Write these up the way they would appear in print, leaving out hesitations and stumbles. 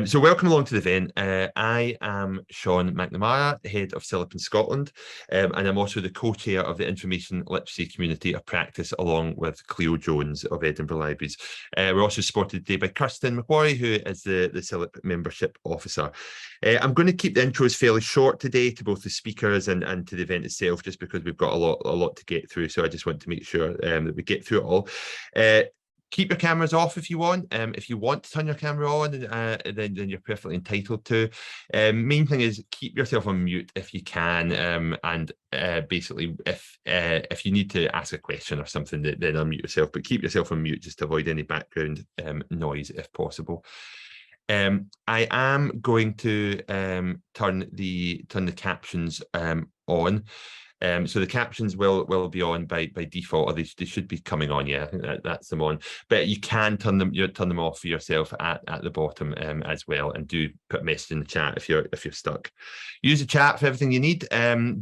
So welcome along to the event. I am Sean McNamara, Head of CILIPS in Scotland, and I'm also the co-chair of the Information Literacy Community of Practice, along with Cleo Jones of Edinburgh Libraries. We're also supported today by Kirsten McQuarrie, who is the CILIP Membership Officer. I'm going to keep the intros fairly short today to both the speakers and to the event itself, just because we've got a lot to get through. So I just want to make sure that we get through it all. Keep your cameras off if you want. If you want to turn your camera on, then you're perfectly entitled to. Main thing is keep yourself on mute if you can, and basically if you need to ask a question or something, then unmute yourself. But keep yourself on mute just to avoid any background noise if possible. I am going to turn the captions on. So the captions will be on by default, or they should be coming on. Yeah, I think that's them on. But you can turn them off for yourself at the bottom as well, and do put a message in the chat if you're stuck. Use the chat for everything you need.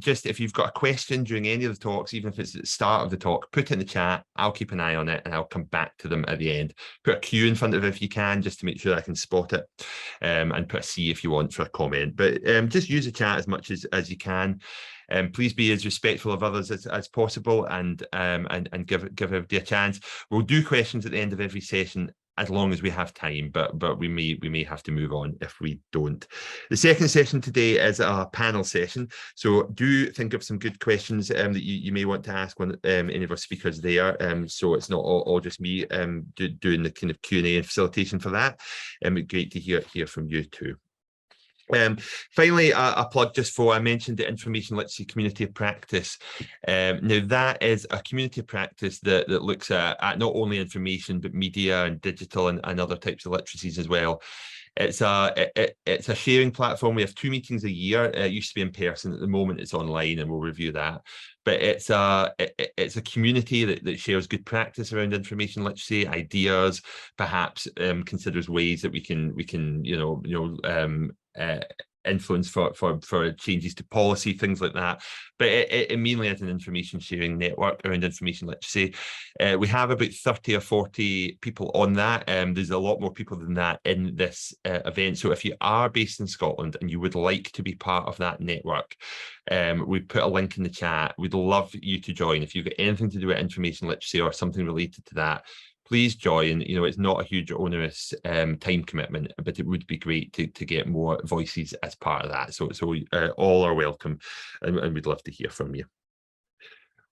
Just if you've got a question during any of the talks, even if it's at the start of the talk, put it in the chat. I'll keep an eye on it and I'll come back to them at the end. Put a Q in front of it if you can, just to make sure I can spot it, and put a C if you want for a comment. But just use the chat as much as you can. Please be as respectful of others as possible, and give everybody a chance. We'll do questions at the end of every session as long as we have time, but we may have to move on if we don't. The second session today is a panel session, so do think of some good questions that you may want to ask any of our speakers there. So it's not all just me doing the kind of Q&A and facilitation for that. It'd be great to hear from you too. Finally, a plug just for, I mentioned the Information Literacy Community of Practice. Now that is a community of practice that looks at not only information, but media and digital and other types of literacies as well. It's a sharing platform. We have 2 meetings a year. It used to be in person. At the moment, it's online, and we'll review that. But it's a community that shares good practice around information literacy, ideas, perhaps considers ways that we can influence for changes to policy, things like that. But it mainly is an information sharing network around information literacy. We have about 30 or 40 people on that. There's a lot more people than that in this event. So if you are based in Scotland and you would like to be part of that network, we put a link in the chat. We'd love you to join. If you've got anything to do with information literacy or something related to that, please join. It's not a huge onerous time commitment, but it would be great to get more voices as part of that. So all are welcome, and we'd love to hear from you.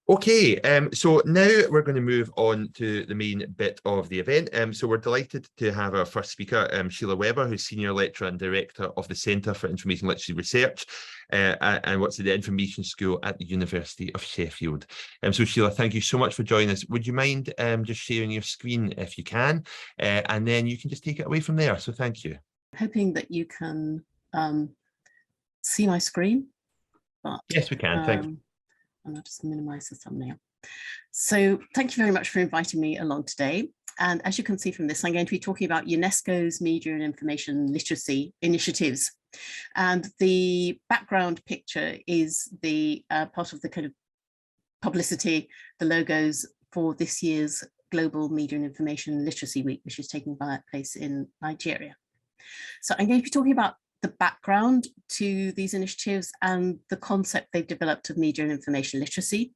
Okay, so now we're going to move on to the main bit of the event. So we're delighted to have our first speaker, Sheila Weber, who's Senior Lecturer and Director of the Centre for Information Literacy Research, and works at the Information School at the University of Sheffield. So Sheila, thank you so much for joining us. Would you mind just sharing your screen if you can, and then you can just take it away from there. So thank you. Hoping that you can see my screen. But, yes, we can. Thank you. And I'll just minimize the thumbnail. So thank you very much for inviting me along today. And as you can see from this, I'm going to be talking about UNESCO's Media and Information Literacy initiatives. And the background picture is the part of the kind of publicity, the logos for this year's Global Media and Information Literacy Week, which is taking place in Nigeria. So I'm going to be talking about the background to these initiatives and the concept they've developed of media and information literacy.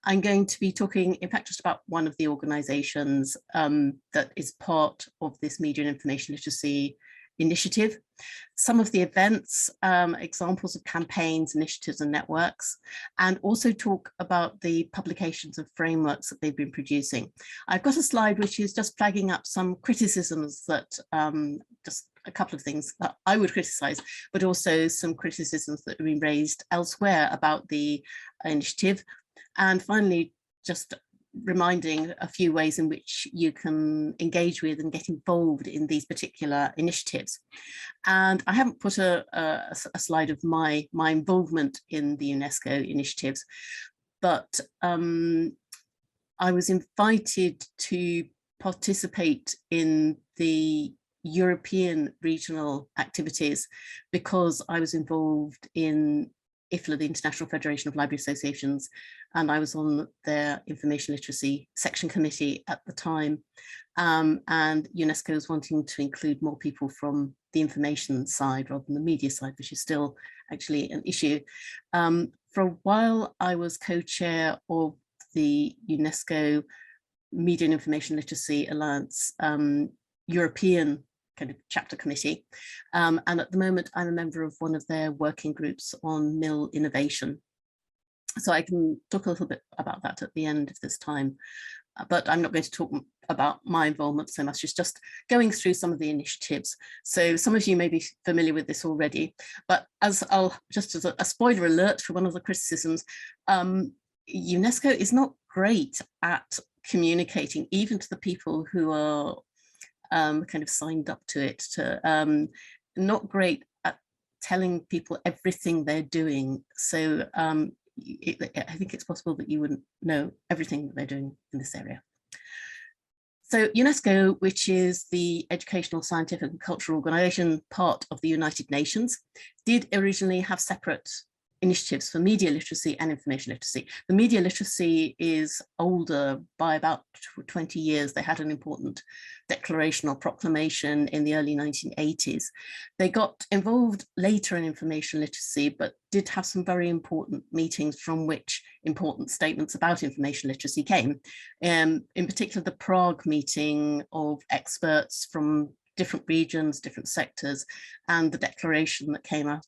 I'm going to be talking, in fact, just about one of the organisations that is part of this media and information literacy initiative, some of the events, examples of campaigns, initiatives and networks, and also talk about the publications of frameworks that they've been producing. I've got a slide which is just flagging up some criticisms that just a couple of things that I would criticise, but also some criticisms that have been raised elsewhere about the initiative. And finally, just reminding a few ways in which you can engage with and get involved in these particular initiatives. And I haven't put a slide of my involvement in the UNESCO initiatives, but I was invited to participate in the European regional activities because I was involved in IFLA, the International Federation of Library Associations, and I was on their information literacy section committee at the time. and UNESCO is wanting to include more people from the information side rather than the media side, which is still actually an issue. For a while, I was co-chair of the UNESCO Media and Information Literacy Alliance European kind of chapter committee. And at the moment, I'm a member of one of their working groups on mill innovation. So I can talk a little bit about that at the end of this time, but I'm not going to talk about my involvement so much. It's just going through some of the initiatives. So some of you may be familiar with this already, but just as a spoiler alert for one of the criticisms, UNESCO is not great at communicating even to the people who are kind of signed up to it, not great at telling people everything they're doing. So I think it's possible that you wouldn't know everything that they're doing in this area. So UNESCO, which is the educational, scientific and cultural organization part of the United Nations, did originally have separate initiatives for media literacy and information literacy. The media literacy is older by about 20 years. They had an important declaration or proclamation in the early 1980s. They got involved later in information literacy, but did have some very important meetings from which important statements about information literacy came. In particular, the Prague meeting of experts from different regions, different sectors, and the declaration that came out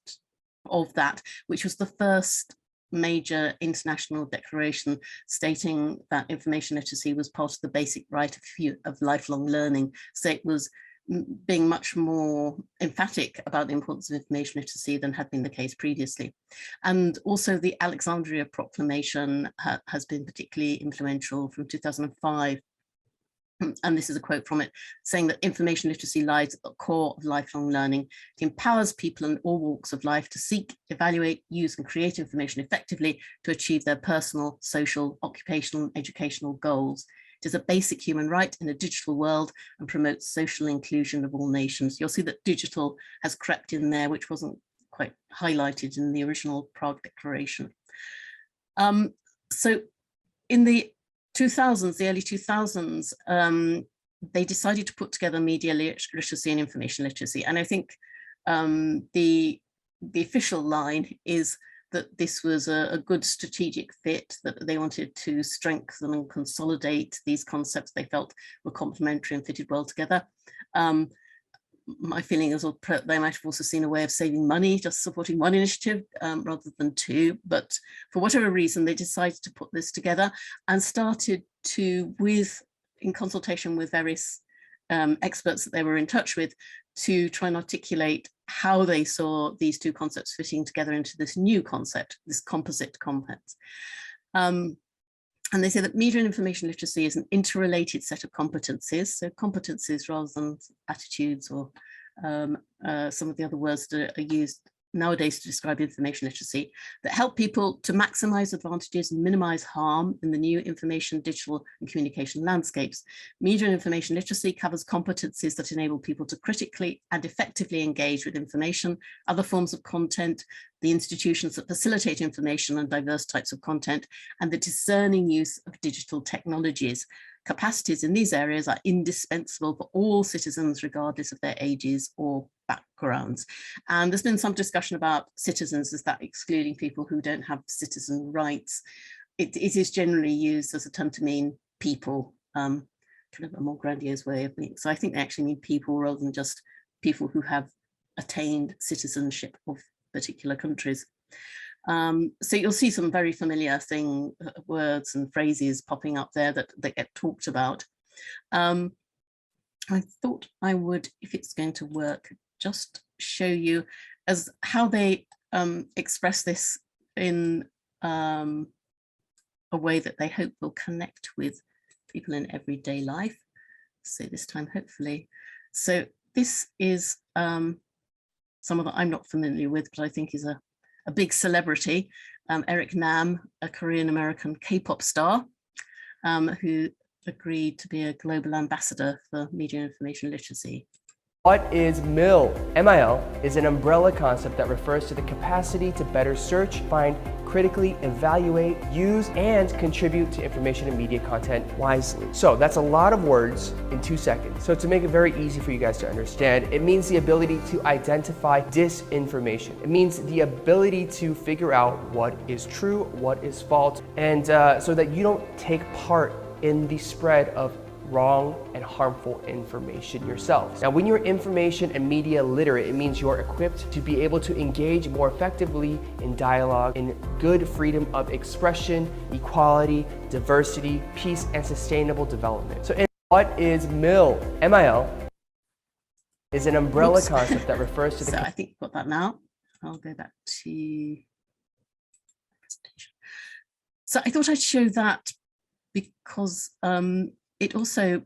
of that, which was the first major international declaration stating that information literacy was part of the basic right of lifelong learning. So it was being much more emphatic about the importance of information literacy than had been the case previously. And also the Alexandria Proclamation has been particularly influential from 2005. And this is a quote from it, saying that information literacy lies at the core of lifelong learning. It empowers people in all walks of life to seek, evaluate, use and create information effectively to achieve their personal, social, occupational and educational goals. It is a basic human right in a digital world and promotes social inclusion of all nations. You'll see that digital has crept in there, which wasn't quite highlighted in the original Prague Declaration. So in the 2000s, the early 2000s, they decided to put together media literacy and information literacy. And I think the official line is that this was a good strategic fit, that they wanted to strengthen and consolidate these concepts they felt were complementary and fitted well together. My feeling is they might have also seen a way of saving money, just supporting one initiative rather than two. But for whatever reason, they decided to put this together and started to, in consultation with various experts that they were in touch with, to try and articulate how they saw these two concepts fitting together into this new concept, this composite concept. And they say that media and information literacy is an interrelated set of competencies. So competencies rather than attitudes or some of the other words that are used nowadays to describe information literacy, that help people to maximize advantages and minimize harm in the new information, digital and communication landscapes. Media and information literacy covers competencies that enable people to critically and effectively engage with information, other forms of content, the institutions that facilitate information and diverse types of content, and the discerning use of digital technologies. Capacities in these areas are indispensable for all citizens, regardless of their ages or backgrounds. And there's been some discussion about citizens, is that excluding people who don't have citizen rights? It is generally used as a term to mean people, kind of a more grandiose way of being. So I think they actually mean people rather than just people who have attained citizenship of particular countries. So you'll see some very familiar words and phrases popping up there that get talked about. I thought I would, if it's going to work, just show you as how they express this in a way that they hope will connect with people in everyday life. So this time, hopefully. So this is someone that I'm not familiar with, but I think is a big celebrity, Eric Nam, a Korean-American K-pop star, who agreed to be a global ambassador for media and information literacy. What is MIL? MIL is an umbrella concept that refers to the capacity to better search, find, critically evaluate, use, and contribute to information and media content wisely. So that's a lot of words in 2 seconds. So to make it very easy for you guys to understand, it means the ability to identify disinformation. It means the ability to figure out what is true, what is false, and so that you don't take part in the spread of wrong and harmful information yourselves. Now, when you're information and media literate, it means you're equipped to be able to engage more effectively in dialogue, in good freedom of expression, equality, diversity, peace, and sustainable development. So, what is MIL? MIL is an umbrella concept that refers to the... So I think we've got that now. I'll go back to presentation. So I thought I'd show that because it also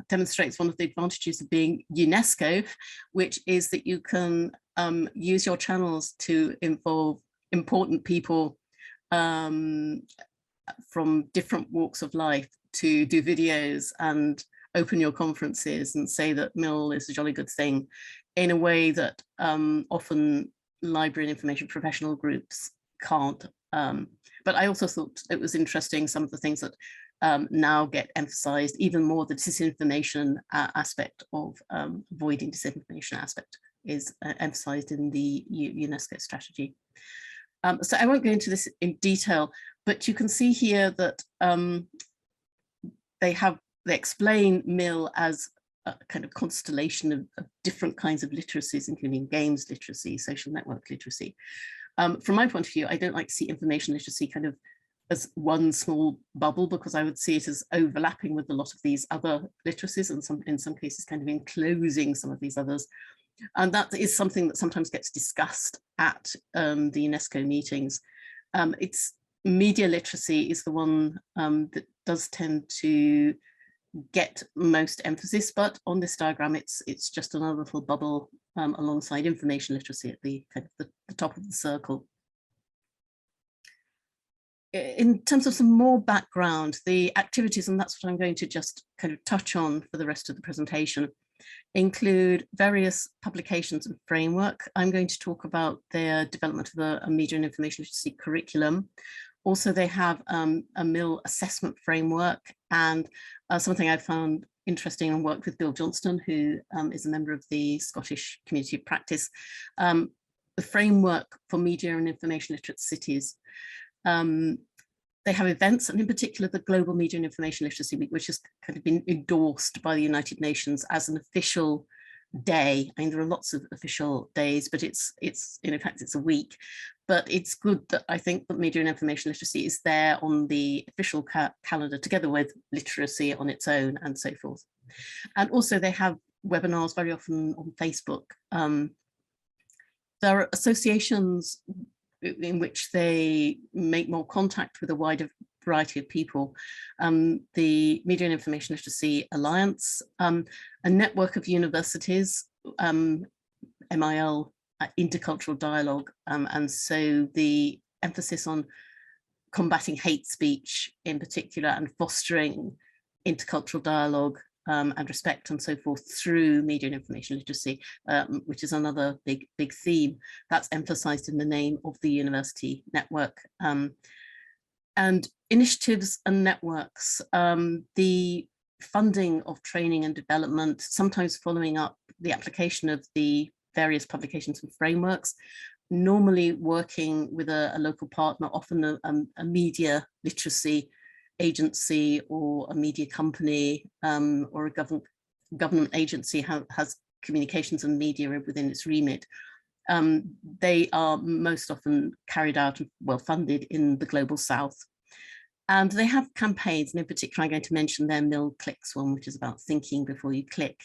demonstrates one of the advantages of being UNESCO, which is that you can use your channels to involve important people from different walks of life to do videos and open your conferences and say that MIL is a jolly good thing in a way that often library and information professional groups can't. But I also thought it was interesting some of the things that now get emphasized even more. The disinformation aspect of avoiding disinformation aspect is emphasized in the UNESCO strategy. So I won't go into this in detail, but you can see here that they explain MIL as a kind of constellation of different kinds of literacies, including games literacy, social network literacy. From my point of view, I don't like to see information literacy kind of as one small bubble, because I would see it as overlapping with a lot of these other literacies, and in some cases kind of enclosing some of these others. And that is something that sometimes gets discussed at the UNESCO meetings. It's media literacy is the one that does tend to get most emphasis, but on this diagram, it's just another little bubble alongside information literacy at the kind of the top of the circle. In terms of some more background, the activities, and that's what I'm going to just kind of touch on for the rest of the presentation, include various publications and framework. I'm going to talk about their development of a media and information literacy curriculum. Also, they have a MIL assessment framework, and something I found interesting and worked with Bill Johnston, who is a member of the Scottish Community of Practice, the framework for media and information literate cities. They have events, and in particular the Global Media and Information Literacy Week, which has kind of been endorsed by the United Nations as an official day. I mean, there are lots of official days, but it's in fact it's a week. But it's good that I think that media and information literacy is there on the official calendar, together with literacy on its own and so forth. And also they have webinars very often on Facebook. There are associations in which they make more contact with a wider variety of people. The Media and Information Literacy Alliance, a network of universities, MIL, intercultural dialogue, and so the emphasis on combating hate speech in particular and fostering intercultural dialogue and respect and so forth through media and information literacy, which is another big theme that's emphasized in the name of the university network. And initiatives and networks, the funding of training and development, sometimes following up the application of the various publications and frameworks, normally working with a local partner, often a media literacy agency or a media company or a government agency has communications and media within its remit. They are most often carried out and well funded in the global south. And they have campaigns, and in particular, I'm going to mention their MIL Clicks one, which is about thinking before you click.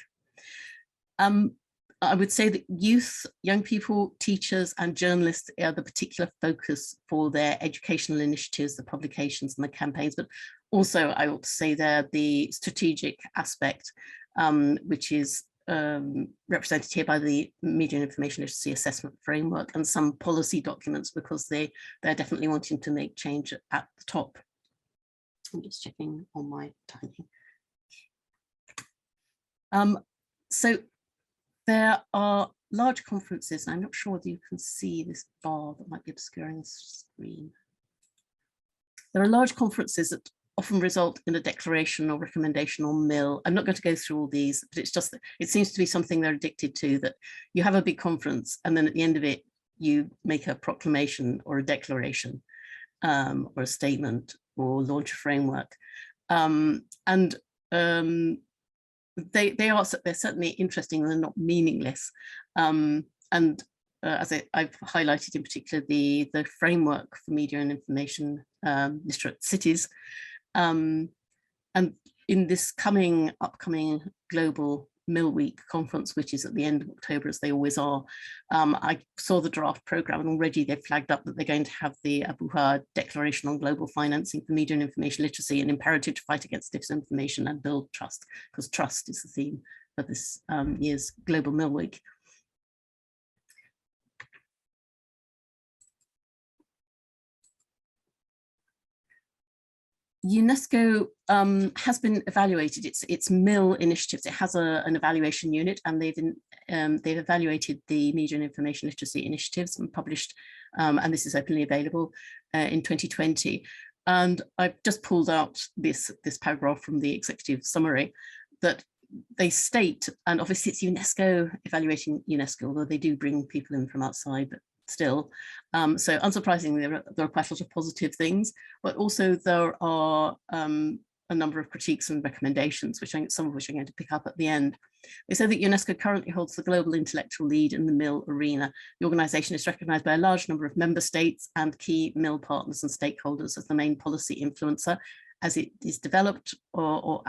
I would say that youth, young people, teachers and journalists are the particular focus for their educational initiatives, the publications and the campaigns, but also I ought to say there the strategic aspect, which is represented here by the Media and Information Literacy Assessment Framework and some policy documents, because they're definitely wanting to make change at the top. I'm just checking on my timing. So there are large conferences, and I'm not sure whether you can see this bar that might be obscuring the screen. There are large conferences that often result in a declaration or recommendation on MIL. I'm not going to go through all these, but it's just that it seems to be something they're addicted to, that you have a big conference and then at the end of it, you make a proclamation or a declaration or a statement or launch a framework. They're certainly interesting, they're not meaningless. As I've highlighted in particular, the framework for media and information literate cities. And in this upcoming global MIL Week conference, which is at the end of October, as they always are, I saw the draft programme, and already they've flagged up that they're going to have the Abuja Declaration on Global Financing for Media and Information Literacy, an imperative to fight against disinformation and build trust, because trust is the theme for this year's Global MIL Week. UNESCO has been evaluated. Its MIL initiatives. It has an evaluation unit, and they've evaluated the media and information literacy initiatives and published, and this is openly available in 2020. And I've just pulled out this paragraph from the executive summary that they state, and obviously it's UNESCO evaluating UNESCO, although they do bring people in from outside, but still. So unsurprisingly, there are quite a lot of positive things, but also there are a number of critiques and recommendations, some of which I'm going to pick up at the end. They say that UNESCO currently holds the global intellectual lead in the MIL arena. The organisation is recognised by a large number of member states and key MIL partners and stakeholders as the main policy influencer, as it is developed or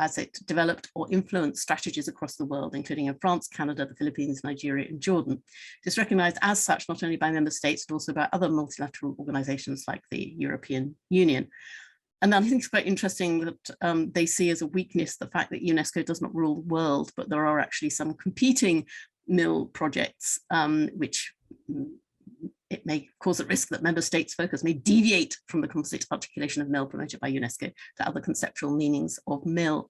influenced strategies across the world, including in France, Canada, the Philippines, Nigeria, and Jordan. It is recognised as such not only by member states, but also by other multilateral organisations like the European Union. And I think it's quite interesting that they see as a weakness the fact that UNESCO does not rule the world, but there are actually some competing MIL projects, which it may cause a risk that member states' focus may deviate from the composite articulation of MIL promoted by UNESCO to other conceptual meanings of MIL.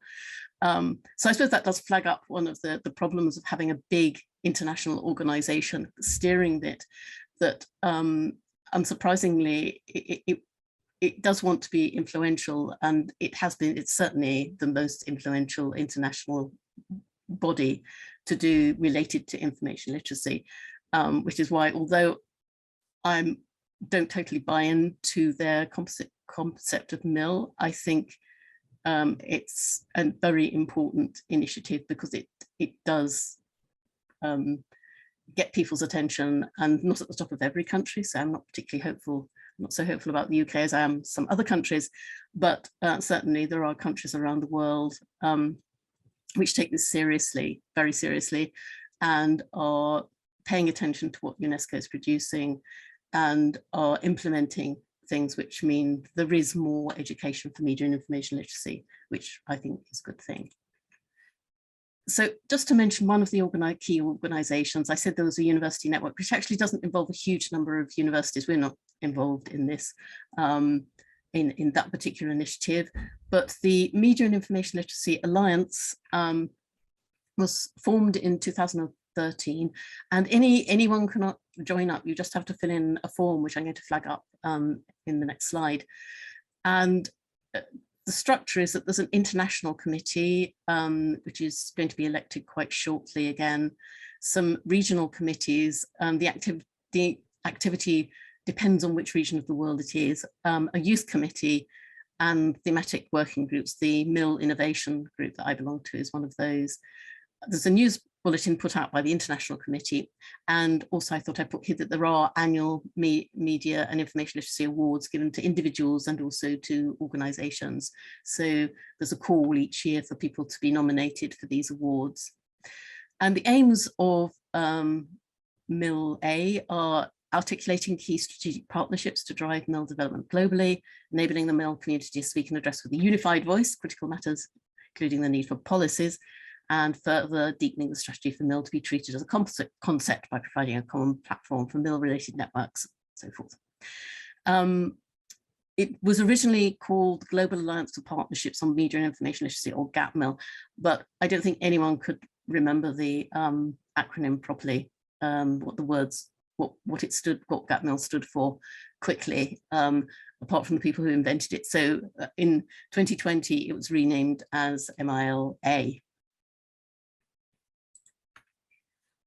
So I suppose that does flag up one of the problems of having a big international organisation steering it, that unsurprisingly, it does want to be influential, and it's certainly the most influential international body to do related to information literacy, which is why, although I don't totally buy into their composite concept of MIL, I think it's a very important initiative because it does get people's attention, and not at the top of every country. So I'm not particularly hopeful, not so hopeful about the UK as I am some other countries, but certainly there are countries around the world which take this seriously, very seriously, and are paying attention to what UNESCO is producing and are implementing things which mean there is more education for media and information literacy, which I think is a good thing. So just to mention one of the key organisations, I said there was a university network, which actually doesn't involve a huge number of universities. We're not involved in this, in that particular initiative, but the Media and Information Literacy Alliance was formed in 2013, and anyone cannot join up. You just have to fill in a form, which I'm going to flag up in the next slide. And the structure is that there's an international committee, which is going to be elected quite shortly again, some regional committees, the activity depends on which region of the world it is, a youth committee, and thematic working groups. The MIL Innovation Group that I belong to is one of those. There's a news bulletin put out by the International Committee, and also I thought I'd put here that there are annual media and information literacy awards given to individuals and also to organisations. So there's a call each year for people to be nominated for these awards. And the aims of MIL-A are articulating key strategic partnerships to drive MIL development globally, enabling the MIL community to speak and address with a unified voice, critical matters, including the need for policies, and further deepening the strategy for MIL to be treated as a composite concept by providing a common platform for MIL-related networks, and so forth. It was originally called Global Alliance for Partnerships on Media and Information Literacy, or GAPMIL, but I don't think anyone could remember the acronym properly. what the words, what GATMIL stood for quickly, apart from the people who invented it. So in 2020, it was renamed as MILA.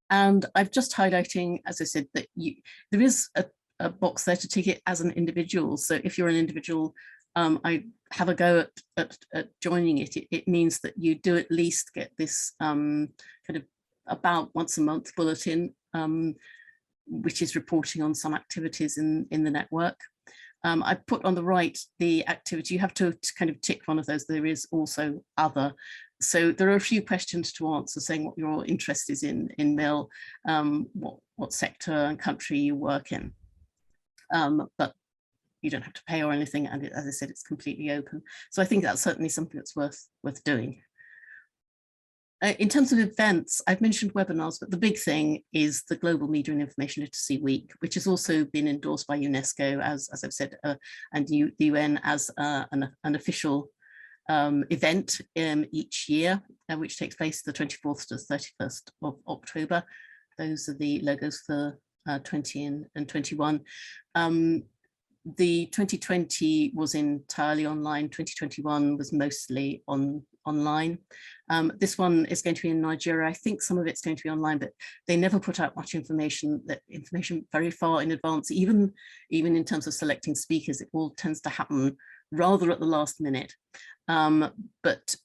And I've just highlighting, as I said, that there is a box there to tick it as an individual. So if you're an individual, I have a go at joining it. It means that you do at least get this kind of about once a month bulletin, which is reporting on some activities in the network. I put on the right the activity. You have to kind of tick one of those. There is also other. So there are a few questions to answer, saying what your interest is in MIL, what sector and country you work in. But you don't have to pay or anything, and as I said, it's completely open. So I think that's certainly something that's worth doing. In terms of events, I've mentioned webinars, but the big thing is the Global Media and Information Literacy Week, which has also been endorsed by UNESCO, as I've said, and the UN as an official event each year, which takes place the 24th to 31st of October. Those are the logos for 20 and 21. The 2020 was entirely online, 2021 was mostly online. This one is going to be in Nigeria. I think some of it's going to be online, but they never put out much information very far in advance, even in terms of selecting speakers. It all tends to happen rather at the last minute. But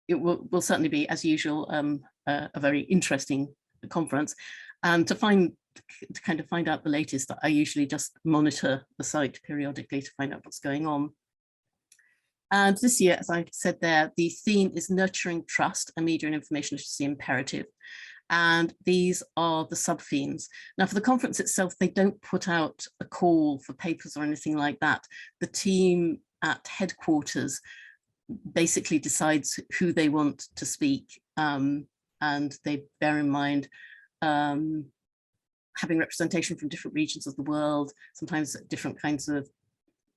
it will certainly be, as usual, a very interesting conference. And to kind of find out the latest, I usually just monitor the site periodically to find out what's going on. And this year, as I said there, the theme is Nurturing Trust, a Media and Information Literacy Imperative. And these are the sub-themes. Now, for the conference itself, they don't put out a call for papers or anything like that. The team at headquarters basically decides who they want to speak, and they bear in mind having representation from different regions of the world, sometimes different kinds of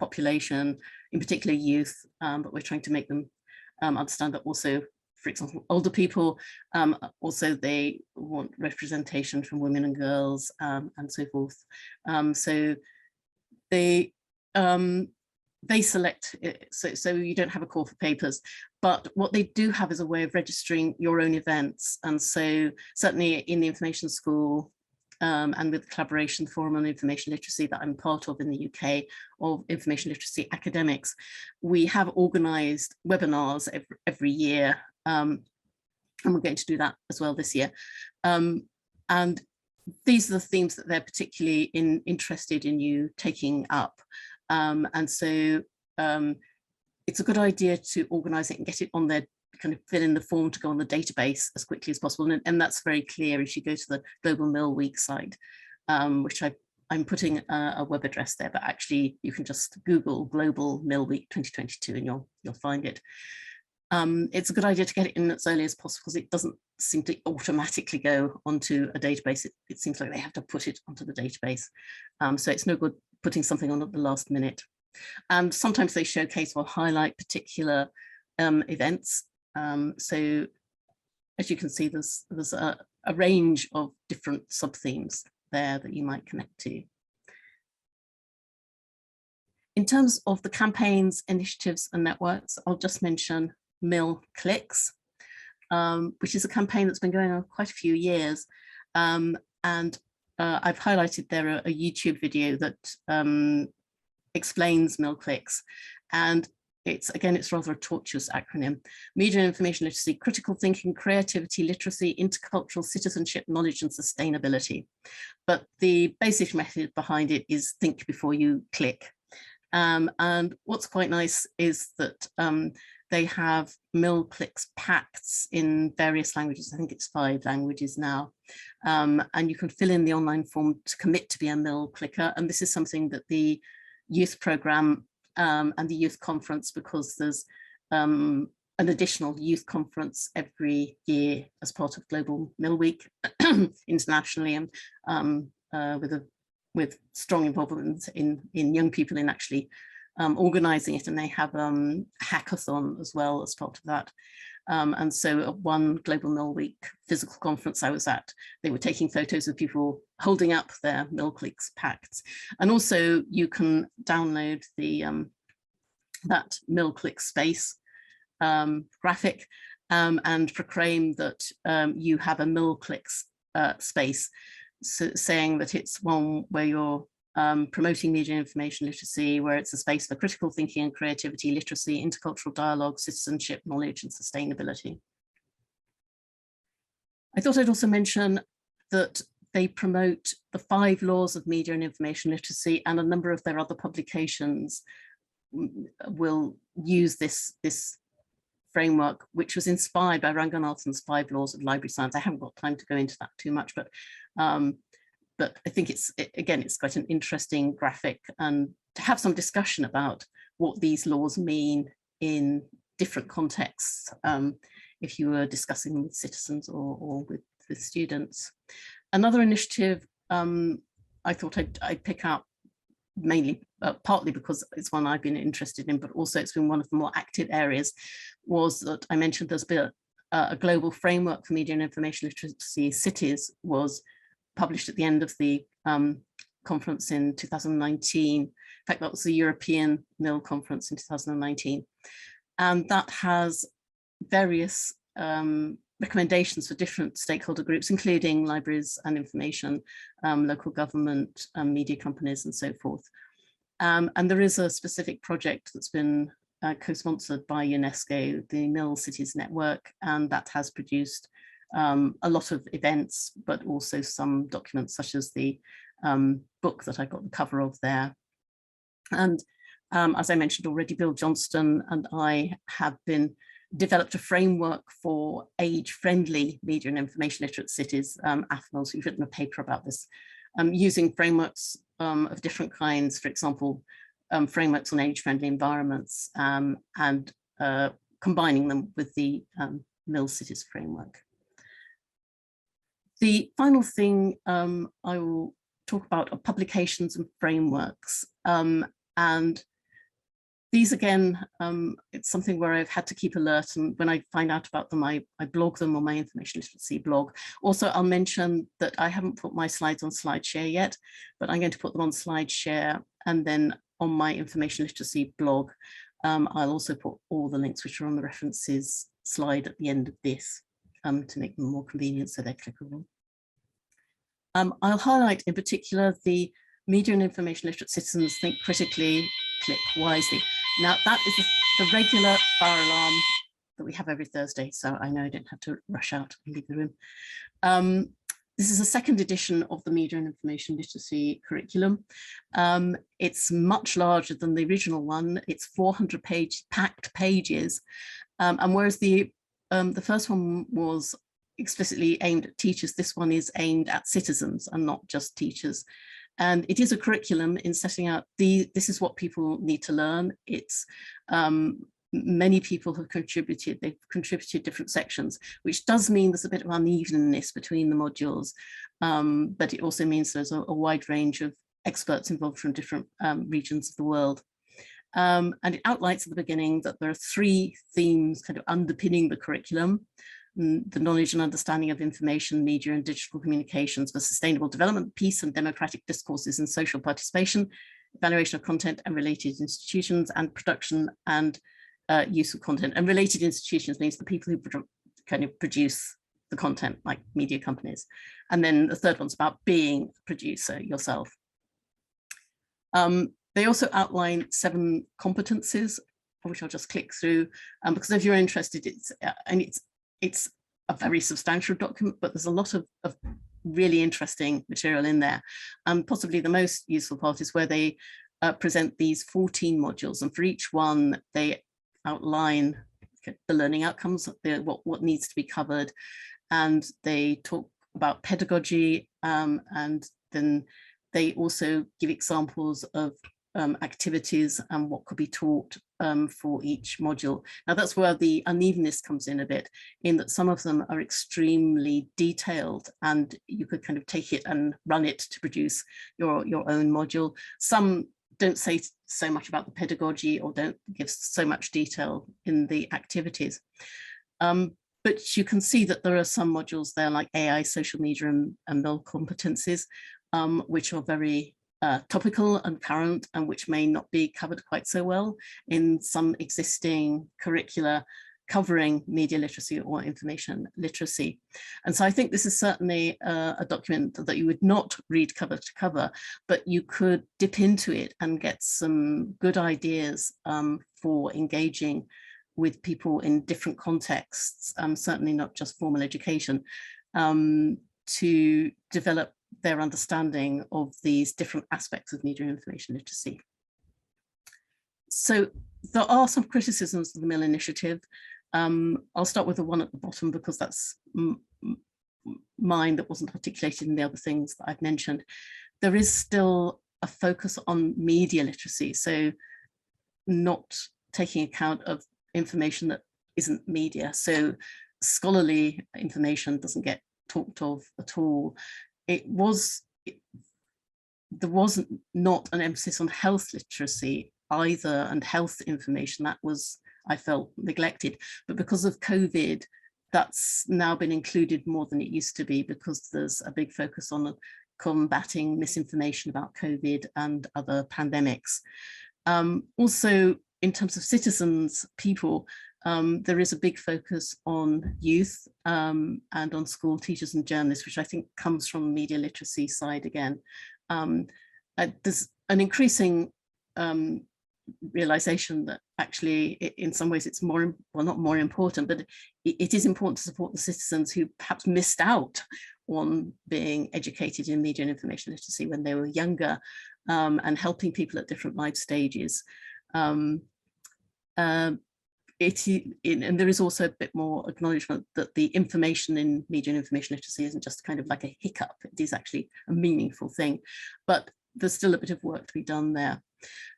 population, in particular youth, but we're trying to make them understand that also, for example, older people, also they want representation from women and girls, and so forth. So they select it, so you don't have a call for papers, but what they do have is a way of registering your own events. And so certainly in the information school, and with the collaboration forum on information literacy that I'm part of in the UK, of information literacy academics, we have organised webinars every year, and we're going to do that as well this year. And these are the themes that they're particularly interested in you taking up. And so it's a good idea to organise it and get it on their, kind of fill in the form to go on the database as quickly as possible. And that's very clear if you go to the Global MIL Week site, which I'm putting a web address there, but actually you can just Google Global MIL Week 2022 and you'll find it. It's a good idea to get it in as early as possible because it doesn't seem to automatically go onto a database. It seems like they have to put it onto the database. So it's no good putting something on at the last minute. And sometimes they showcase or highlight particular events. So as you can see, there's a range of different sub-themes there that you might connect to. In terms of the campaigns, initiatives and networks, I'll just mention MIL Clicks, which is a campaign that's been going on quite a few years. And I've highlighted there a YouTube video that explains MIL Clicks. And it's rather a tortuous acronym: Media and Information Literacy, Critical Thinking, Creativity, Literacy, Intercultural Citizenship, Knowledge and Sustainability. But the basic method behind it is think before you click. And what's quite nice is that they have MIL Clicks pacts in various languages. I think it's 5 languages now. And you can fill in the online form to commit to be a MIL clicker. And this is something that the youth programme and the youth conference, because there's an additional youth conference every year as part of Global MIL Week internationally, and with strong involvement in young people in actually organising it, and they have a hackathon as well as part of that. And so at one Global Mill Week physical conference I was at, they were taking photos of people holding up their MillClicks packs. And also you can download the that MillClick space graphic and proclaim that you have a MillClicks space, so saying that it's one where you're promoting media and information literacy, where it's a space for critical thinking and creativity, literacy, intercultural dialogue, citizenship, knowledge, and sustainability. I thought I'd also mention that they promote the 5 laws of media and information literacy, and a number of their other publications will use this framework, which was inspired by Ranganathan's 5 laws of library science. I haven't got time to go into that too much, but I think it's quite an interesting graphic, and to have some discussion about what these laws mean in different contexts, if you were discussing them with citizens or with students. Another initiative I thought I'd pick up, mainly partly because it's one I've been interested in, but also it's been one of the more active areas, was that I mentioned there's been a global framework for media and information literacy cities was published at the end of the conference in 2019. In fact, that was the European Mill Conference in 2019. And that has various recommendations for different stakeholder groups, including libraries and information, local government, media companies, and so forth. And there is a specific project that's been co-sponsored by UNESCO, the Mill Cities Network, and that has produced a lot of events, but also some documents such as the book that I got the cover of there. And as I mentioned already, Bill Johnston and I have developed a framework for age-friendly media and information literate cities, AFNOS. We've written a paper about this, using frameworks of different kinds, for example, frameworks on age-friendly environments, and combining them with the Mill Cities framework. The final thing I will talk about are publications and frameworks. And these, again, it's something where I've had to keep alert, and when I find out about them, I blog them on my information literacy blog. Also, I'll mention that I haven't put my slides on SlideShare yet, but I'm going to put them on SlideShare, and then on my information literacy blog, I'll also put all the links which are on the references slide at the end of this to make them more convenient so they're clickable. I'll highlight in particular the Media and Information Literate Citizens Think Critically, Click Wisely. Now that is the regular fire alarm that we have every Thursday, so I know I don't have to rush out and leave the room. This is a second edition of the Media and Information Literacy curriculum. It's much larger than the original one. It's 400 packed pages, and whereas the first one was explicitly aimed at teachers, this one is aimed at citizens and not just teachers. And it is a curriculum in setting out this is what people need to learn. It's many people have contributed, they've contributed different sections, which does mean there's a bit of unevenness between the modules, but it also means there's a wide range of experts involved from different regions of the world. And it outlines at the beginning that there are 3 themes kind of underpinning the curriculum: the knowledge and understanding of information, media and digital communications for sustainable development, peace and democratic discourses and social participation, evaluation of content and related institutions, and production and use of content. And related institutions means the people who kind of produce the content, like media companies. And then the third one's about being a producer yourself. They also outline 7 competencies, which I'll just click through, because if you're interested, it's a very substantial document, but there's a lot of really interesting material in there. And possibly the most useful part is where they present these 14 modules, and for each one they outline the learning outcomes, what needs to be covered, and they talk about pedagogy, and then they also give examples of activities and what could be taught for each module. Now that's where the unevenness comes in a bit, in that some of them are extremely detailed and you could kind of take it and run it to produce your own module. Some don't say so much about the pedagogy or don't give so much detail in the activities. But you can see that there are some modules there like AI, social media and MIL competencies, which are very topical and current and which may not be covered quite so well in some existing curricula covering media literacy or information literacy. And so I think this is certainly a document that you would not read cover to cover, but you could dip into it and get some good ideas for engaging with people in different contexts, certainly not just formal education, to develop their understanding of these different aspects of media and information literacy. So there are some criticisms of the MIL initiative. I'll start with the one at the bottom because that's mine that wasn't articulated in the other things that I've mentioned. There is still a focus on media literacy, so not taking account of information that isn't media. So scholarly information doesn't get talked of at all. There was not an emphasis on health literacy either, and health information that was, I felt, neglected. But because of COVID, that's now been included more than it used to be, because there's a big focus on combating misinformation about COVID and other pandemics. Also, in terms of citizens, people, there is a big focus on youth and on school teachers and journalists, which I think comes from the media literacy side again. There's an increasing realization that actually in some ways it's more, well, not more important, but it is important to support the citizens who perhaps missed out on being educated in media and information literacy when they were younger, and helping people at different life stages. And there is also a bit more acknowledgement that the information in media and information literacy isn't just kind of like a hiccup, it is actually a meaningful thing, but there's still a bit of work to be done there.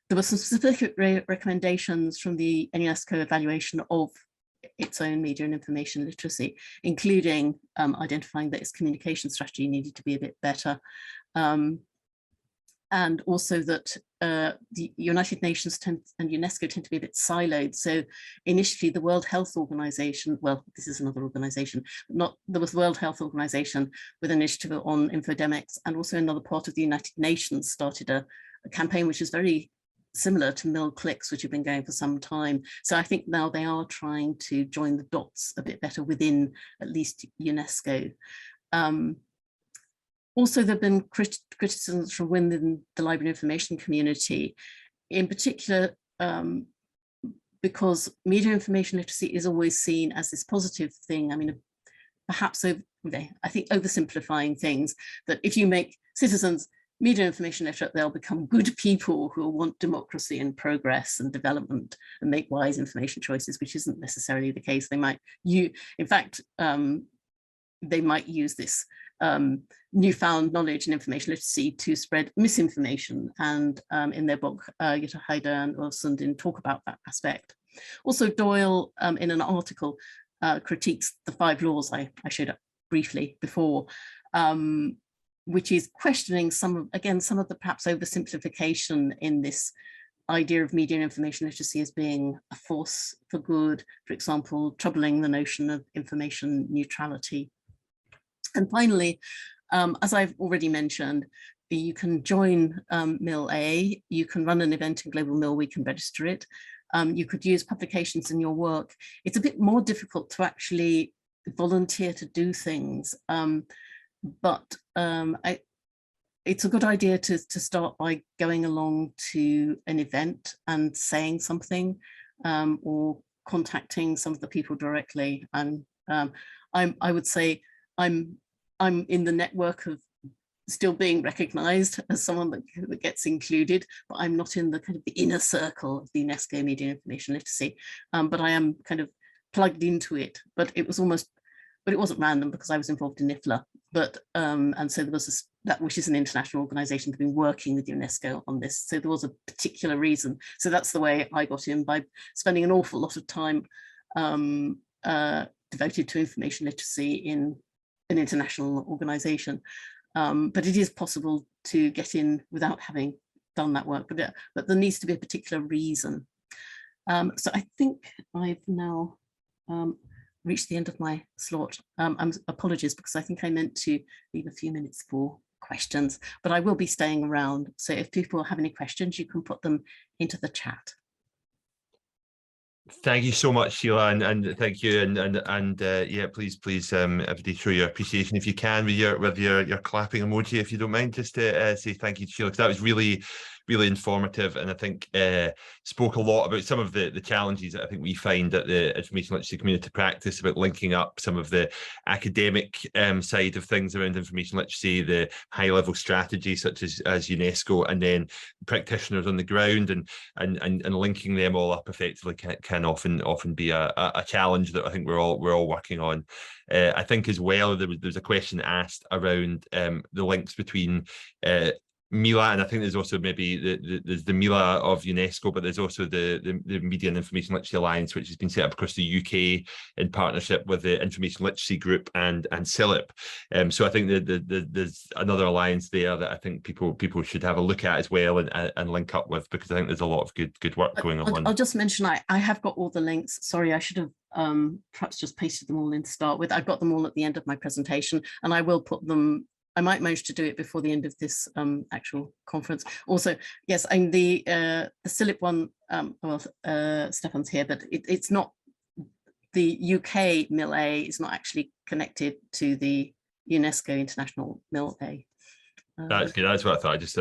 There were some specific recommendations from the UNESCO evaluation of its own media and information literacy, including identifying that its communication strategy needed to be a bit better. And also that the United Nations and UNESCO tend to be a bit siloed. So initially the World Health Organization, well, this is another organization, there was the World Health Organization with an initiative on infodemics, and also another part of the United Nations started a campaign which is very similar to MIL Clicks, which have been going for some time. So I think now they are trying to join the dots a bit better within at least UNESCO. Also, there have been criticisms from within the library information community, in particular, because media information literacy is always seen as this positive thing. I mean, perhaps I think oversimplifying things, that if you make citizens media information literate, they'll become good people who want democracy and progress and development and make wise information choices, which isn't necessarily the case. They might, in fact, they might use this newfound knowledge and information literacy to spread misinformation. And in their book, Jutta Heider and Alison talk about that aspect. Also, Doyle, in an article, critiques the 5 laws I showed up briefly before, which is questioning some of the perhaps oversimplification in this idea of media and information literacy as being a force for good, for example, troubling the notion of information neutrality. And finally, as I've already mentioned, you can join MIL-A, you can run an event in Global MIL, we can register it. You could use publications in your work. It's a bit more difficult to actually volunteer to do things, but it's a good idea to start by going along to an event and saying something, or contacting some of the people directly. And I would say I'm in the network of still being recognized as someone that gets included, but I'm not in the kind of the inner circle of the UNESCO Media Information Literacy, but I am kind of plugged into it. But it wasn't random, because I was involved in IFLA, but and so there was that, which is an international organization that's been working with UNESCO on this. So there was a particular reason. So that's the way I got in, by spending an awful lot of time devoted to information literacy in an international organization. But it is possible to get in without having done that work, but there needs to be a particular reason. So I think I've now reached the end of my slot. Apologies, because I think I meant to leave a few minutes for questions, but I will be staying around. So if people have any questions, you can put them into the chat. Thank you so much, Sheila, and thank you, and yeah, please, everybody show your appreciation if you can with your clapping emoji, if you don't mind, just to say thank you to Sheila, because that was really informative, and I think spoke a lot about some of the challenges that I think we find at the information literacy community practice, about linking up some of the academic side of things around information literacy, the high level strategy such as UNESCO, and then practitioners on the ground, and linking them all up effectively can often be a challenge that I think we're all working on. I think as well there was a question asked around the links between MILA, and I think there's also maybe there's the MILA of UNESCO, but there's also the Media and Information Literacy Alliance, which has been set up across the UK in partnership with the Information Literacy Group and CILIP. So I think there's another alliance there that I think people should have a look at as well and link up with, because I think there's a lot of good work going on. I'll just mention I have got all the links. Sorry, I should have perhaps just pasted them all in to start with. I've got them all at the end of my presentation, and I will put them. I might manage to do it before the end of this actual conference. Also, yes, and the CILIP one, Stefan's here, but it's not, the UK MIL-A is not actually connected to the UNESCO International MIL-A. That's good. That's what I thought. I just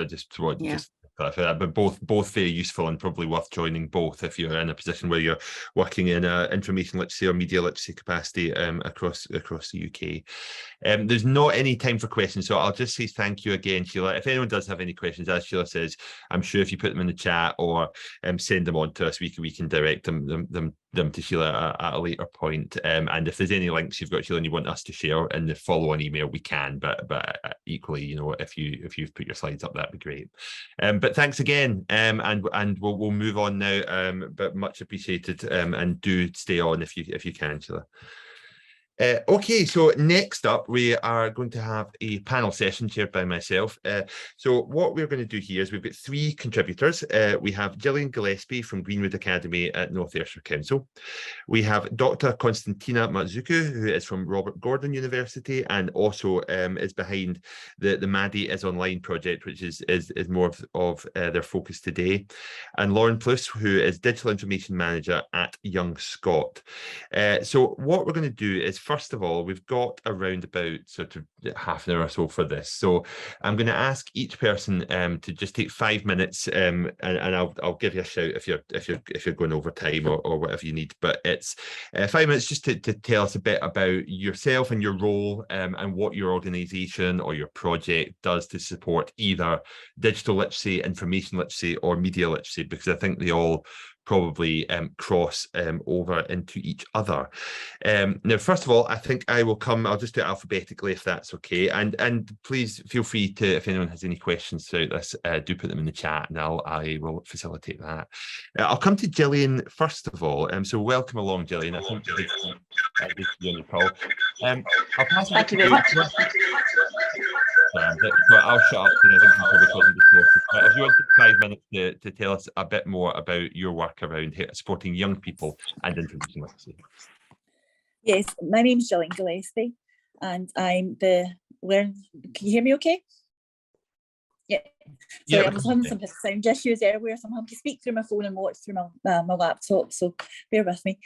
clarify that, but both very useful and probably worth joining both if you're in a position where you're working in a information literacy or media literacy capacity across the UK. There's not any time for questions, so I'll just say thank you again, Sheila. If anyone does have any questions, as Sheila says, I'm sure if you put them in the chat or send them on to us, we can direct them to Sheila at a later point. And if there's any links you've got, Sheila, and you want us to share in the follow-on email, we can. But equally, you know, if you've put your slides up, that'd be great. But thanks again, and we'll move on now. But much appreciated, and do stay on if you can, Sheila. Okay, so next up we are going to have a panel session chaired by myself. So what we're going to do here is we've got three contributors. We have Gillian Gillespie from Greenwood Academy at North Ayrshire Council. We have Dr. Konstantina Martzoukou, who is from Robert Gordon University and also is behind the Maddie is Online project, which is more of their focus today. And Lauren Pluss, who is Digital Information Manager at Young Scot. So what we're going to do is, first of all, we've got around about sort of half an hour or so for this. So I'm going to ask each person to just take 5 minutes, and I'll give you a shout if you're going over time or whatever you need. But it's 5 minutes just to tell us a bit about yourself and your role, and what your organisation or your project does to support either digital literacy, information literacy, or media literacy, because I think they all probably cross over into each other. Now, first of all, I think I'll just do it alphabetically if that's okay. And please feel free to, if anyone has any questions throughout this, do put them in the chat, and I will facilitate that. I'll come to Gillian first of all. So welcome along, Gillian. I think you're on the call. I'll pass Thank you very much. But I'll shut up because I think I'm probably causing the But if you want to take 5 minutes to tell us a bit more about your work around supporting young people and information literacy. Yes, my name's Gillian Gillespie, and I'm the Can you hear me okay? Yeah. So I was having some sound issues earlier, so I'm having to speak through my phone and watch through my laptop, so bear with me.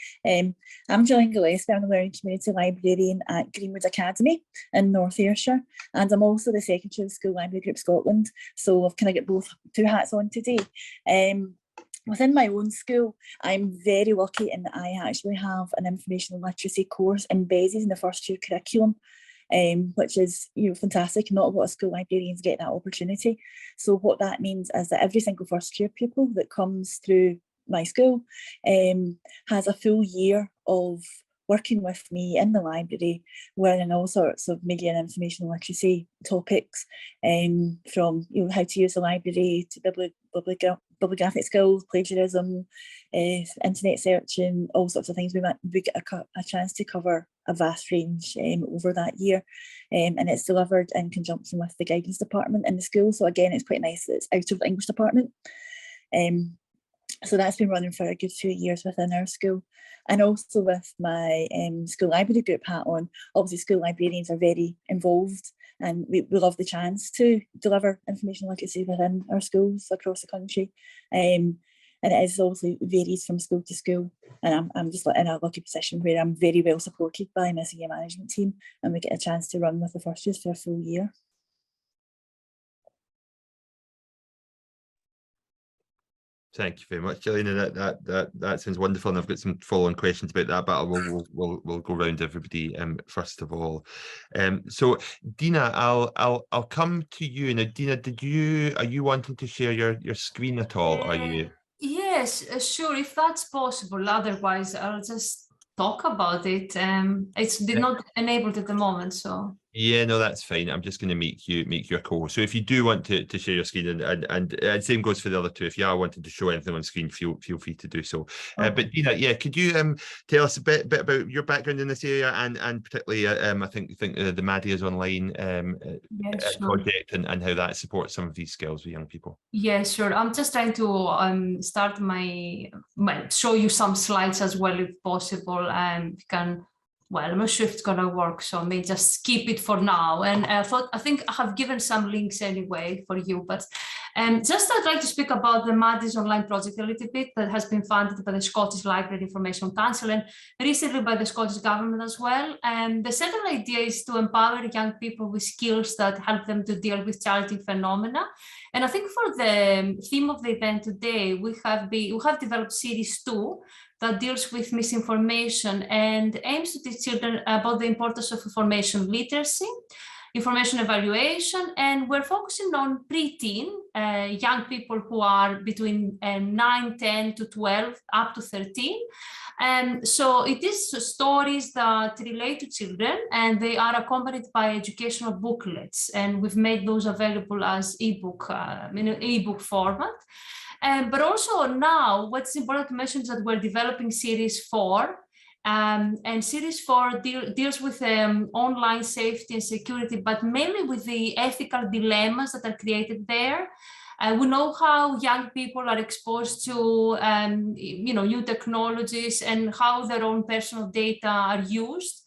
I'm Gillian Gillespie. I'm the Learning Community Librarian at Greenwood Academy in North Ayrshire, and I'm also the Secretary of the School Library Group Scotland, so I've kind of got two hats on today. Within my own school, I'm very lucky in that I actually have an information literacy course embedded in the first year curriculum. Which is fantastic. Not a lot of school librarians get that opportunity. So what that means is that every single first year pupil that comes through my school has a full year of working with me in the library, learning all sorts of media and information literacy topics, from how to use the library to bibliographic skills, plagiarism, internet searching, all sorts of things. We get a chance to cover a vast range over that year, and it's delivered in conjunction with the guidance department in the school. So again, it's quite nice that it's out of the English department. So that's been running for a good few years within our school. And also with my school library group hat on, obviously school librarians are very involved, and we love the chance to deliver information literacy within our schools across the country. And it is also varies from school to school. And I'm just in a lucky position where I'm very well supported by my senior management team, and we get a chance to run with the first years for a full year. Thank you very much, Gillian. That sounds wonderful, and I've got some follow-on questions about that, but we'll go round everybody first of all. So Dina, I'll come to you now. Dina, are you wanting to share your screen at all? Are you? Yes, sure, if that's possible. Otherwise, I'll just talk about it. It's not enabled at the moment, so. Yeah, no, that's fine. I'm just going to make you a co-host. So if you do want to share your screen, and same goes for the other two. If you are wanting to show anything on screen, feel free to do so. Okay. But Dina, yeah, could you tell us a bit about your background in this area, and particularly, I think the Maddie is online project, and how that supports some of these skills with young people. Yeah, sure. I'm just trying to start show you some slides as well, if possible, and can. Well, I'm not sure if it's gonna work, so I may just skip it for now. And I think I have given some links anyway for you, but just I'd like to speak about the Maddie's online project a little bit, that has been funded by the Scottish Library Information Council and recently by the Scottish Government as well. And the central idea is to empower young people with skills that help them to deal with challenging phenomena. And I think for the theme of the event today, we have developed series 2 that deals with misinformation and aims to teach children about the importance of information literacy, information evaluation, and we're focusing on preteen, young people who are between 9, 10 to 12, up to 13. So it is stories that relate to children, and they are accompanied by educational booklets, and we've made those available as ebook, in an ebook format. But also now, what's important to mention is that we're developing series 4, and series 4 deals with online safety and security, but mainly with the ethical dilemmas that are created there. We know how young people are exposed to new technologies and how their own personal data are used.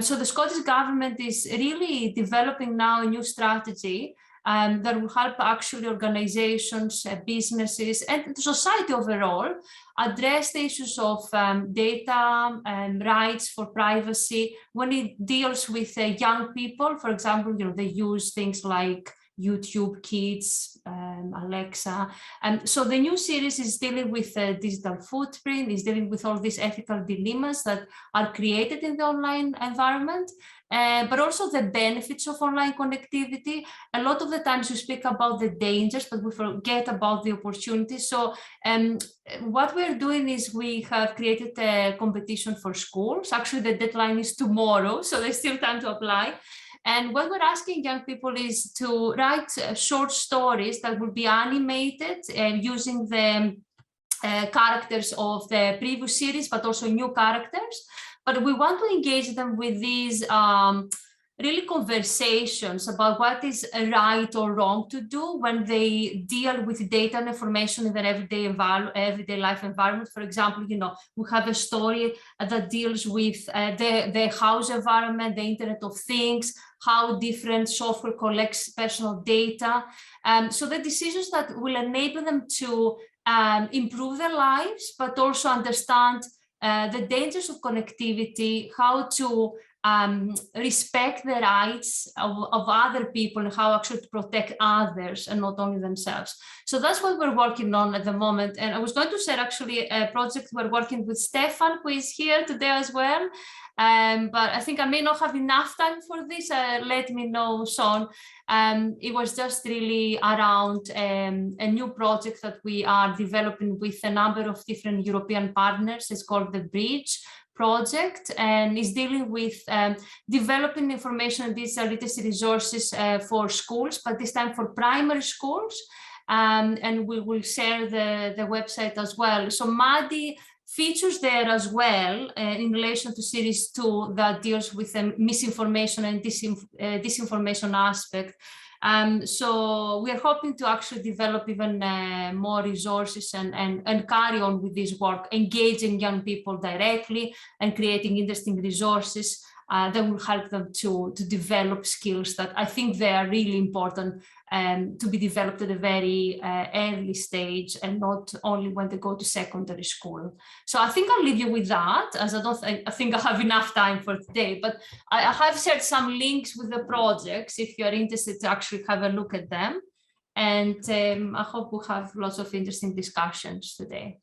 So the Scottish Government is really developing now a new strategy that will help actually organizations, businesses, and society overall address the issues of data and rights for privacy when it deals with young people. For example, they use things like YouTube Kids, Alexa. And so the new series is dealing with digital footprint, is dealing with all these ethical dilemmas that are created in the online environment, but also the benefits of online connectivity. A lot of the times we speak about the dangers, but we forget about the opportunities. So what we're doing is we have created a competition for schools. Actually, the deadline is tomorrow, so there's still time to apply. And what we're asking young people is to write short stories that will be animated using the characters of the previous series, but also new characters. But we want to engage them with these really conversations about what is right or wrong to do when they deal with data and information in their everyday life environment. For example, we have a story that deals with the house environment, the Internet of Things, how different software collects personal data. So the decisions that will enable them to improve their lives, but also understand the dangers of connectivity, how to respect the rights of other people, and how actually to protect others and not only themselves. So that's what we're working on at the moment. And I was going to share actually a project we're working with Stefan, who is here today as well. But I think I may not have enough time for this. Let me know, Sean. It was just really around a new project that we are developing with a number of different European partners. It's called the Bridge project, and is dealing with developing information and digital literacy resources for schools, but this time for primary schools. And we will share the website as well. So Maddie features there as well in relation to series 2 that deals with the misinformation and disinformation aspect. So we are hoping to actually develop even more resources and carry on with this work, engaging young people directly and creating interesting resources that will help them to develop skills that I think they are really important to be developed at a very early stage and not only when they go to secondary school. So I think I'll leave you with that, as I think I have enough time for today, but I have shared some links with the projects if you're interested to actually have a look at them. And I hope we'll have lots of interesting discussions today.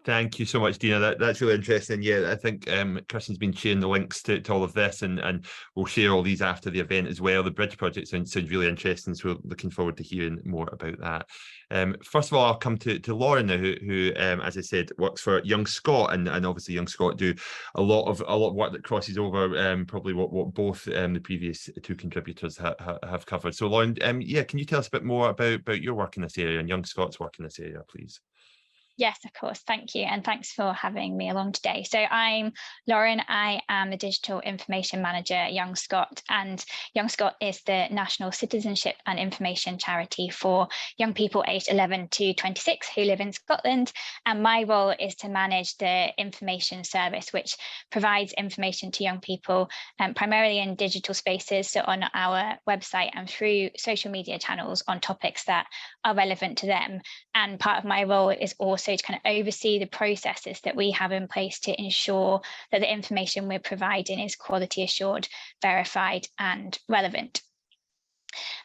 Thank you so much, Dina. That's really interesting. Yeah, I think Kirsten's been sharing the links to all of this, and we'll share all these after the event as well. The Bridge project sounds really interesting, so we're looking forward to hearing more about that. First of all, I'll come to Lauren now, who as I said, works for Young Scot, and obviously Young Scot do a lot of work that crosses over probably what both the previous two contributors have covered. So Lauren, yeah, can you tell us a bit more about your work in this area and Young Scot's work in this area, please? Yes, of course. Thank you. And thanks for having me along today. So I'm Lauren. I am the Digital Information Manager at Young Scot. And Young Scot is the national citizenship and information charity for young people aged 11 to 26 who live in Scotland. And my role is to manage the information service, which provides information to young people primarily in digital spaces, so on our website and through social media channels on topics that are relevant to them. And part of my role is also to kind of oversee the processes that we have in place to ensure that the information we're providing is quality assured, verified and relevant.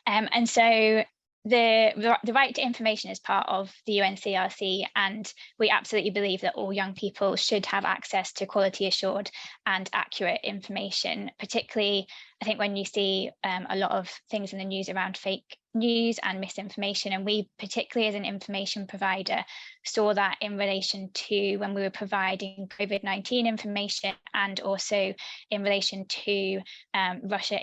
And so the right to information is part of the UNCRC, and we absolutely believe that all young people should have access to quality assured and accurate information, particularly I think when you see a lot of things in the news around fake news and misinformation. And we, particularly as an information provider, saw that in relation to when we were providing COVID-19 information, and also in relation to Russia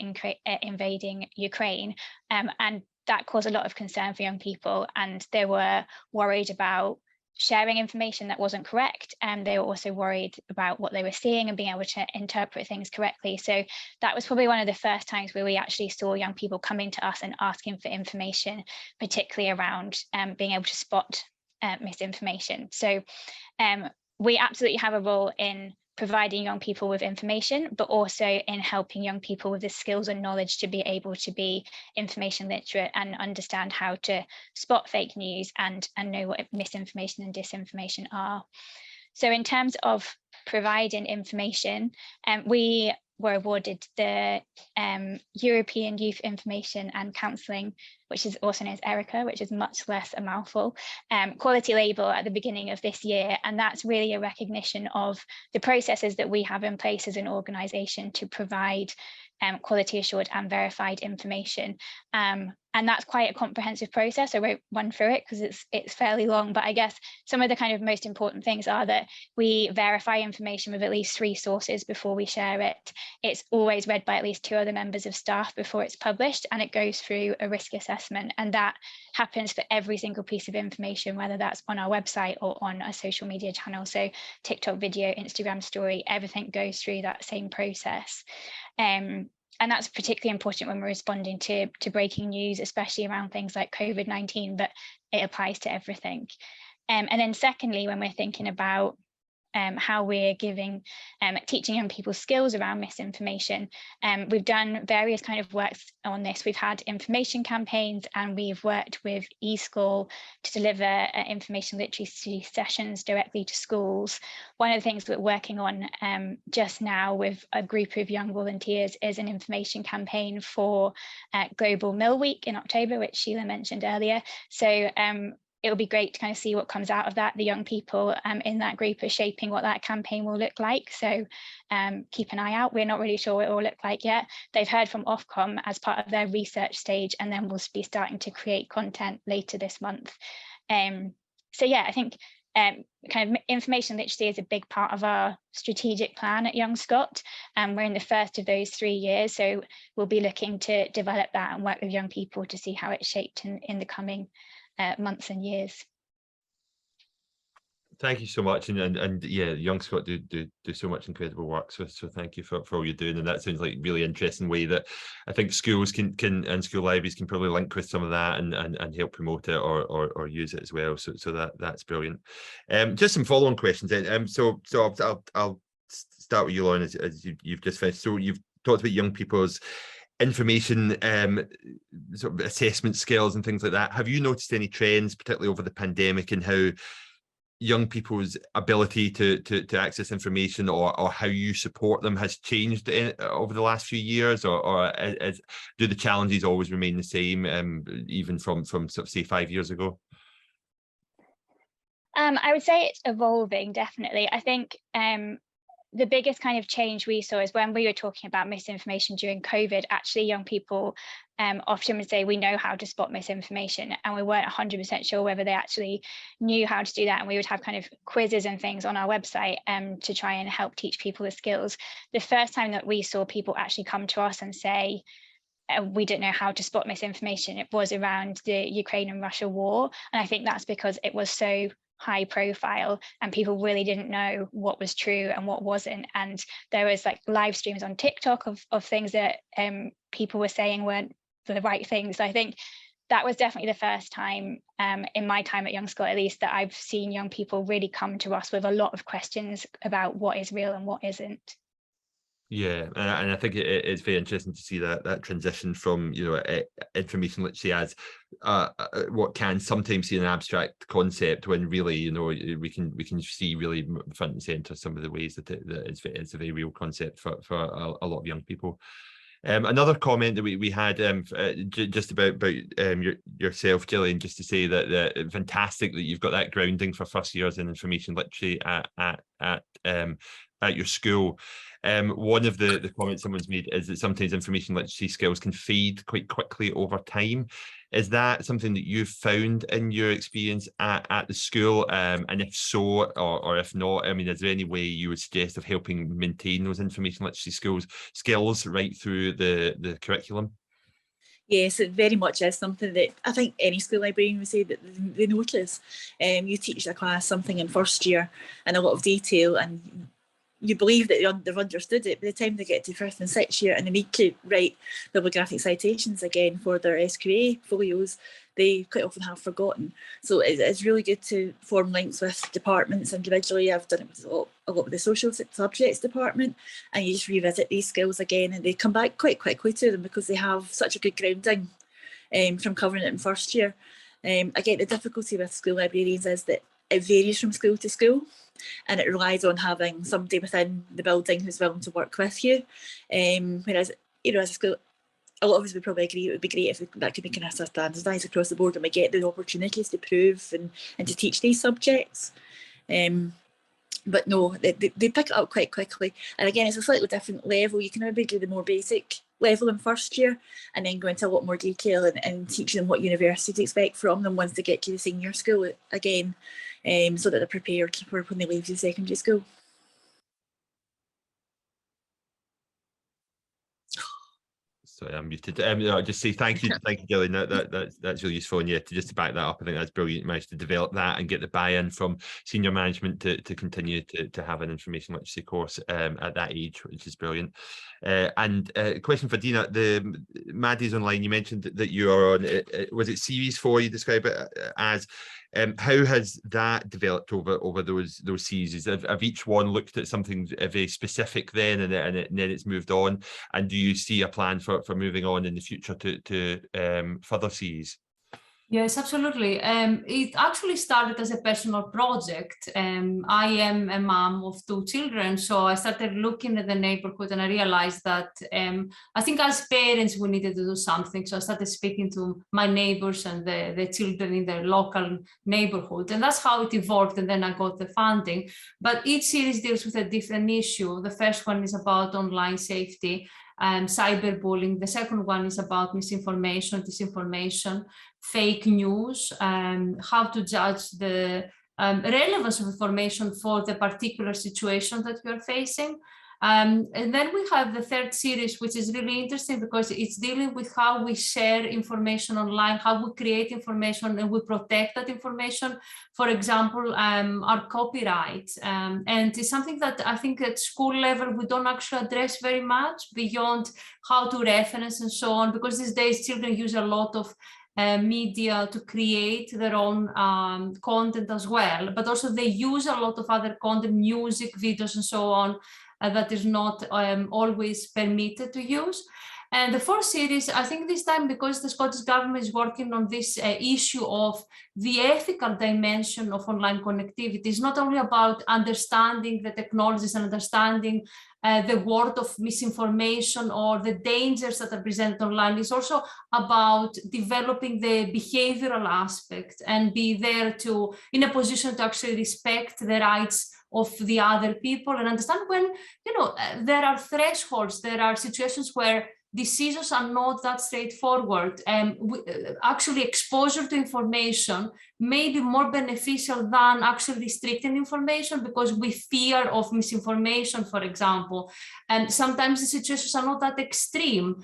invading Ukraine. And that caused a lot of concern for young people, and they were worried about sharing information that wasn't correct, and they were also worried about what they were seeing and being able to interpret things correctly. So that was probably one of the first times where we actually saw young people coming to us and asking for information, particularly around being able to spot misinformation. So we absolutely have a role in providing young people with information, but also in helping young people with the skills and knowledge to be able to be information literate and understand how to spot fake news and know what misinformation and disinformation are. So in terms of providing information, we were awarded the European Youth Information and Counselling, which is also known as ERICA, which is much less a mouthful, quality label at the beginning of this year. And that's really a recognition of the processes that we have in place as an organisation to provide quality assured and verified information. And that's quite a comprehensive process. I won't run through it because it's fairly long, but I guess some of the kind of most important things are that we verify information with at least 3 sources before we share it. It's always read by at least 2 other members of staff before it's published, and it goes through a risk assessment. And that happens for every single piece of information, whether that's on our website or on a social media channel. So TikTok video, Instagram story, everything goes through that same process. And that's particularly important when we're responding to breaking news, especially around things like COVID-19, but it applies to everything. And then secondly, when we're thinking about how we're teaching young people skills around misinformation, we've done various kind of works on this. We've had information campaigns, and we've worked with eSchool to deliver information literacy sessions directly to schools. One of the things we're working on just now with a group of young volunteers is an information campaign for Global Mill Week in October, which Sheila mentioned earlier. So it'll be great to kind of see what comes out of that. The young people in that group are shaping what that campaign will look like. So keep an eye out. We're not really sure what it will look like yet. They've heard from Ofcom as part of their research stage, and then we'll be starting to create content later this month. So yeah, I think kind of information literacy is a big part of our strategic plan at Young Scot. We're in the first of those 3 years, so we'll be looking to develop that and work with young people to see how it's shaped in the coming months and years. Thank you so much, and yeah, Young Scot do so much incredible work. So thank you for all you're doing, and that sounds like a really interesting way that I think schools can and school libraries can probably link with some of that and help promote it or use it as well. So that's brilliant. Just some follow-on questions then. So I'll start with you, Lauren, as you've just finished. So you've talked about young people's information sort of assessment skills and things like that. Have you noticed any trends, particularly over the pandemic, in how young people's ability to access information or how you support them has changed over the last few years, or do the challenges always remain the same, even from sort of say 5 years ago? I would say it's evolving, definitely. I think the biggest kind of change we saw is when we were talking about misinformation during COVID. Actually, young people often would say, we know how to spot misinformation, and we weren't 100% sure whether they actually knew how to do that. And we would have kind of quizzes and things on our website to try and help teach people the skills. The first time that we saw people actually come to us and say, we don't know how to spot misinformation, it was around the Ukraine and Russia war. And I think that's because it was so high profile and people really didn't know what was true and what wasn't. And there was like live streams on TikTok of things that people were saying weren't the right things. So I think that was definitely the first time in my time at Young Scot, at least, that I've seen young people really come to us with a lot of questions about what is real and what isn't. Yeah, and I think it's very interesting to see that transition from, you know, information literacy as what can sometimes see an abstract concept, when really, you know, we can see really front and center some of the ways that it's a very real concept for a lot of young people. Another comment that we had just about yourself, Gillian, just to say that fantastic that you've got that grounding for first years in information literacy at your school. One of the comments someone's made is that sometimes information literacy skills can fade quite quickly over time. Is that something that you've found in your experience at the school? And if so, or if not, I mean, is there any way you would suggest of helping maintain those information literacy skills right through the curriculum? Yes, it very much is something that I think any school librarian would say that they notice. You teach a class something in first year in a lot of detail, and you believe that they've understood it. By the time they get to first and sixth year and they need to write bibliographic citations again for their SQA folios, they quite often have forgotten. So it's really good to form links with departments individually. I've done it with a lot with the social subjects department, and you just revisit these skills again, and they come back quite quickly to them because they have such a good grounding from covering it in first year. Again, the difficulty with school librarians is that it varies from school to school, and it relies on having somebody within the building who's willing to work with you. Whereas, you know, as a school, a lot of us would probably agree it would be great if that could be kind of standardised across the board and we get the opportunities to prove and to teach these subjects. But no, they pick it up quite quickly. And again, it's a slightly different level. You can maybe do the more basic level in first year and then go into a lot more detail and teach them what universities expect from them once they get to the senior school again, so that they're prepared for when they leave the secondary school. Sorry, I'm muted. I'll just say thank you, Gillian. That's really useful, and yeah, to back that up, I think that's brilliant. You managed to develop that and get the buy-in from senior management to continue to have an information literacy course at that age, which is brilliant. And a question for Dina. Maddie's online. You mentioned that you are on. Was it series 4? You describe it as. How has that developed over those series? Have each one looked at something very specific then, and then it's moved on? And do you see a plan for moving on in the future to further series? Yes, absolutely. It actually started as a personal project. I am a mom of 2 children, so I started looking at the neighborhood and I realized that I think as parents we needed to do something. So I started speaking to my neighbors and the children in their local neighborhood, and that's how it evolved. And then I got the funding. But each series deals with a different issue. The first one is about online safety and cyberbullying. The second one is about misinformation, disinformation, fake news, how to judge the relevance of information for the particular situation that you're facing. And then we have the third series, which is really interesting because it's dealing with how we share information online, how we create information and we protect that information. For example, our copyright. And it's something that I think at school level, we don't actually address very much beyond how to reference and so on, because these days children use a lot of media to create their own content as well, but also they use a lot of other content, music, videos and so on, that is not always permitted to use. And the fourth series, I think this time, because the Scottish government is working on this issue of the ethical dimension of online connectivity, it's not only about understanding the technologies and understanding the world of misinformation or the dangers that are presented online. It's also about developing the behavioral aspect and be there to, in a position to actually respect the rights of the other people and understand when, you know, there are thresholds, there are situations where decisions are not that straightforward, and actually exposure to information may be more beneficial than actually restricting information because we fear of misinformation, for example. And sometimes the situations are not that extreme.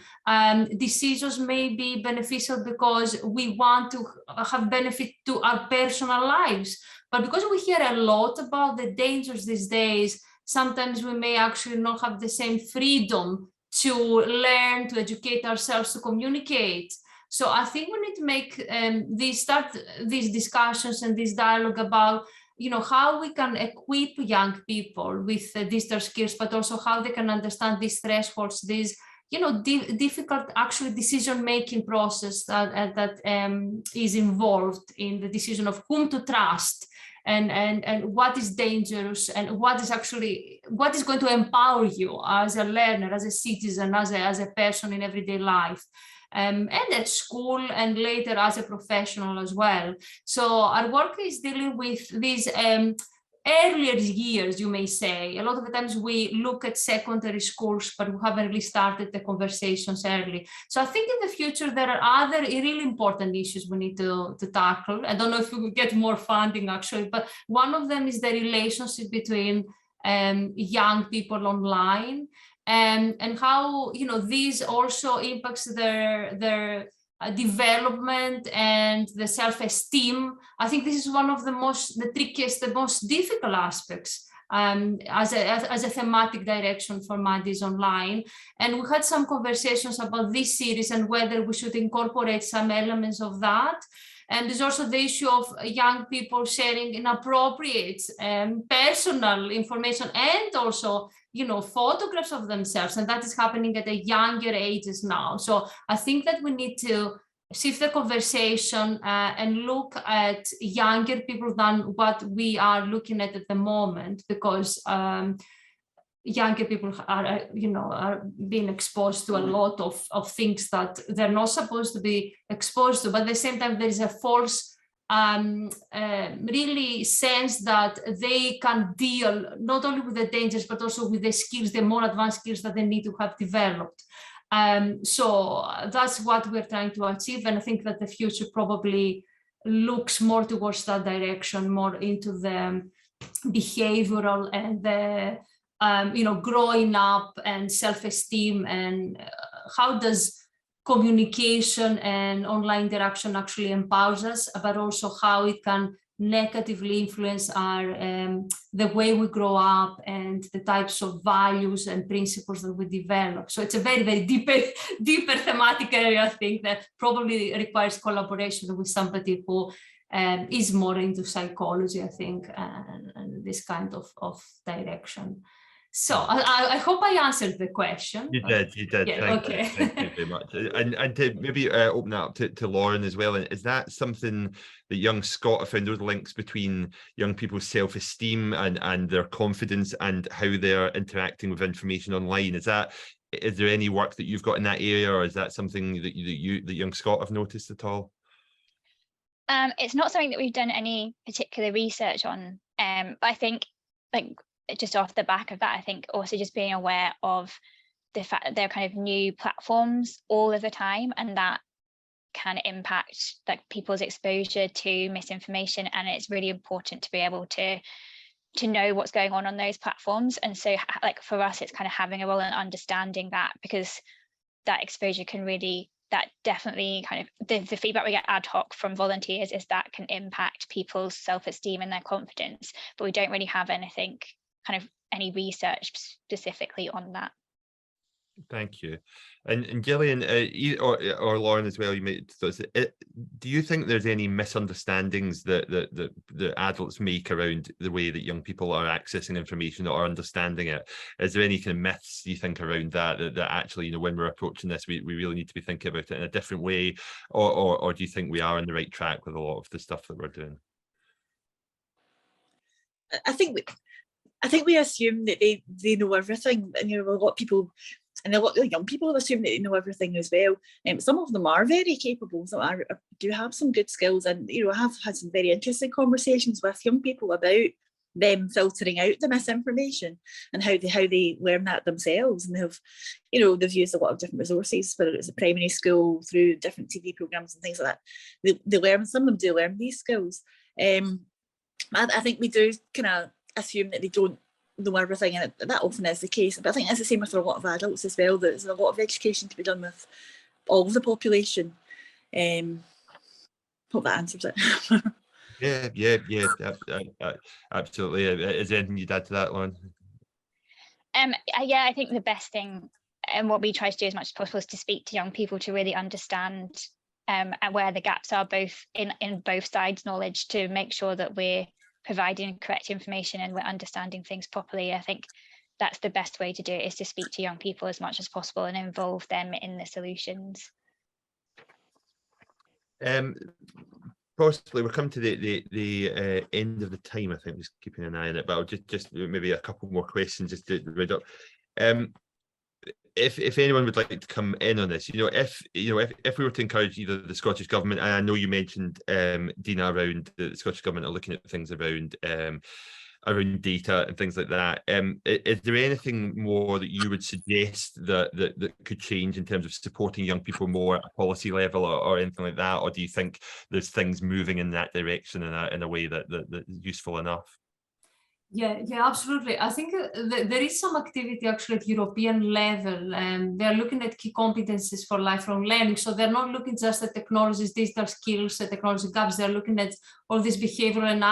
Decisions may be beneficial because we want to have benefit to our personal lives. But because we hear a lot about the dangers these days, sometimes we may actually not have the same freedom to learn, to educate ourselves, to communicate. So I think we need to make start these discussions and this dialogue about, you know, how we can equip young people with digital skills, but also how they can understand these thresholds, these, you know, difficult actually decision-making process that is involved in the decision of whom to trust. And what is dangerous and what is going to empower you as a learner, as a citizen, as a person in everyday life, and at school and later as a professional as well. So our work is dealing with these earlier years, you may say. A lot of the times we look at secondary schools, but we haven't really started the conversations early. So I think in the future, there are other really important issues we need to tackle. I don't know if we will get more funding actually, but one of them is the relationship between young people online and how, you know, these also impacts their development and the self-esteem. I think this is one of the trickiest, the most difficult aspects as a thematic direction for Maddie's online. And we had some conversations about this series and whether we should incorporate some elements of that. And there's also the issue of young people sharing inappropriate personal information and also, you know, photographs of themselves, and that is happening at a younger ages now. So I think that we need to shift the conversation and look at younger people than what we are looking at the moment, because younger people are, you know, are being exposed to a lot of things that they're not supposed to be exposed to, but at the same time there is a false really sense that they can deal not only with the dangers but also with the skills, the more advanced skills that they need to have developed. So that's what we're trying to achieve, and I think that the future probably looks more towards that direction, more into the behavioral and the you know, growing up and self-esteem, and how does communication and online interaction actually empowers us, but also how it can negatively influence our the way we grow up and the types of values and principles that we develop. So it's a very, very deeper thematic area, I think, that probably requires collaboration with somebody who is more into psychology, I think, and this kind of direction. So I hope I answered the question. You did. Yeah, thank you very much. And to maybe open that up to Lauren as well. Is that something that young Scot have found, those links between young people's self-esteem and their confidence and how they're interacting with information online? Is there any work that you've got in that area, or is that something that young Scot have noticed at all? It's not something that we've done any particular research on, but I think, like, just off the back of that, I think also just being aware of the fact that there are kind of new platforms all of the time, and that can impact like people's exposure to misinformation. And it's really important to be able to know what's going on those platforms. And so like for us, it's kind of having a role in understanding that, because that exposure can really, that definitely kind of the feedback we get ad hoc from volunteers is that can impact people's self-esteem and their confidence, but we don't really have anything kind of any research specifically on that. Thank you. And Gillian, or Lauren as well, you might, do you think there's any misunderstandings that the adults make around the way that young people are accessing information or understanding it? Is there any kind of myths you think around that actually, you know, when we're approaching this, we really need to be thinking about it in a different way, or do you think we are on the right track with a lot of the stuff that we're doing? I think we assume that they know everything, and you know, a lot of people. And a lot of young people assume that they know everything as well. Some of them are very capable, so I do have some good skills, and you know, I have had some very interesting conversations with young people about them filtering out the misinformation and how they learn that themselves. And they've used a lot of different resources, whether it's a primary school, through different TV programs and things like that. They learn, some of them do learn these skills. I think we do kind of assume that they don't know everything, and that often is the case. But I think that's the same with a lot of adults as well. There's a lot of education to be done with all of the population. Hope that answers it. Yeah, absolutely. Is there anything you'd add to that, Lauren? Yeah, I think the best thing, and what we try to do as much as possible, is to speak to young people to really understand and where the gaps are, both in both sides' knowledge, to make sure that we're providing correct information and we're understanding things properly. I think that's the best way to do it, is to speak to young people as much as possible and involve them in the solutions. Possibly we're coming to the end of the time. I think, just keeping an eye on it, but I'll just maybe a couple more questions just to read up. If anyone would like to come in on this, if we were to encourage either the Scottish Government, and I know you mentioned, Dina, around the Scottish Government are looking at things around data and things like that. Is there anything more that you would suggest that could change in terms of supporting young people more at a policy level, or anything like that? Or do you think there's things moving in that direction in a way that's useful enough? Yeah, absolutely. I think there is some activity actually at European level, and they're looking at key competencies for lifelong learning. So they're not looking just at technologies, digital skills, technology gaps. They're looking at all these behavioral and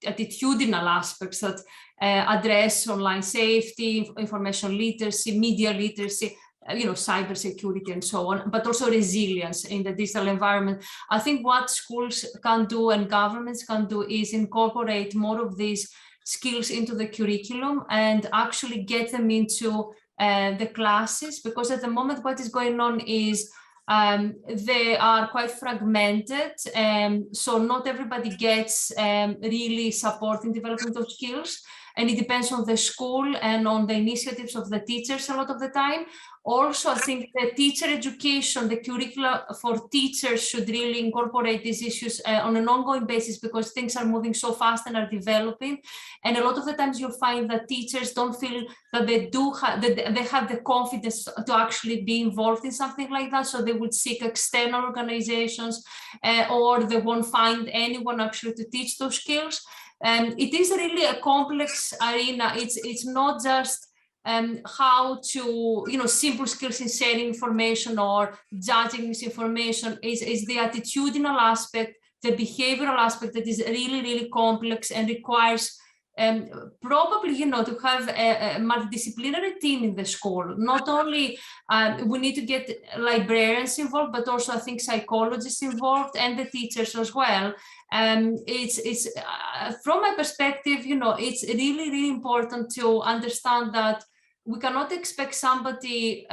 attitudinal aspects that address online safety, information literacy, media literacy, cyber security and so on, but also resilience in the digital environment. I think what schools can do and governments can do is incorporate more of these skills into the curriculum and actually get them into the classes, because at the moment what is going on is they are quite fragmented, so not everybody gets really support in development of skills, and it depends on the school and on the initiatives of the teachers a lot of the time. Also, I think the teacher education, the curricula for teachers should really incorporate these issues on an ongoing basis, because things are moving so fast and are developing. And a lot of the times you'll find that teachers don't feel that they have the confidence to actually be involved in something like that. So they would seek external organizations, or they won't find anyone actually to teach those skills. It is really a complex arena. It's not just how to, simple skills in sharing information or judging misinformation. Is the attitudinal aspect, the behavioral aspect that is really, really complex and requires probably, to have a multidisciplinary team in the school. Not only we need to get librarians involved, but also I think psychologists involved and the teachers as well. It's from my perspective, it's really, really important to understand that we cannot expect somebody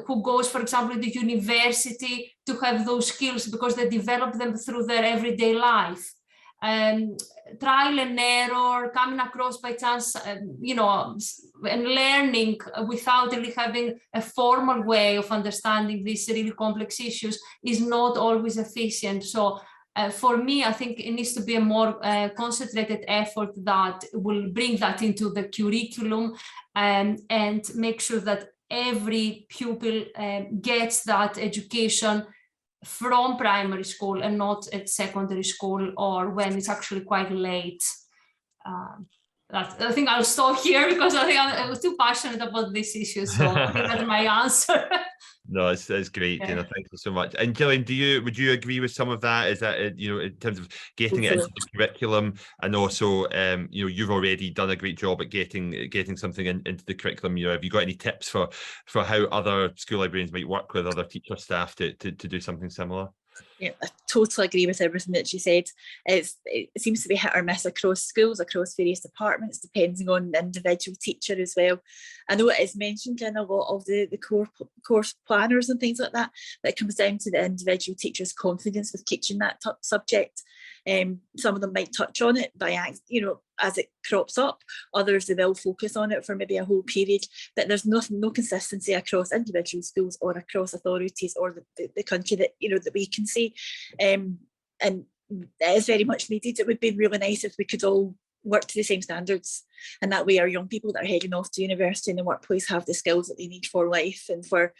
who goes, for example, to university to have those skills, because they develop them through their everyday life. Trial and error, coming across by chance, and learning without really having a formal way of understanding these really complex issues is not always efficient. So for me, I think it needs to be a more concentrated effort that will bring that into the curriculum and make sure that every pupil gets that education from primary school and not at secondary school or when it's actually quite late. I think I'll stop here because I think I'm too passionate about this issue. So I think that's my answer. No, it's great, Dana. Thank you so much. And Gillian, would you agree with some of that? Is that in terms of getting it into the curriculum, and also you've already done a great job at getting something into the curriculum. Have you got any tips for how other school librarians might work with other teacher staff to do something similar? Yeah, I totally agree with everything that she said. It seems to be hit or miss across schools, across various departments, depending on the individual teacher as well. I know it is mentioned in a lot of the course planners and things like that, but it comes down to the individual teacher's confidence with teaching that subject. Some of them might touch on it as it crops up. Others, they will focus on it for maybe a whole period, but there's no consistency across individual schools or across authorities or the country that we can see. And it is very much needed. It would be really nice if we could all work to the same standards, and that way our young people that are heading off to university and the workplace have the skills that they need for life and for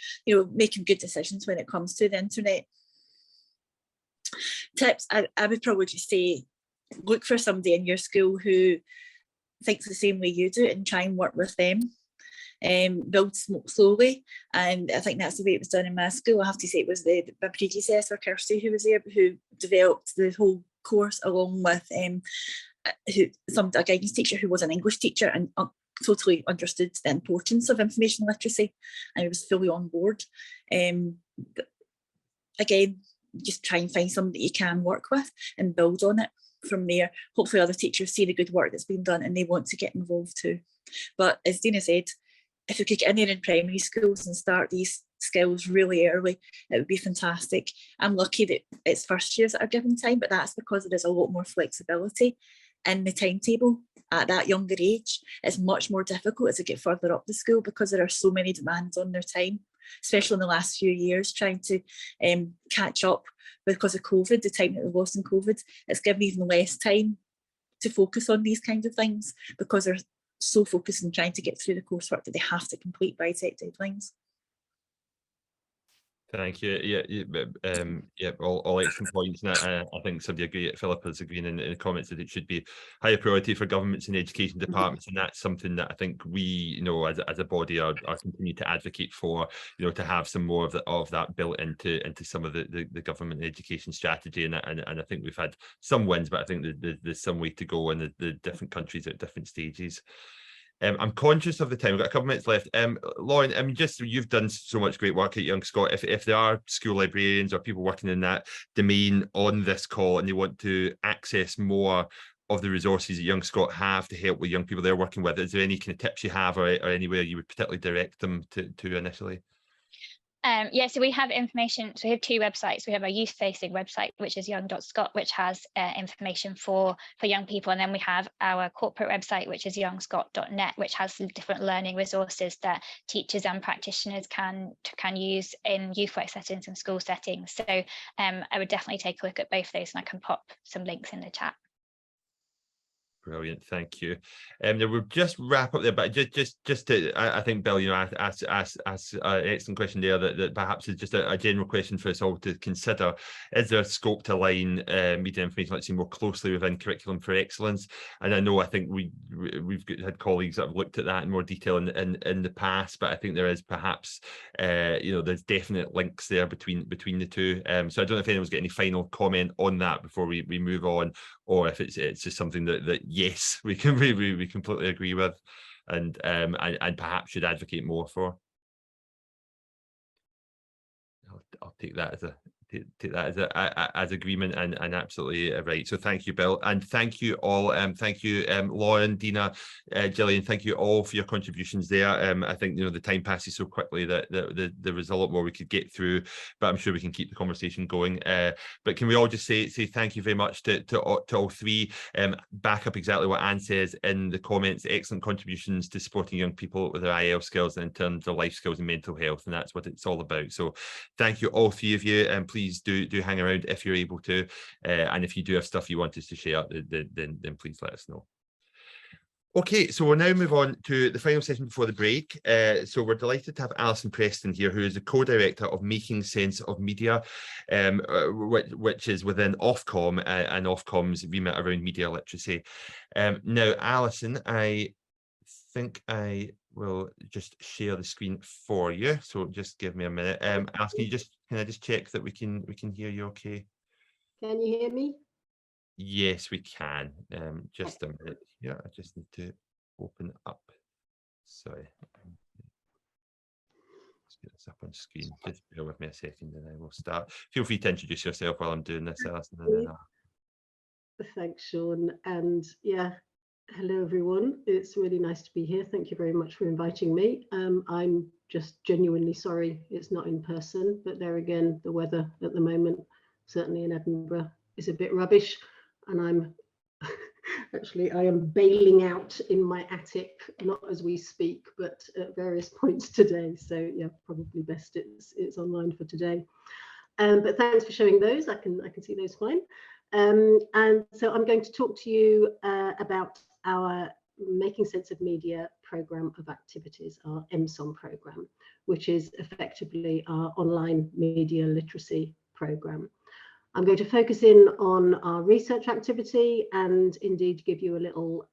making good decisions when it comes to the internet. Tips, I would probably just say, look for somebody in your school who thinks the same way you do and try and work with them. Build slowly, and I think that's the way it was done in my school. I have to say it was my predecessor Kirsty who was there, who developed the whole course along with a guidance teacher who was an English teacher and totally understood the importance of information literacy, and he was fully on board. Again, just try and find somebody you can work with and build on it from there. Hopefully other teachers see the good work that's been done and they want to get involved too. But as Dina said, if we could get in there in primary schools and start these skills really early, it would be fantastic. I'm lucky that it's first years that are given time, but that's because there is a lot more flexibility in the timetable at that younger age. It's much more difficult as they get further up the school because there are so many demands on their time, especially in the last few years, trying to catch up because of COVID, the time that we lost in COVID. It's given even less time to focus on these kinds of things because they're so focused on trying to get through the coursework that they have to complete by set deadlines. Thank you. Yeah, all excellent points. And I think somebody agreed, Philip is agreeing in the comments that it should be higher priority for governments and education departments, and that's something that I think we, as a body, are continue to advocate for. To have some more of that built into some of the government education strategy, and I think we've had some wins, but I think there's some way to go, and the different countries at different stages. I'm conscious of the time. We've got a couple of minutes left. Lauren, you've done so much great work at Young Scot. If there are school librarians or people working in that domain on this call and they want to access more of the resources that Young Scot have to help with young people they're working with, is there any kind of tips you have or anywhere you would particularly direct them to initially? So we have information. So we have two websites. We have a youth-facing website, which is young.scot, which has information for young people. And then we have our corporate website, which is youngscot.net, which has different learning resources that teachers and practitioners can use in youth work settings and school settings. So I would definitely take a look at both of those, and I can pop some links in the chat. Brilliant, thank you. We'll just wrap up there, but just to, I think Bill, asked an excellent question there that perhaps is just a general question for us all to consider. Is there scope to align media information literacy more closely within curriculum for excellence? And I think we've had colleagues that have looked at that in more detail in the past, but I think there is perhaps there's definite links there between the two. So I don't know if anyone's got any final comment on that before we move on, or if it's just something that yes, we completely agree with, and perhaps should advocate more for. I'll take that as agreement and absolutely right. So thank you, Bill, and thank you all. Thank you, Lauren, Dina, Gillian. Thank you all for your contributions there. I think the time passes so quickly that there was a lot more we could get through, but I'm sure we can keep the conversation going. But can we all just say thank you very much to all three. Back up exactly what Anne says in the comments. Excellent contributions to supporting young people with their IEL skills and in terms of life skills and mental health, and that's what it's all about. So thank you, all three of you, and please do hang around if you're able to, and if you do have stuff you want us to share, then please let us know. Okay, so we'll now move on to the final session before the break. So we're delighted to have Alison Preston here, who is the co-director of Making Sense of Media, which is within Ofcom and Ofcom's remit around media literacy. Now, Alison, I think I will just share the screen for you. So just give me a minute. Alison, can I just check that we can hear you okay? Can you hear me? Yes, we can. Just a minute here. I just need to open up. Sorry. Let's get this up on screen. Just bear with me a second and I will start. Feel free to introduce yourself while I'm doing this, Alison. Thanks, Sean. And yeah, hello, everyone. It's really nice to be here. Thank you very much for inviting me. I'm just genuinely sorry it's not in person, but there again, the weather at the moment, certainly in Edinburgh, is a bit rubbish. And I'm actually, I am bailing out in my attic, not as we speak, but at various points today. So yeah, probably best it's online for today. But thanks for showing those. I can see those fine. And so I'm going to talk to you about our Making Sense of Media programme of activities, our MSOM programme, which is effectively our online media literacy programme. I'm going to focus in on our research activity and indeed give you a little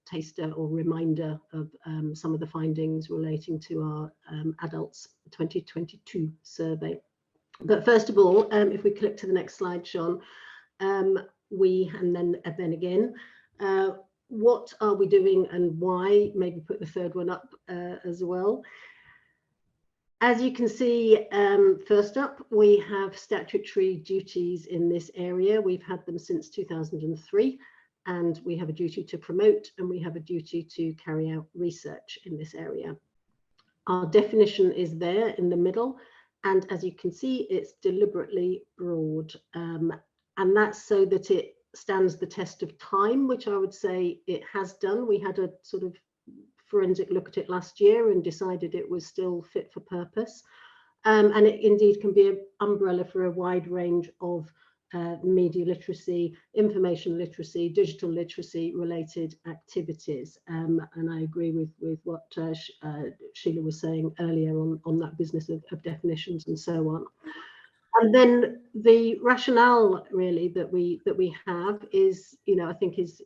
taster or reminder of some of the findings relating to our adults 2022 survey. But first of all, if we click to the next slide, Sean, and then again, what are we doing and why? Maybe put the third one up as well. As you can see, first up, we have statutory duties in this area. We've had them since 2003, and we have a duty to promote and we have a duty to carry out research in this area. Our definition is there in the middle, and as you can see, it's deliberately broad, and that's so that it stands the test of time, which I would say it has done. We had a sort of forensic look at it last year and decided it was still fit for purpose. And it indeed can be an umbrella for a wide range of media literacy, information literacy, digital literacy related activities. And I agree with what Sheila was saying earlier on that business of definitions and so on. And then the rationale really that we have is, I think is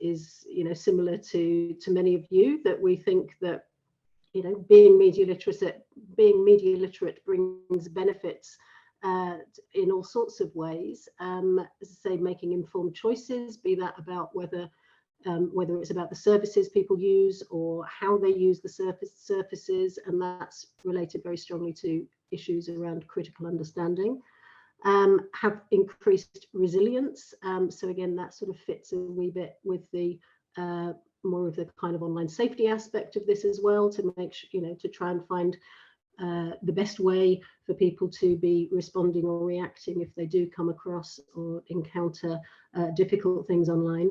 similar to many of you, that we think that being media literate brings benefits in all sorts of ways. As I say, making informed choices, be that about whether it's about the services people use or how they use the surfaces, and that's related very strongly to issues around critical understanding. Have increased resilience. So again, that sort of fits a wee bit with the more of the kind of online safety aspect of this as well, to make sure, to try and find the best way for people to be responding or reacting if they do come across or encounter difficult things online.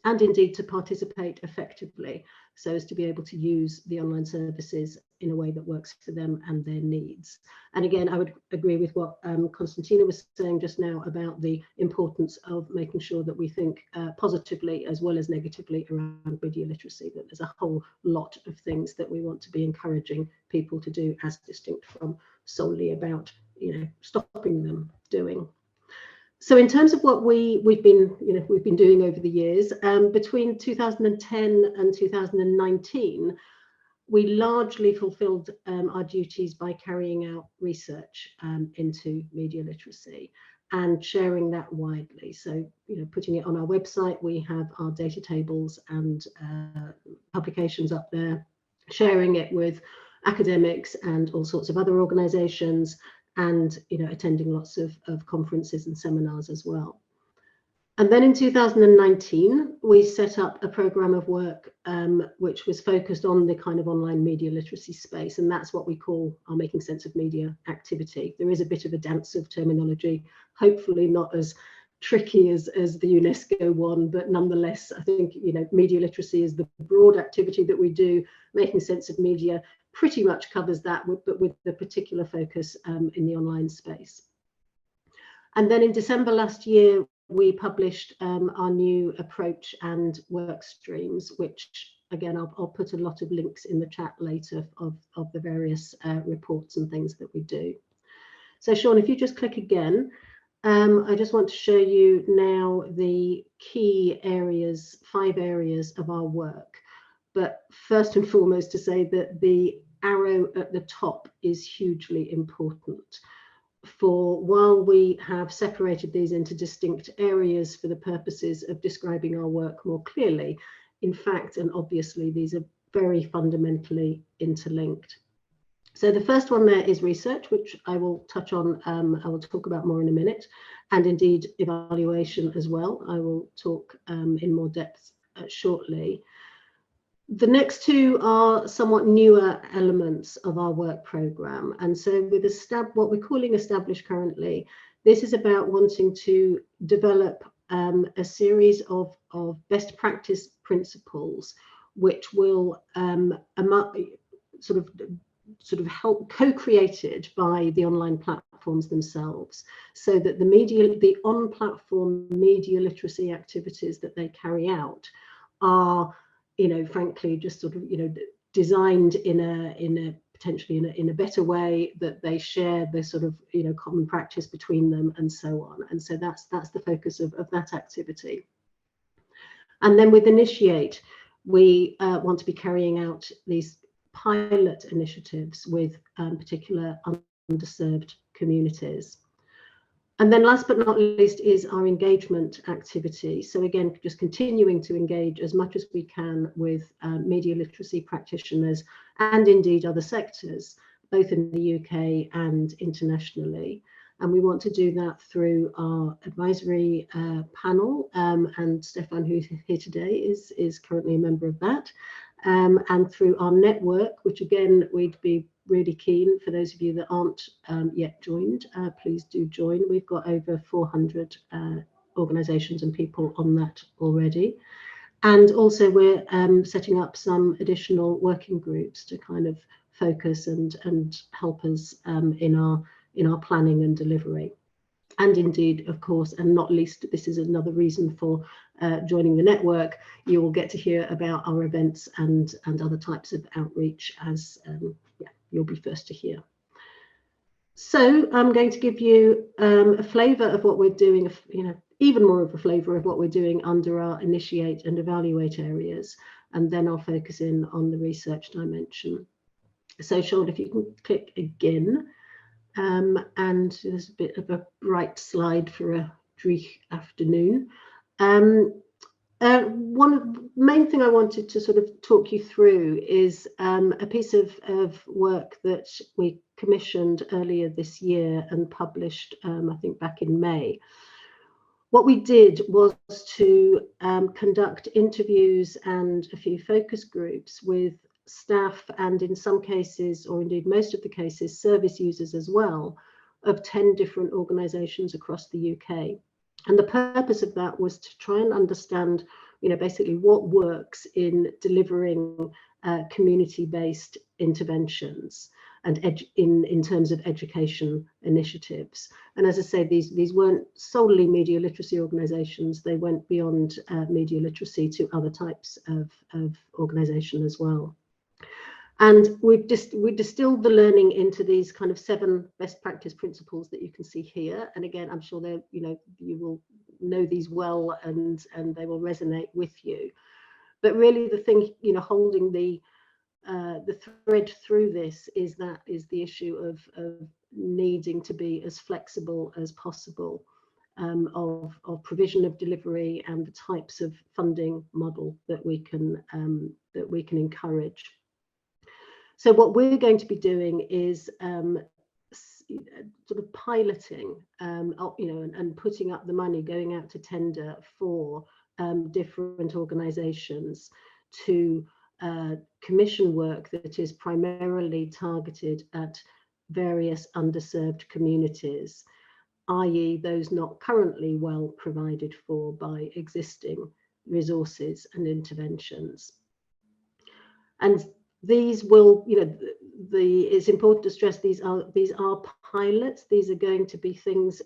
And indeed to participate effectively, so as to be able to use the online services in a way that works for them and their needs. And again, I would agree with what Konstantina was saying just now about the importance of making sure that we think positively as well as negatively around media literacy, that there's a whole lot of things that we want to be encouraging people to do, as distinct from solely about stopping them doing. So in terms of what we've been doing over the years, between 2010 and 2019, we largely fulfilled our duties by carrying out research into media literacy and sharing that widely. So, putting it on our website, we have our data tables and publications up there, sharing it with academics and all sorts of other organisations, and attending lots of conferences and seminars as well. And then in 2019, we set up a programme of work which was focused on the kind of online media literacy space, and that's what we call our Making Sense of Media activity. There is a bit of a dance of terminology, hopefully not as tricky as the UNESCO one, but nonetheless, I think media literacy is the broad activity that we do. Making Sense of Media pretty much covers that, but with the particular focus in the online space. And then in December last year, we published our new approach and work streams, which again, I'll put a lot of links in the chat later of the various reports and things that we do. So Sean, if you just click again, I just want to show you now the key areas, 5 areas of our work. But first and foremost to say that the arrow at the top is hugely important. For while we have separated these into distinct areas for the purposes of describing our work more clearly, in fact, and obviously, these are very fundamentally interlinked. So the first one there is research, which I will touch on, I will talk about more in a minute, and indeed evaluation as well. I will talk in more depth shortly. The next 2 are somewhat newer elements of our work programme. And so with what we're calling established currently, this is about wanting to develop a series of best practice principles, which will sort of help co-created by the online platforms themselves, so that the on-platform media literacy activities that they carry out are, frankly, just sort of, designed in a potentially in a better way, that they share the sort of, common practice between them and so on. And so that's the focus of that activity. And then with Initiate, we want to be carrying out these pilot initiatives with particular underserved communities. And then last but not least is our engagement activity. So again, just continuing to engage as much as we can with media literacy practitioners and indeed other sectors, both in the UK and internationally. And we want to do that through our advisory panel, and Stefan, who's here today, is currently a member of that. And through our network, which again, we'd be really keen for those of you that aren't yet joined, please do join. We've got over 400 organisations and people on that already. And also we're setting up some additional working groups to kind of focus and help us in our planning and delivery. And indeed, of course, and not least, this is another reason for joining the network, you will get to hear about our events and other types of outreach, as you'll be first to hear. So I'm going to give you a flavour of what we're doing, even more of a flavour of what we're doing under our Initiate and Evaluate areas, and then I'll focus in on the research dimension. So Sean, if you can click again. And there's a bit of a bright slide for a dreich afternoon. Main thing I wanted to sort of talk you through is a piece of work that we commissioned earlier this year and published, I think, back in May. What we did was to conduct interviews and a few focus groups with staff, and in some cases, or indeed most of the cases, service users as well, of 10 different organisations across the UK. And the purpose of that was to try and understand, basically what works in delivering community-based interventions and in terms of education initiatives. And as I say, these weren't solely media literacy organisations, they went beyond media literacy to other types of organisation as well. And we distilled the learning into these kind of 7 best practice principles that you can see here. And again, I'm sure that you will know these well, and they will resonate with you. But really, the thing holding the thread through this is the issue of needing to be as flexible as possible, of provision of delivery and the types of funding model that we can encourage. So what we're going to be doing is sort of piloting, and putting up the money, going out to tender for different organisations to commission work that is primarily targeted at various underserved communities, i.e. those not currently well provided for by existing resources and interventions. And these will, it's important to stress these are pilots. These are going to be things,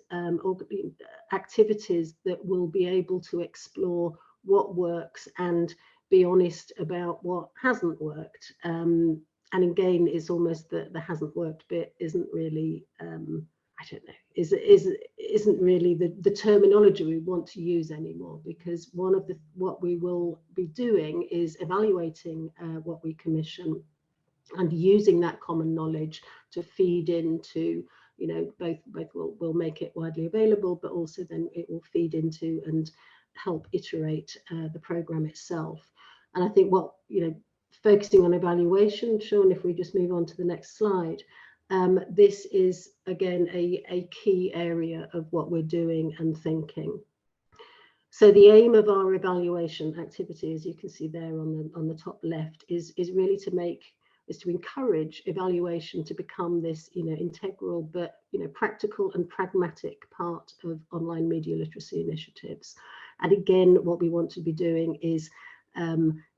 activities that will be able to explore what works and be honest about what hasn't worked. And again, it's almost that the hasn't worked bit isn't really, I don't know, isn't really the terminology we want to use anymore, because what we will be doing is evaluating what we commission and using that common knowledge to feed into, you know, both will make it widely available, but also then it will feed into and help iterate the program itself. And I think what, you know, focusing on evaluation, Sean, if we just move on to the next slide, this is again a key area of what we're doing and thinking. So the aim of our evaluation activity, as you can see there on the top left, is really to encourage evaluation to become this, you know, integral but, you know, practical and pragmatic part of online media literacy initiatives. And again, what we want to be doing is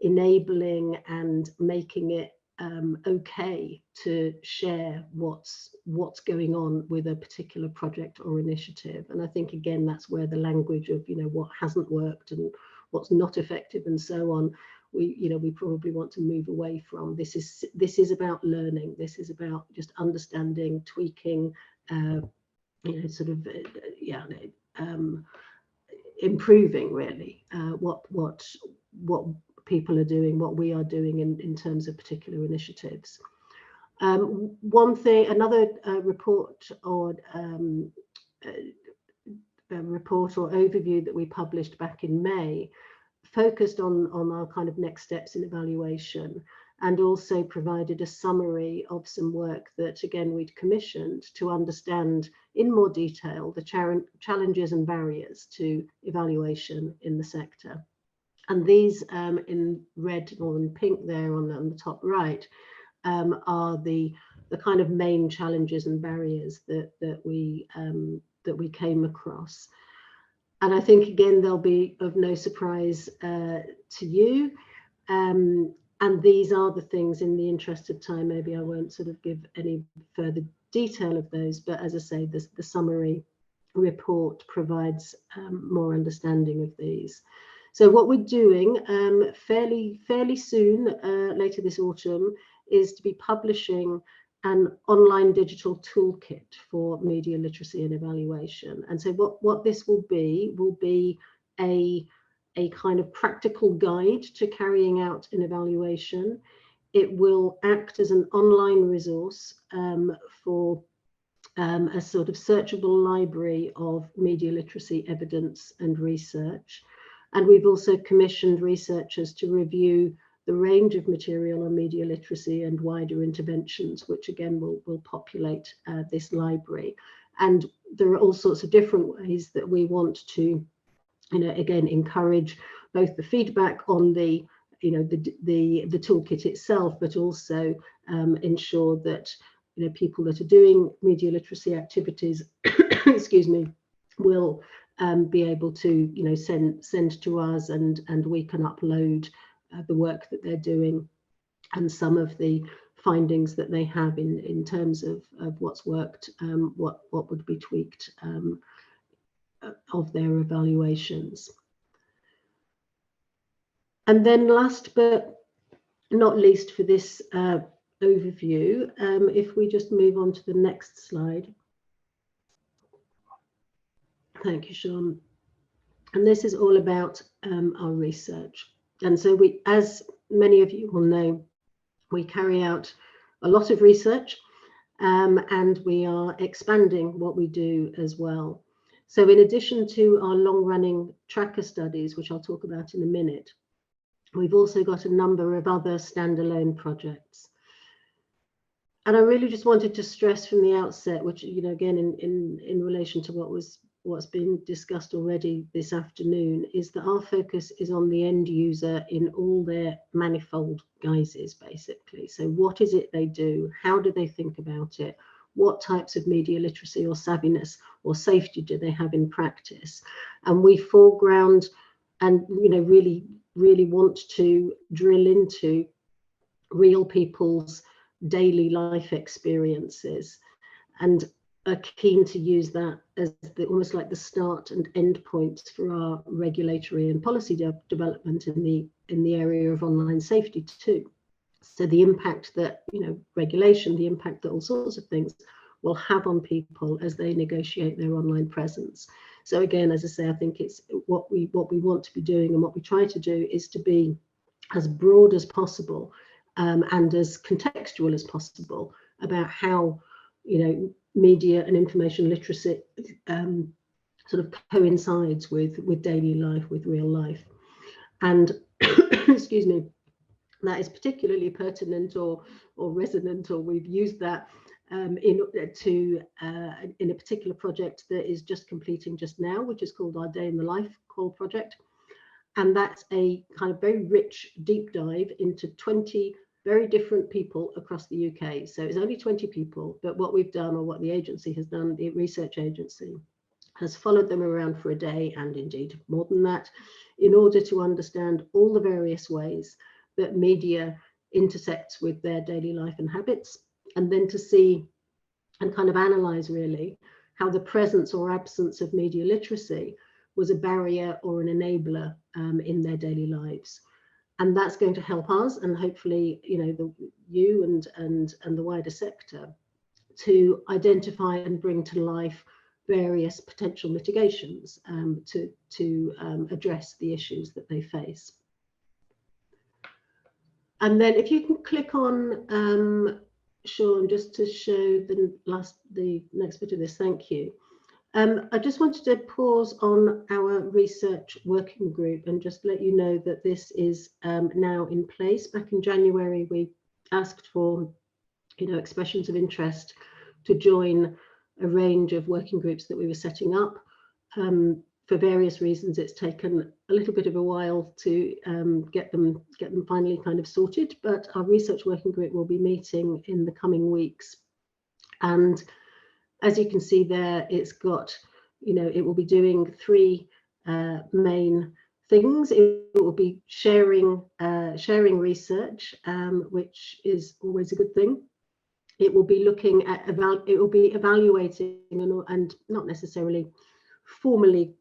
enabling and making it okay to share what's going on with a particular project or initiative. And I think again, that's where the language of, you know, what hasn't worked and what's not effective and so on, we probably want to move away from. This is about learning. This is about just understanding, tweaking, you know, sort of improving really what people are doing, what we are doing in terms of particular initiatives. Another report or overview that we published back in May focused on our kind of next steps in evaluation, and also provided a summary of some work that again we'd commissioned to understand in more detail the challenges and barriers to evaluation in the sector. And these in red or in pink there on the top right are the kind of main challenges and barriers that we came across. And I think again they'll be of no surprise to you. And these are the things, in the interest of time, maybe I won't sort of give any further detail of those, but as I say, the summary report provides more understanding of these. So what we're doing fairly soon, later this autumn, is to be publishing an online digital toolkit for media literacy and evaluation. And so what this will be a kind of practical guide to carrying out an evaluation. It will act as an online resource for a sort of searchable library of media literacy evidence and research. And we've also commissioned researchers to review the range of material on media literacy and wider interventions, which again will populate this library. And there are all sorts of different ways that we want to, you know, again, encourage both the feedback on the, you know, the toolkit itself, but also ensure that, you know, people that are doing media literacy activities, excuse me, will be able to, you know, send to us, and we can upload the work that they're doing and some of the findings that they have in terms of what's worked, what would be tweaked of their evaluations. And then last but not least for this overview, if we just move on to the next slide. Thank you, Sean. And this is all about our research. And so we, as many of you will know, we carry out a lot of research and we are expanding what we do as well. So in addition to our long-running tracker studies, which I'll talk about in a minute, we've also got a number of other standalone projects. And I really just wanted to stress from the outset, which, you know, again, in relation to what's been discussed already this afternoon, is that our focus is on the end user in all their manifold guises, basically. So what is it they do? How do they think about it? What types of media literacy or savviness or safety do they have in practice? And we foreground and, you know, really want to drill into real people's daily life experiences, and are keen to use that as almost like the start and end points for our regulatory and policy development in the in the area of online safety too. So the impact that, regulation, the impact that all sorts of things will have on people as they negotiate their online presence. So again, as I say, I think it's what we want to be doing, and what we try to do is to be as broad as possible and as contextual as possible about how, media and information literacy sort of coincides with daily life, with real life. And excuse me, that is particularly pertinent or resonant, or we've used that in a particular project that is just completing just now, which is called our Day in the Life Call project. And that's a kind of very rich deep dive into 20 very different people across the UK. So it's only 20 people, but what we've done, or what the agency has done, the research agency, has followed them around for a day, and indeed more than that, in order to understand all the various ways that media intersects with their daily life and habits, and then to see and kind of analyze really how the presence or absence of media literacy was a barrier or an enabler in their daily lives. And that's going to help us, and hopefully, you and the wider sector, to identify and bring to life various potential mitigations to address the issues that they face. And then if you can click on Sean, just to show the next bit of this, thank you. I just wanted to pause on our research working group and just let you know that this is now in place. Back in January, we asked for, expressions of interest to join a range of working groups that we were setting up. For various reasons, it's taken a little bit of a while to get them finally kind of sorted, but our research working group will be meeting in the coming weeks. And as you can see there, it's got, it will be doing three main things. It will be sharing research, which is always a good thing. It will be looking at it will be evaluating and not necessarily formally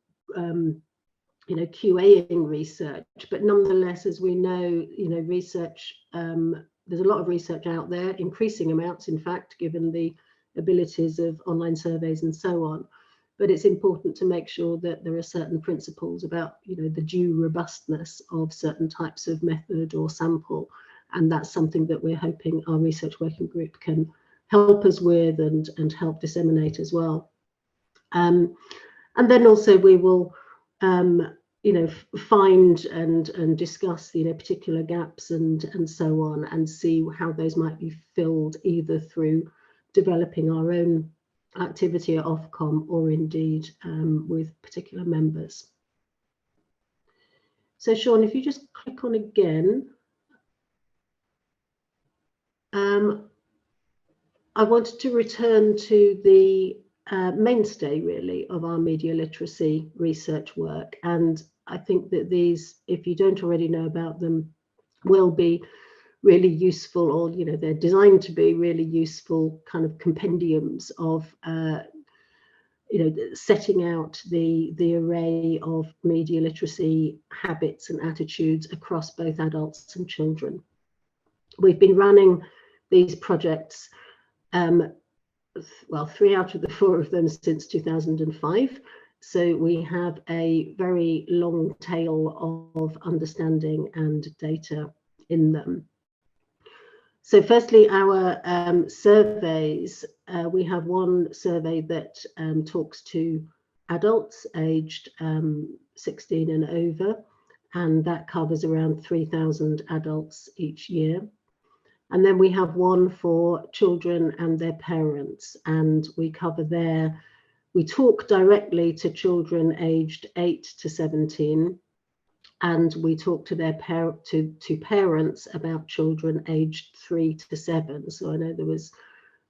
QAing research, but nonetheless, as we know, research, there's a lot of research out there, increasing amounts, in fact, given the abilities of online surveys and so on. But it's important to make sure that there are certain principles about, the due robustness of certain types of method or sample. And that's something that we're hoping our research working group can help us with and help disseminate as well. And then also we will, find and discuss, particular gaps and so on, and see how those might be filled either through developing our own activity at Ofcom or indeed with particular members. So Sean, if you just click on again. I wanted to return to the mainstay really of our media literacy research work, and I think that these, if you don't already know about them, will be really useful, or they're designed to be really useful kind of compendiums of setting out the array of media literacy habits and attitudes across both adults and children. We've been running these projects, well, 3 out of the 4 of them since 2005. So we have a very long tail of understanding and data in them. So firstly, our surveys, we have one survey that talks to adults aged 16 and over, and that covers around 3,000 adults each year. And then we have one for children and their parents, and we cover we talk directly to children aged 8 to 17, and we talk to their parents about children aged 3 to 7. So I know there was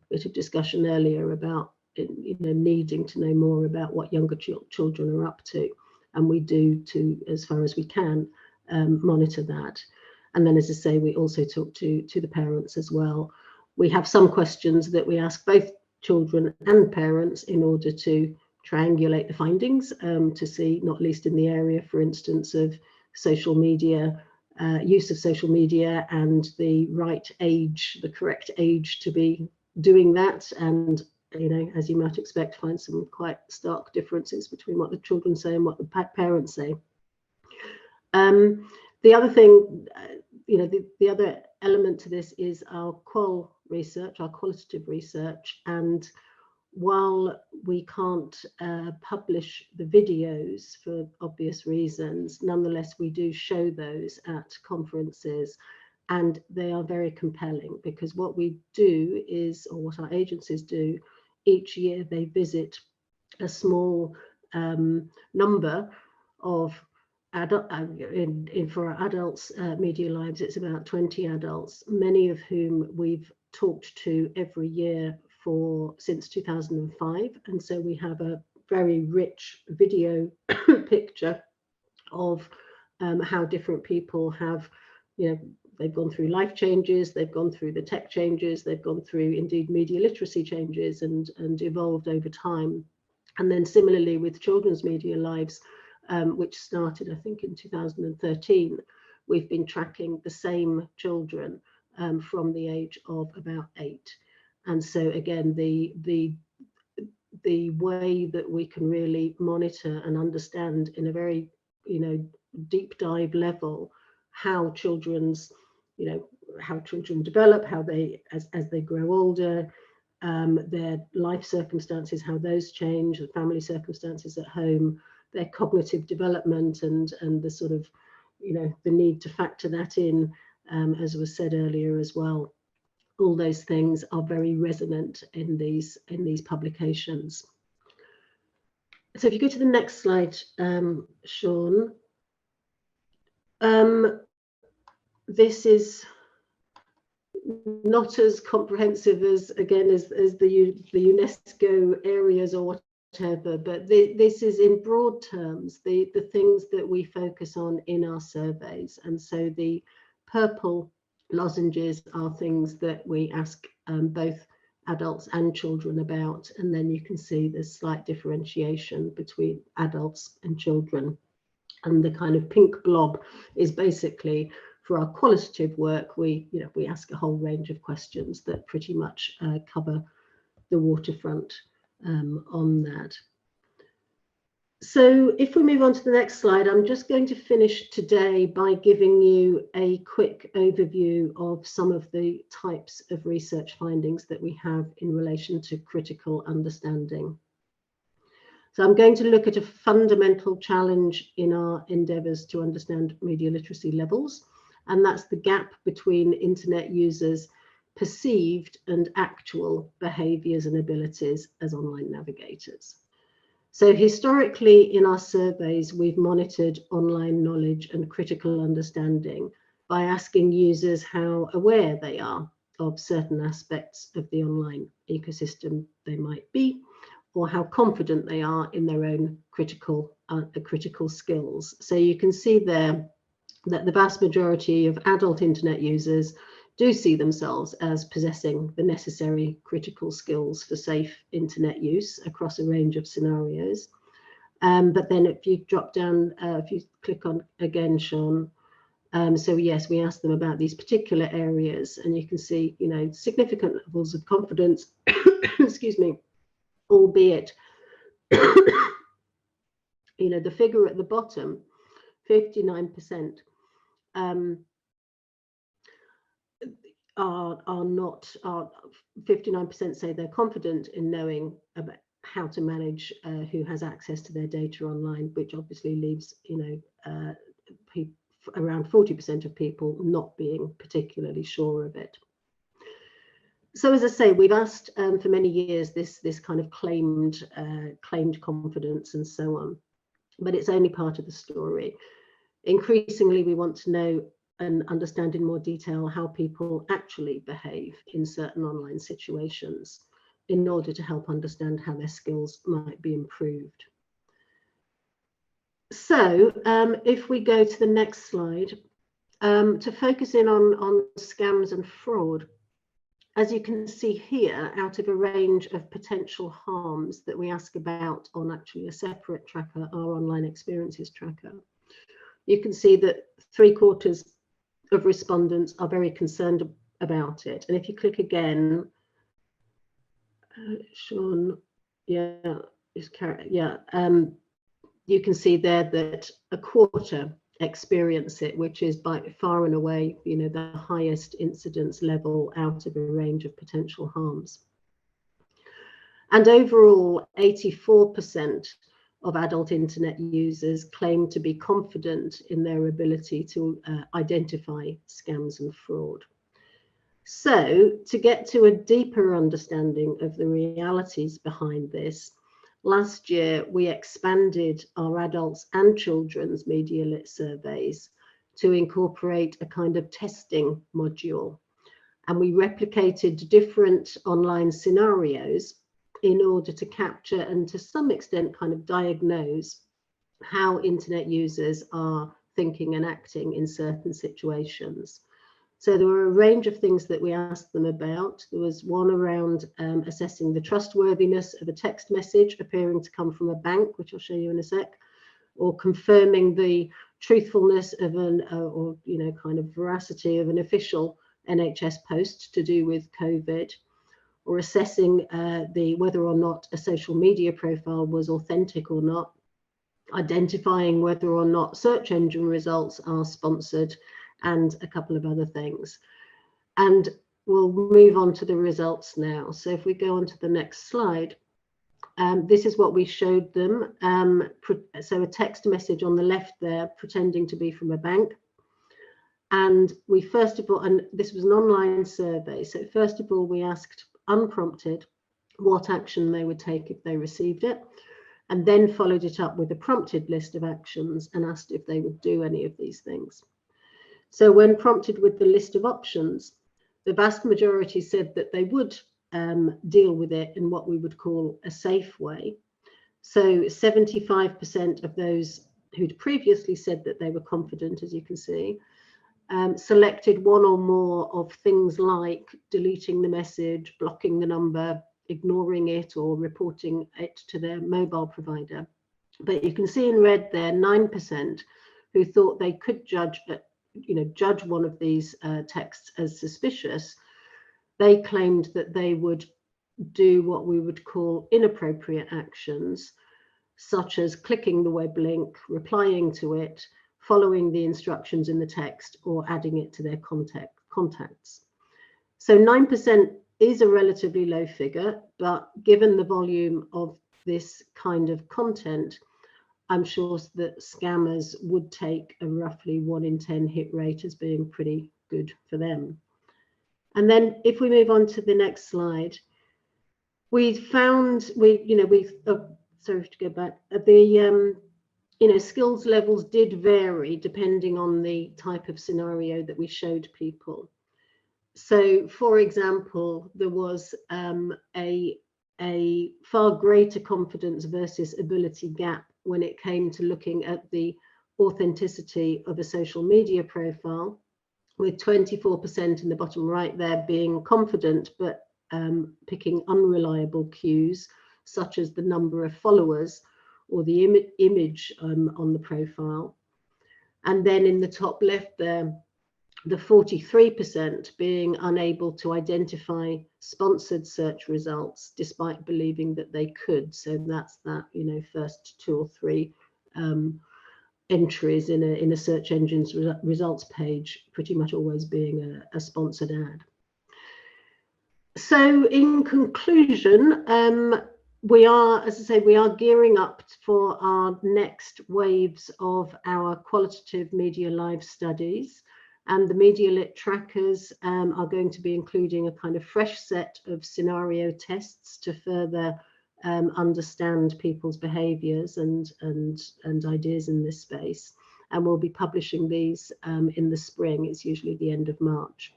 a bit of discussion earlier about needing to know more about what younger children are up to, and we do, as far as we can, monitor that. And then, as I say, we also talk to the parents as well. We have some questions that we ask both children and parents in order to triangulate the findings, to see, not least in the area, for instance, of social media use of social media and the right age, the correct age to be doing that. And, you know, as you might expect, find some quite stark differences between what the children say and what the parents say. The other thing, you know, the other element to this is our qual research, our qualitative research. And while we can't publish the videos for obvious reasons, nonetheless, we do show those at conferences, and they are very compelling, because what we do is, or what our agencies do, each year they visit a small number of adult, for our adults media lives, it's about 20 adults, many of whom we've talked to every year since 2005, and so we have a very rich video picture of how different people have, you know, they've gone through life changes, they've gone through the tech changes, they've gone through indeed media literacy changes and evolved over time. And then similarly with children's media lives, which started I think in 2013, we've been tracking the same children from the age of about 8. And so again, the way that we can really monitor and understand in a very, you know, deep dive level how children's, you know, how children develop, how they, as they grow older, their life circumstances, how those change, the family circumstances at home, their cognitive development, and the sort of, you know, the need to factor that in, as was said earlier as well. All those things are very resonant in these publications. So if you go to the next slide, Sean, this is not as comprehensive as, again, as the UNESCO areas or whatever, but this is in broad terms the things that we focus on in our surveys. And so the purple lozenges are things that we ask both adults and children about, and then you can see there's slight differentiation between adults and children. And the kind of pink blob is basically, for our qualitative work, we ask a whole range of questions that pretty much cover the waterfront on that. So if we move on to the next slide, I'm just going to finish today by giving you a quick overview of some of the types of research findings that we have in relation to critical understanding. So I'm going to look at a fundamental challenge in our endeavours to understand media literacy levels, and that's the gap between internet users' perceived and actual behaviours and abilities as online navigators. So historically in our surveys, we've monitored online knowledge and critical understanding by asking users how aware they are of certain aspects of the online ecosystem they might be, or how confident they are in their own critical skills. So you can see there that the vast majority of adult internet users do see themselves as possessing the necessary critical skills for safe internet use across a range of scenarios. But then if you drop down, if you click on again, Sean, so yes, we asked them about these particular areas, and you can see, you know, significant levels of confidence, excuse me, albeit, you know, the figure at the bottom, 59%, are not, 59% say they're confident in knowing about how to manage who has access to their data online, which obviously leaves, you know, around 40% of people not being particularly sure of it. So as I say, we've asked for many years this kind of claimed confidence and so on, but it's only part of the story. Increasingly, we want to know and understand in more detail how people actually behave in certain online situations in order to help understand how their skills might be improved. So if we go to the next slide, to focus in on scams and fraud, as you can see here, out of a range of potential harms that we ask about on actually a separate tracker, our online experiences tracker, you can see that 3/4 of respondents are very concerned about it. And if you click again, Sean, yeah, you can see there that a quarter experience it, which is by far and away, you know, the highest incidence level out of a range of potential harms. And overall, 84% of adult internet users claim to be confident in their ability to identify scams and fraud. So, to get to a deeper understanding of the realities behind this, last year we expanded our adults and children's media lit surveys to incorporate a kind of testing module. And we replicated different online scenarios in order to capture and to some extent kind of diagnose how internet users are thinking and acting in certain situations. So there were a range of things that we asked them about. There was one around assessing the trustworthiness of a text message appearing to come from a bank, which I'll show you in a sec, or confirming the truthfulness of or you know, kind of veracity of an official NHS post to do with COVID, or assessing whether or not a social media profile was authentic or not, identifying whether or not search engine results are sponsored, and a couple of other things. And we'll move on to the results now. So if we go on to the next slide, this is what we showed them. So a text message on the left there pretending to be from a bank. And we first of all, and this was an online survey, so first of all we asked unprompted what action they would take if they received it, and then followed it up with a prompted list of actions and asked if they would do any of these things. So when prompted with the list of options, the vast majority said that they would deal with it in what we would call a safe way. So 75% of those who'd previously said that they were confident, as you can see, selected one or more of things like deleting the message, blocking the number, ignoring it, or reporting it to their mobile provider. But you can see in red there, 9% who thought they could judge one of these texts as suspicious. They claimed that they would do what we would call inappropriate actions, such as clicking the web link, replying to it, following the instructions in the text, or adding it to their contacts. So 9% is a relatively low figure, but given the volume of this kind of content, I'm sure that scammers would take a roughly 1 in 10 hit rate as being pretty good for them. And then if we move on to the next slide, we found, sorry to go back, skills levels did vary depending on the type of scenario that we showed people. So, for example, there was a far greater confidence versus ability gap when it came to looking at the authenticity of a social media profile, with 24% in the bottom right there being confident, but picking unreliable cues, such as the number of followers or the image on the profile. And then in the top left there, the 43% being unable to identify sponsored search results despite believing that they could. So that's that, first 2 or 3 entries in a search engine's results page pretty much always being a sponsored ad. So in conclusion, we are, as I say, we are gearing up for our next waves of our qualitative media live studies. And the Media Lit trackers are going to be including a kind of fresh set of scenario tests to further understand people's behaviours and ideas in this space. And we'll be publishing these in the spring. It's usually the end of March.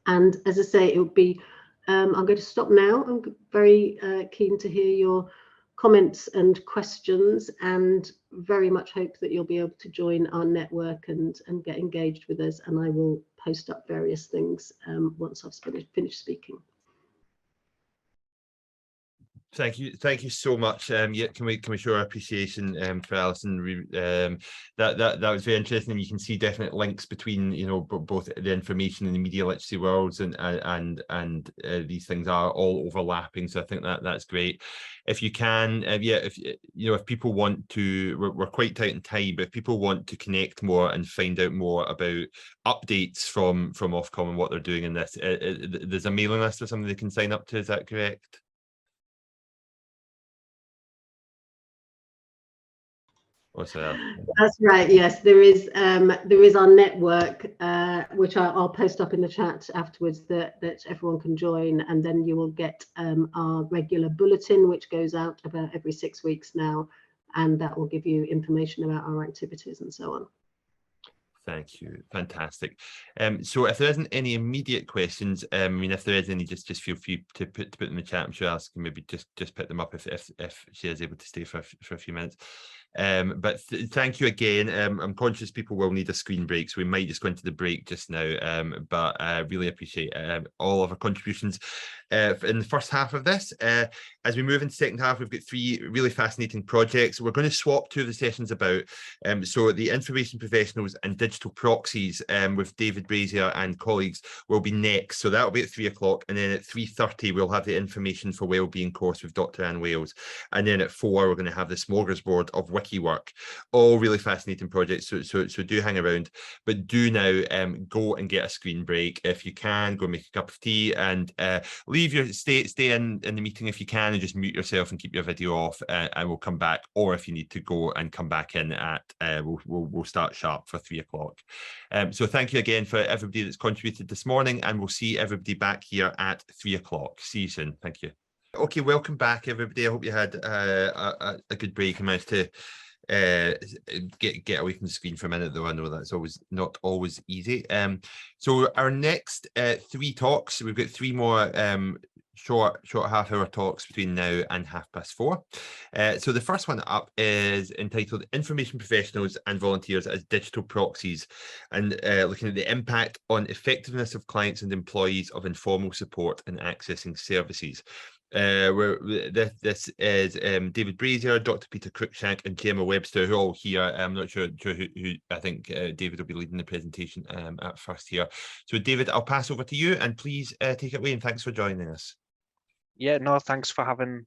And as I say, it will be, I'm going to stop now. I'm very keen to hear your comments and questions, and very much hope that you'll be able to join our network and get engaged with us. And I will post up various things once I've finished speaking. Thank you so much. Yeah, can we show our appreciation for Alison? That was very interesting, and you can see definite links between, you know, both the information and the media literacy worlds, and these things are all overlapping. So I think that's great. If you can, yeah, if you know, if people want to, we're quite tight in time, but if people want to connect more and find out more about updates from Ofcom and what they're doing in this, there's a mailing list or something they can sign up to. Is that correct? That's right. Yes, there is our network, which I'll post up in the chat afterwards, that everyone can join, and then you will get our regular bulletin, which goes out about every 6 weeks now, and that will give you information about our activities and so on. Thank you. Fantastic. So if there isn't any immediate questions, I mean, if there is any, just feel free to put them in the chat. I'm sure Alison can maybe just put them up if she is able to stay for a few minutes. But thank you again. I'm conscious people will need a screen break, so we might just go into the break just now. But I really appreciate all of our contributions in the first half of this. As we move into the second half, we've got 3 really fascinating projects. We're going to swap 2 of the sessions about. So the information professionals and digital proxies with David Brazier and colleagues will be next. So that'll be at 3 o'clock. And then at 3:30, we'll have the information for wellbeing course with Dr. Anne Wales. And then at 4, we're going to have the smorgasbord of Wiki work. All really fascinating projects. So do hang around, but do now go and get a screen break. If you can, go make a cup of tea and stay in the meeting if you can, and just mute yourself and keep your video off, and we'll come back. Or if you need to go and come back in at we'll start sharp for 3 o'clock. So thank you again for everybody that's contributed this morning, and we'll see everybody back here at 3 o'clock. See you soon. Thank you. Okay, welcome back, everybody. I hope you had a good break and managed to get away from the screen for a minute, though I know that's not always easy. So our next 3 talks, we've got 3 more short half-hour talks between now and 4:30. So the first one up is entitled Information Professionals and Volunteers as Digital Proxies, and looking at the impact on effectiveness of clients and employees of informal support and accessing services. This is David Brazier, Dr. Peter Cruickshank, and Gemma Webster, who are all here. I'm not sure who I think David will be leading the presentation at first here. So David, I'll pass over to you, and please take it away, and thanks for joining us. Yeah, no, thanks for having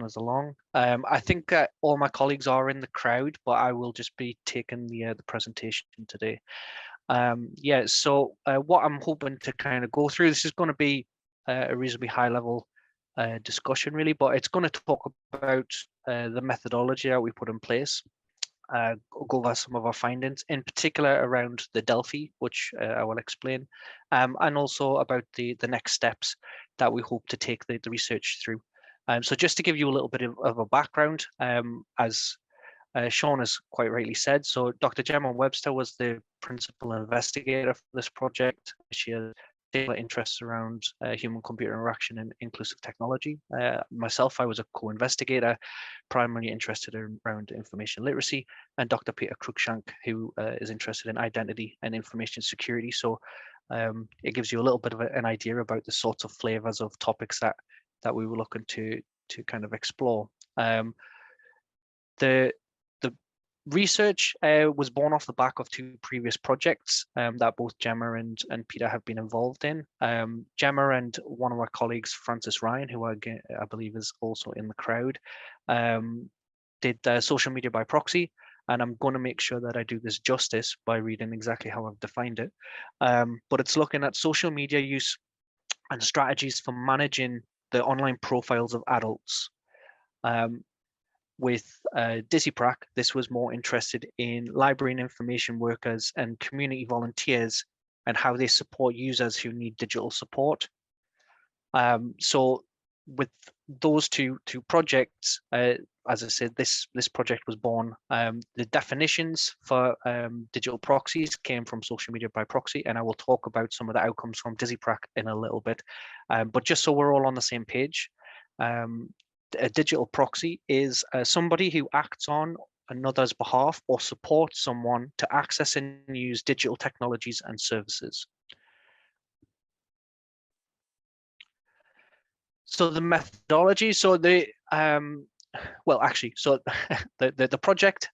us along. I think all my colleagues are in the crowd, but I will just be taking the presentation today. Yeah, so what I'm hoping to kind of go through, this is going to be a reasonably high level discussion really, but it's going to talk about the methodology that we put in place, go over some of our findings, in particular around the Delphi, which I will explain, and also about the next steps that we hope to take the research through. So just to give you a little bit of a background, as Sean has quite rightly said, so Dr. Gemma Webster was the principal investigator for this project. She has particular interests around human-computer interaction and inclusive technology. Myself, I was a co-investigator, primarily interested around information literacy, and Dr. Peter Cruickshank, who is interested in identity and information security. So it gives you a little bit of an idea about the sorts of flavors of topics that we were looking to kind of explore. The research was born off the back of 2 previous projects that both Gemma and Peter have been involved in. Gemma and one of our colleagues, Francis Ryan, who I believe is also in the crowd, did social media by proxy. And I'm going to make sure that I do this justice by reading exactly how I've defined it. But it's looking at social media use and strategies for managing the online profiles of adults. With DISIPRAC, this was more interested in library and information workers and community volunteers and how they support users who need digital support. So with those two projects, as I said, this project was born. The definitions for digital proxies came from social media by proxy, and I will talk about some of the outcomes from DISIPRAC in a little bit. But just so we're all on the same page, a digital proxy is somebody who acts on another's behalf or supports someone to access and use digital technologies and services. So the methodology, so the well, actually, so the project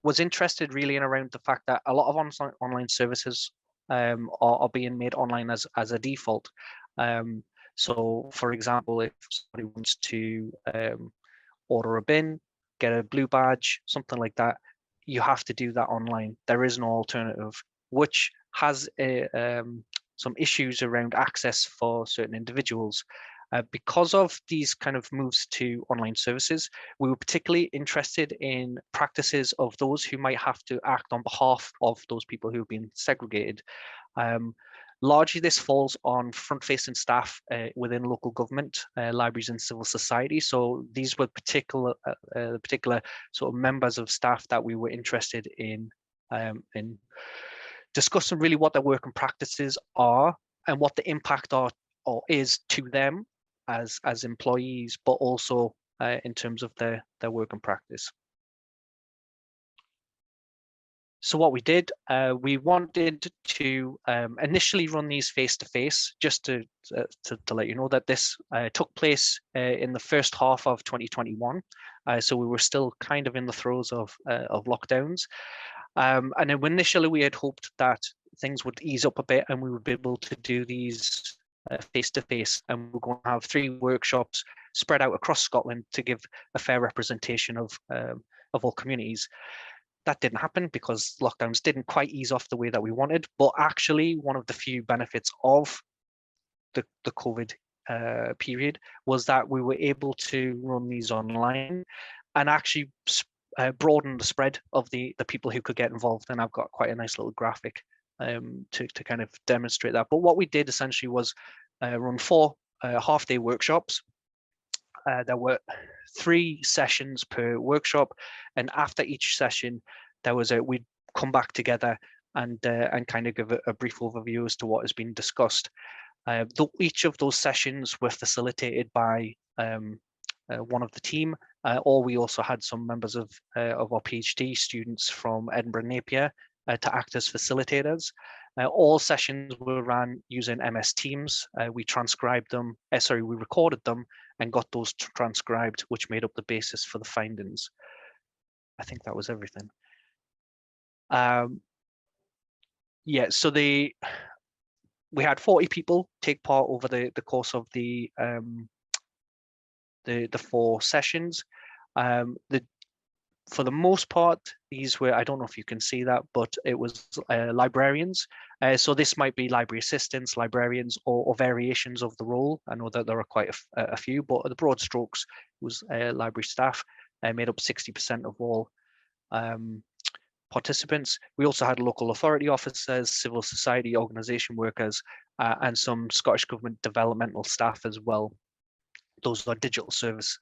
was interested really in around the fact that a lot of online services are being made online as a default. So, for example, if somebody wants to order a bin, get a blue badge, something like that, you have to do that online. There is no alternative, which has some issues around access for certain individuals. Because of these kind of moves to online services, we were particularly interested in practices of those who might have to act on behalf of those people who've been segregated. Largely, this falls on front-facing staff within local government, libraries and civil society. So these were particular sort of members of staff that we were interested in discussing really what their work and practices are and what the impact is to them as employees, but also in terms of their work and practice. So what we did, we wanted to initially run these face-to-face, just to let you know that this took place in the first half of 2021. So we were still kind of in the throes of lockdowns. And then initially we had hoped that things would ease up a bit and we would be able to do these face-to-face, and we're going to have 3 workshops spread out across Scotland to give a fair representation of all communities. That didn't happen because lockdowns didn't quite ease off the way that we wanted, but actually one of the few benefits of the COVID period was that we were able to run these online and actually broaden the spread of the people who could get involved. And I've got quite a nice little graphic to kind of demonstrate that. But what we did essentially was run 4 half-day workshops. There were 3 sessions per workshop, and after each session, we'd come back together and kind of give a brief overview as to what has been discussed. Each of those sessions were facilitated by one of the team, or we also had some members of our PhD students from Edinburgh Napier to act as facilitators. All sessions were ran using MS Teams. We transcribed them, we recorded them and got those transcribed, which made up the basis for the findings. I think that was everything. Yeah, so we had 40 people take part over the course of the 4 sessions. For the most part, these were, I don't know if you can see that, but it was librarians. So this might be library assistants, librarians, or variations of the role. I know that there are quite a few, but the broad strokes was library staff made up 60% of all participants. We also had local authority officers, civil society organisation workers, and some Scottish Government developmental staff as well. Those are digital service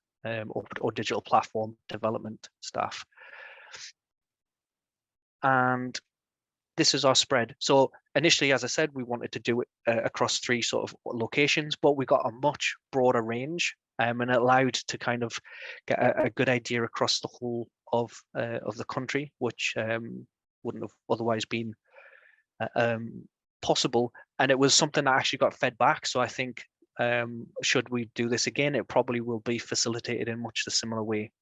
or digital platform development staff. And this is our spread. So initially, as I said, we wanted to do it across 3 sort of locations, but we got a much broader range and it allowed to kind of get a good idea across the whole of the country, which wouldn't have otherwise been possible. And it was something that actually got fed back. So I think should we do this again, it probably will be facilitated in much the similar way.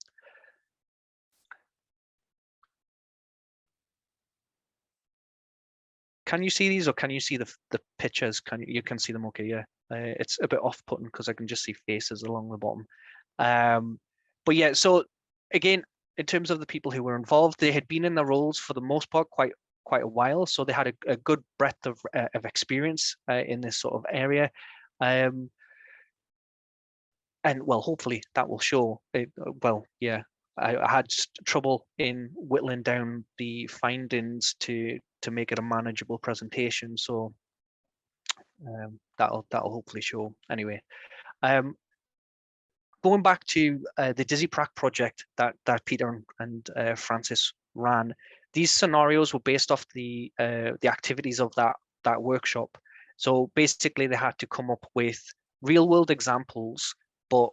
Can you see these, or can you see the pictures? You can see them okay? Yeah, it's a bit off-putting because I can just see faces along the bottom. But yeah, so again, in terms of the people who were involved, they had been in their roles for the most part quite a while, so they had a good breadth of experience in this sort of area. And well, hopefully that will show. Well, yeah, I had trouble in whittling down the findings to make it a manageable presentation, so that'll hopefully show. Anyway, going back to the DigiPrac project that Peter and Francis ran, these scenarios were based off the activities of that workshop. So basically, they had to come up with real-world examples, but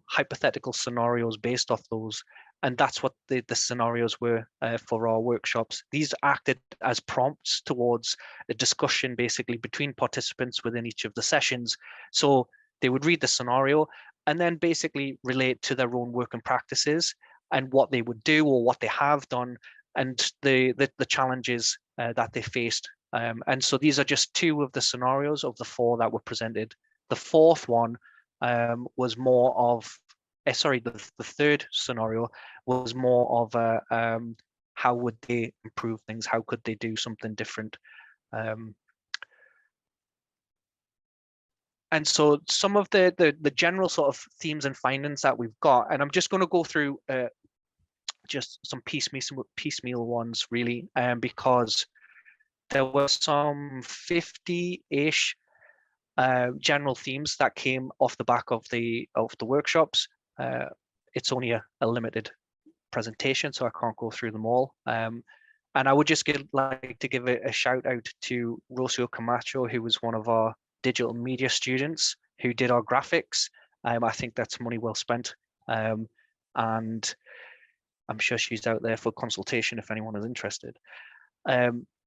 hypothetical scenarios based off those, and that's what the scenarios were for our workshops. These acted as prompts towards a discussion, basically between participants within each of the sessions. So they would read the scenario and then basically relate to their own working practices and what they would do or what they have done and the challenges that they faced. And so these are just 2 of the scenarios of the 4 that were presented. The 4th one was more of, sorry, the 3rd scenario was more of a, how would they improve things? How could they do something different? And so some of the general sort of themes and findings that we've got, and I'm just going to go through just some piecemeal ones really, because there were some 50-ish general themes that came off the back of the workshops. It's only a limited presentation, so I can't go through them all. And I would just like to give a shout out to Rocio Camacho, who was one of our digital media students who did our graphics. I think that's money well spent. And I'm sure she's out there for consultation if anyone is interested.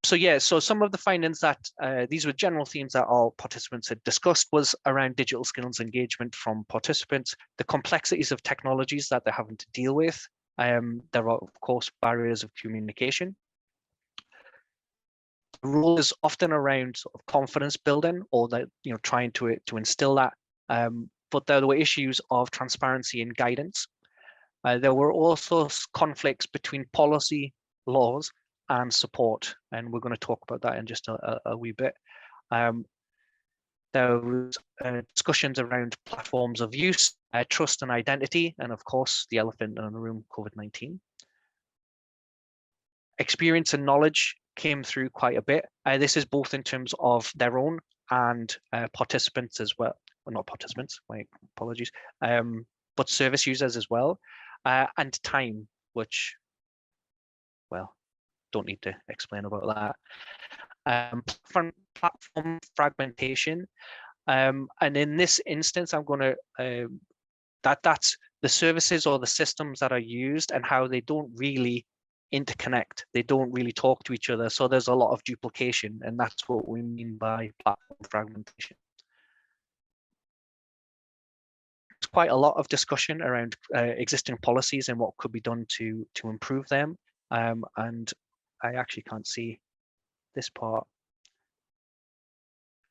So yeah, so some of the findings that these were general themes that our participants had discussed was around digital skills engagement from participants, the complexities of technologies that they're having to deal with. There are, of course, barriers of communication. The role is often around sort of confidence building or that, you know, trying to instill that. But there were issues of transparency and guidance. There were also conflicts between policy, laws, and support, and we're going to talk about that in just a wee bit. There was discussions around platforms of use, trust and identity, and of course, the elephant in the room, COVID-19. Experience and knowledge came through quite a bit. This is both in terms of their own and participants as well. Well, not participants, my apologies, but service users as well, and time, which, well, don't need to explain about that. Platform fragmentation, and in this instance, I'm going to that's the services or the systems that are used and how they don't really interconnect. They don't really talk to each other, so there's a lot of duplication, and that's what we mean by platform fragmentation. There's quite a lot of discussion around existing policies and what could be done to improve them, and I actually can't see this part.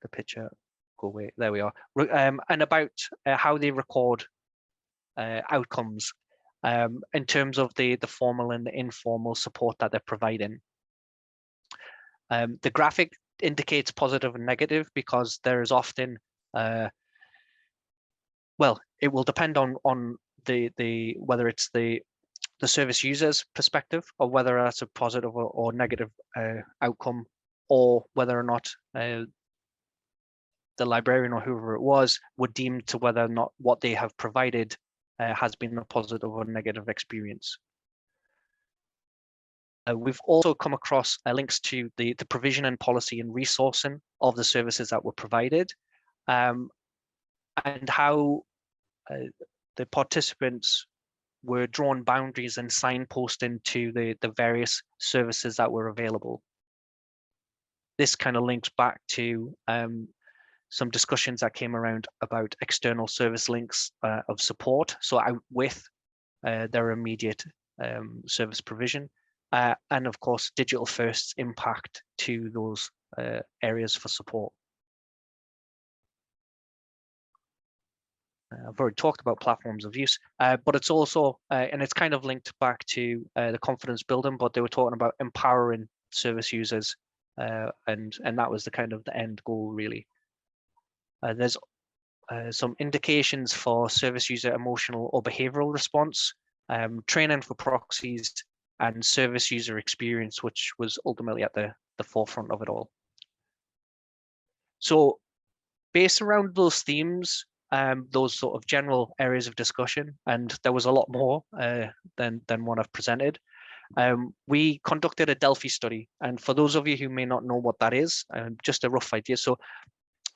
The picture, go away. There we are. And about how they record outcomes in terms of the formal and the informal support that they're providing. The graphic indicates positive and negative because there is often, well, it will depend on the whether it's the service user's perspective or whether that's a positive or negative outcome, or whether or not the librarian or whoever it was would deem to whether or not what they have provided has been a positive or negative experience. We've also come across links to the provision and policy and resourcing of the services that were provided, and how the participants were drawn boundaries and signposting to the various services that were available. This kind of links back to some discussions that came around about external service links of support, so out with their immediate service provision, and of course digital first's impact to those areas for support. I've already talked about platforms of use, but it's also, and it's kind of linked back to the confidence building, but they were talking about empowering service users, and that was the kind of the end goal really. There's some indications for service user emotional or behavioral response, training for proxies, and service user experience, which was ultimately at the forefront of it all. So based around those themes, those sort of general areas of discussion, and there was a lot more than what I've presented, we conducted a Delphi study. And for those of you who may not know what that is, just a rough idea. So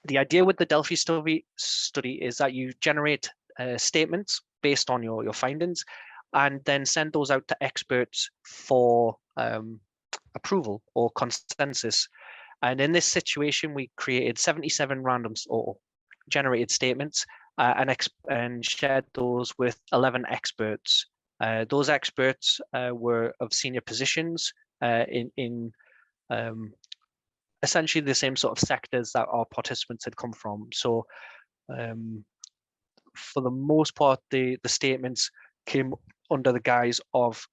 the idea with the Delphi study is that you generate statements based on your findings, and then send those out to experts for approval or consensus. And in this situation, we created 77 random or generated statements, and shared those with 11 experts. Those experts were of senior positions in essentially the same sort of sectors that our participants had come from. So for the most part, the statements came under the guise of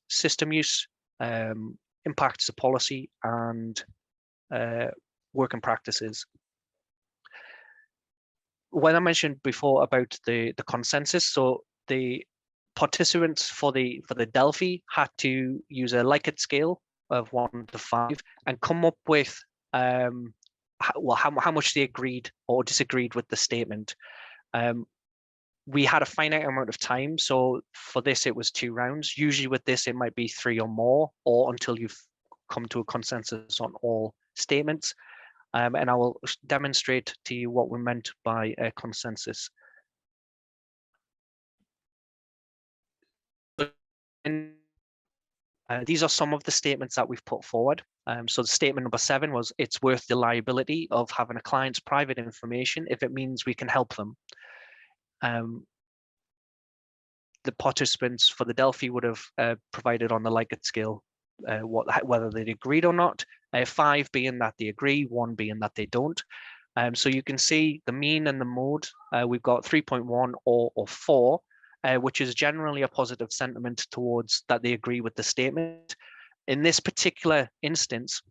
system use, impacts of policy, and working practices. When I mentioned before about the consensus, so the participants for the Delphi had to use a Likert scale of 1 to 5 and come up with how much they agreed or disagreed with the statement. We had a finite amount of time, so for this it was 2 rounds. Usually with this it might be 3 or more, or until you've come to a consensus on all statements. And I will demonstrate to you what we meant by a consensus. These are some of the statements that we've put forward. So the statement number 7 was, it's worth the liability of having a client's private information if it means we can help them. The participants for the Delphi would have provided on the Likert scale whether they'd agreed or not, 5 being that they agree, 1 being that they don't. So you can see the mean and the mode, we've got 3.1 or 4, which is generally a positive sentiment towards that they agree with the statement. In this particular instance,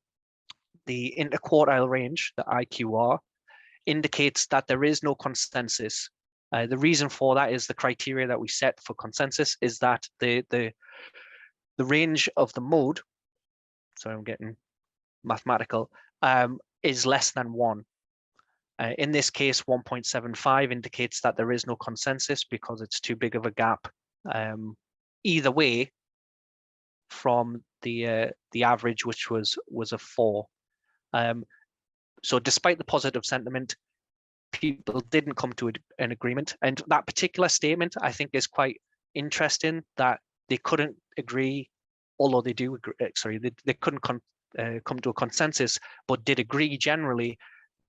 the interquartile range, the IQR, indicates that there is no consensus. The reason for that is the criteria that we set for consensus is that the range of the mode, so I'm getting mathematical, is less than 1. In this case, 1.75 indicates that there is no consensus because it's too big of a gap either way from the average, which was a 4. So despite the positive sentiment, people didn't come to an agreement. And that particular statement, I think, is quite interesting, that they couldn't agree, although they do agree, they couldn't come to a consensus, but did agree generally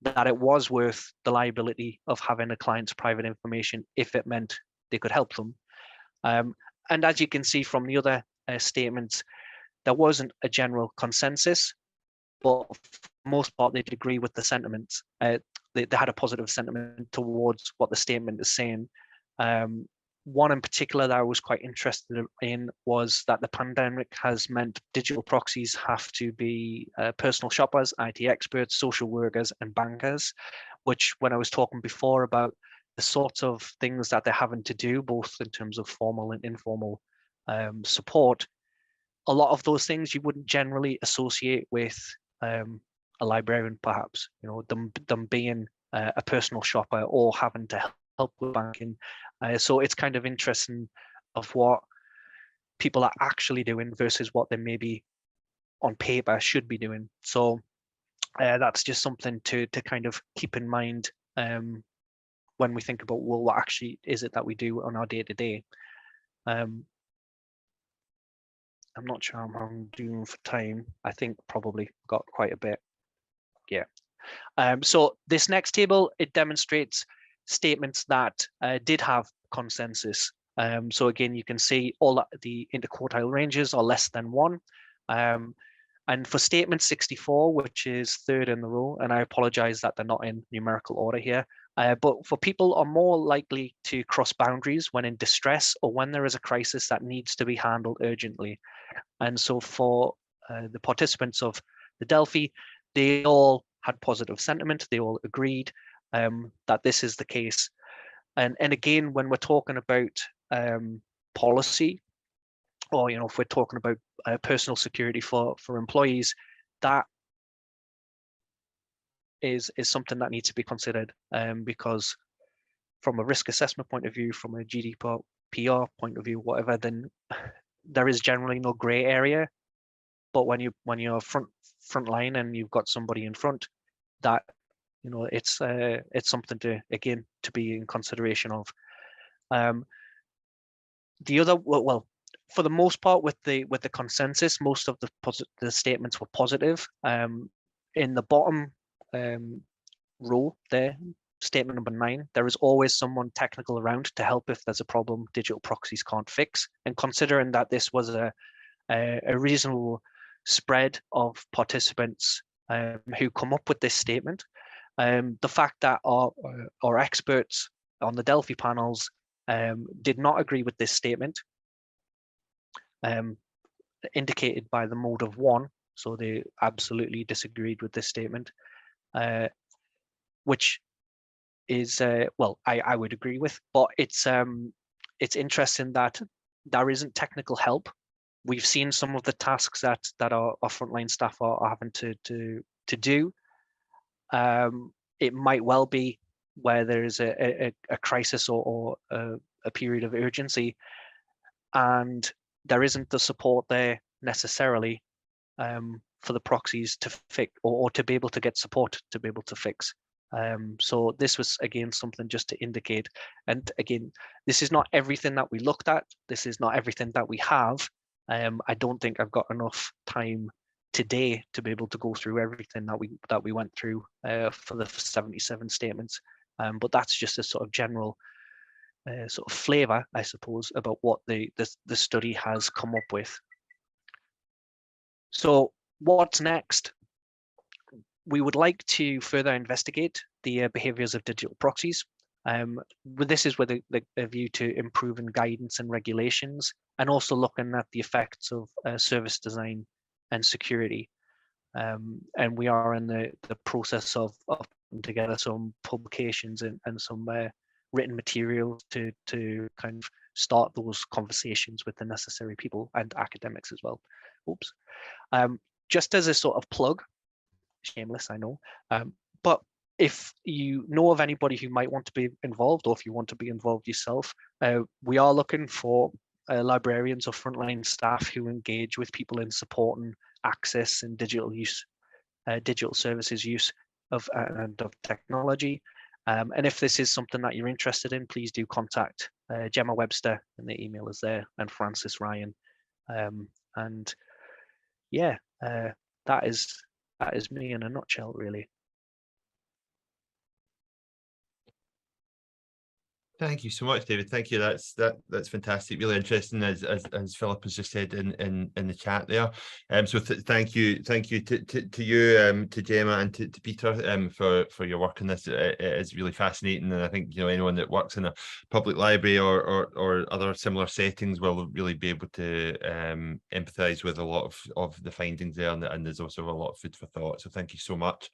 that it was worth the liability of having a client's private information if it meant they could help them. And as you can see from the other statements, there wasn't a general consensus, but for the most part, they'd agree with the sentiments. They had a positive sentiment towards what the statement is saying. One in particular that I was quite interested in was that the pandemic has meant digital proxies have to be personal shoppers, IT experts, social workers, and bankers, which when I was talking before about the sorts of things that they're having to do, both in terms of formal and informal support, a lot of those things you wouldn't generally associate with a librarian, perhaps, them being a personal shopper or having to help with banking. So it's kind of interesting of what people are actually doing versus what they maybe on paper should be doing. So that's just something to kind of keep in mind when we think about, well, what actually is it that we do on our day-to-day? I'm not sure how I'm doing for time. I think probably got quite a bit. Yeah. So this next table, it demonstrates statements that did have consensus. So again, you can see all the interquartile ranges are less than 1. And for statement 64, which is 3rd in the row, and I apologize that they're not in numerical order here, but for people are more likely to cross boundaries when in distress or when there is a crisis that needs to be handled urgently. And so for the participants of the Delphi, they all had positive sentiment. They all agreed that this is the case. And again, when we're talking about policy, or if we're talking about personal security for employees, that is something that needs to be considered, because from a risk assessment point of view, from a GDPR point of view, whatever, then there is generally no gray area. But when you're front line and you've got somebody in front, that it's something to be in consideration of. The other, well, for the most part, with the consensus, most of the statements were positive. In the bottom row there, statement number 9, there is always someone technical around to help if there's a problem digital proxies can't fix. And considering that this was a reasonable spread of participants who come up with this statement, the fact that our experts on the Delphi panels did not agree with this statement, indicated by the mode of 1, so they absolutely disagreed with this statement, which is well, I would agree with, but it's interesting that there isn't technical help. We've seen some of the tasks that our frontline staff are having to do. It might well be where there is a crisis or a period of urgency, and there isn't the support there necessarily for the proxies to fix or to be able to get support to be able to fix. So this was, again, something just to indicate. And again, this is not everything that we looked at. This is not everything that we have. I don't think I've got enough time today to be able to go through everything that we went through for the 77 statements. But that's just a sort of general sort of flavour, I suppose, about what the study has come up with. So what's next? We would like to further investigate the behaviours of digital proxies. This is with a view to improving guidance and regulations, and also looking at the effects of service design and security. And we are in the process of putting together some publications and some written materials to kind of start those conversations with the necessary people and academics as well. Oops. Just as a sort of plug, shameless, I know, but if you know of anybody who might want to be involved, or if you want to be involved yourself, we are looking for librarians or frontline staff who engage with people in supporting access and digital use, digital services use of technology. And if this is something that you're interested in, please do contact Gemma Webster, and the email is there, and Francis Ryan. And yeah, that is me in a nutshell, really. Thank you so much, David. Thank you. That's fantastic. Really interesting, as Philip has just said in the chat there. So thank you to you, to Gemma, and to Peter for your work on this. It is really fascinating, and I think anyone that works in a public library or other similar settings will really be able to empathise with a lot of the findings there, and there's also a lot of food for thought. So thank you so much.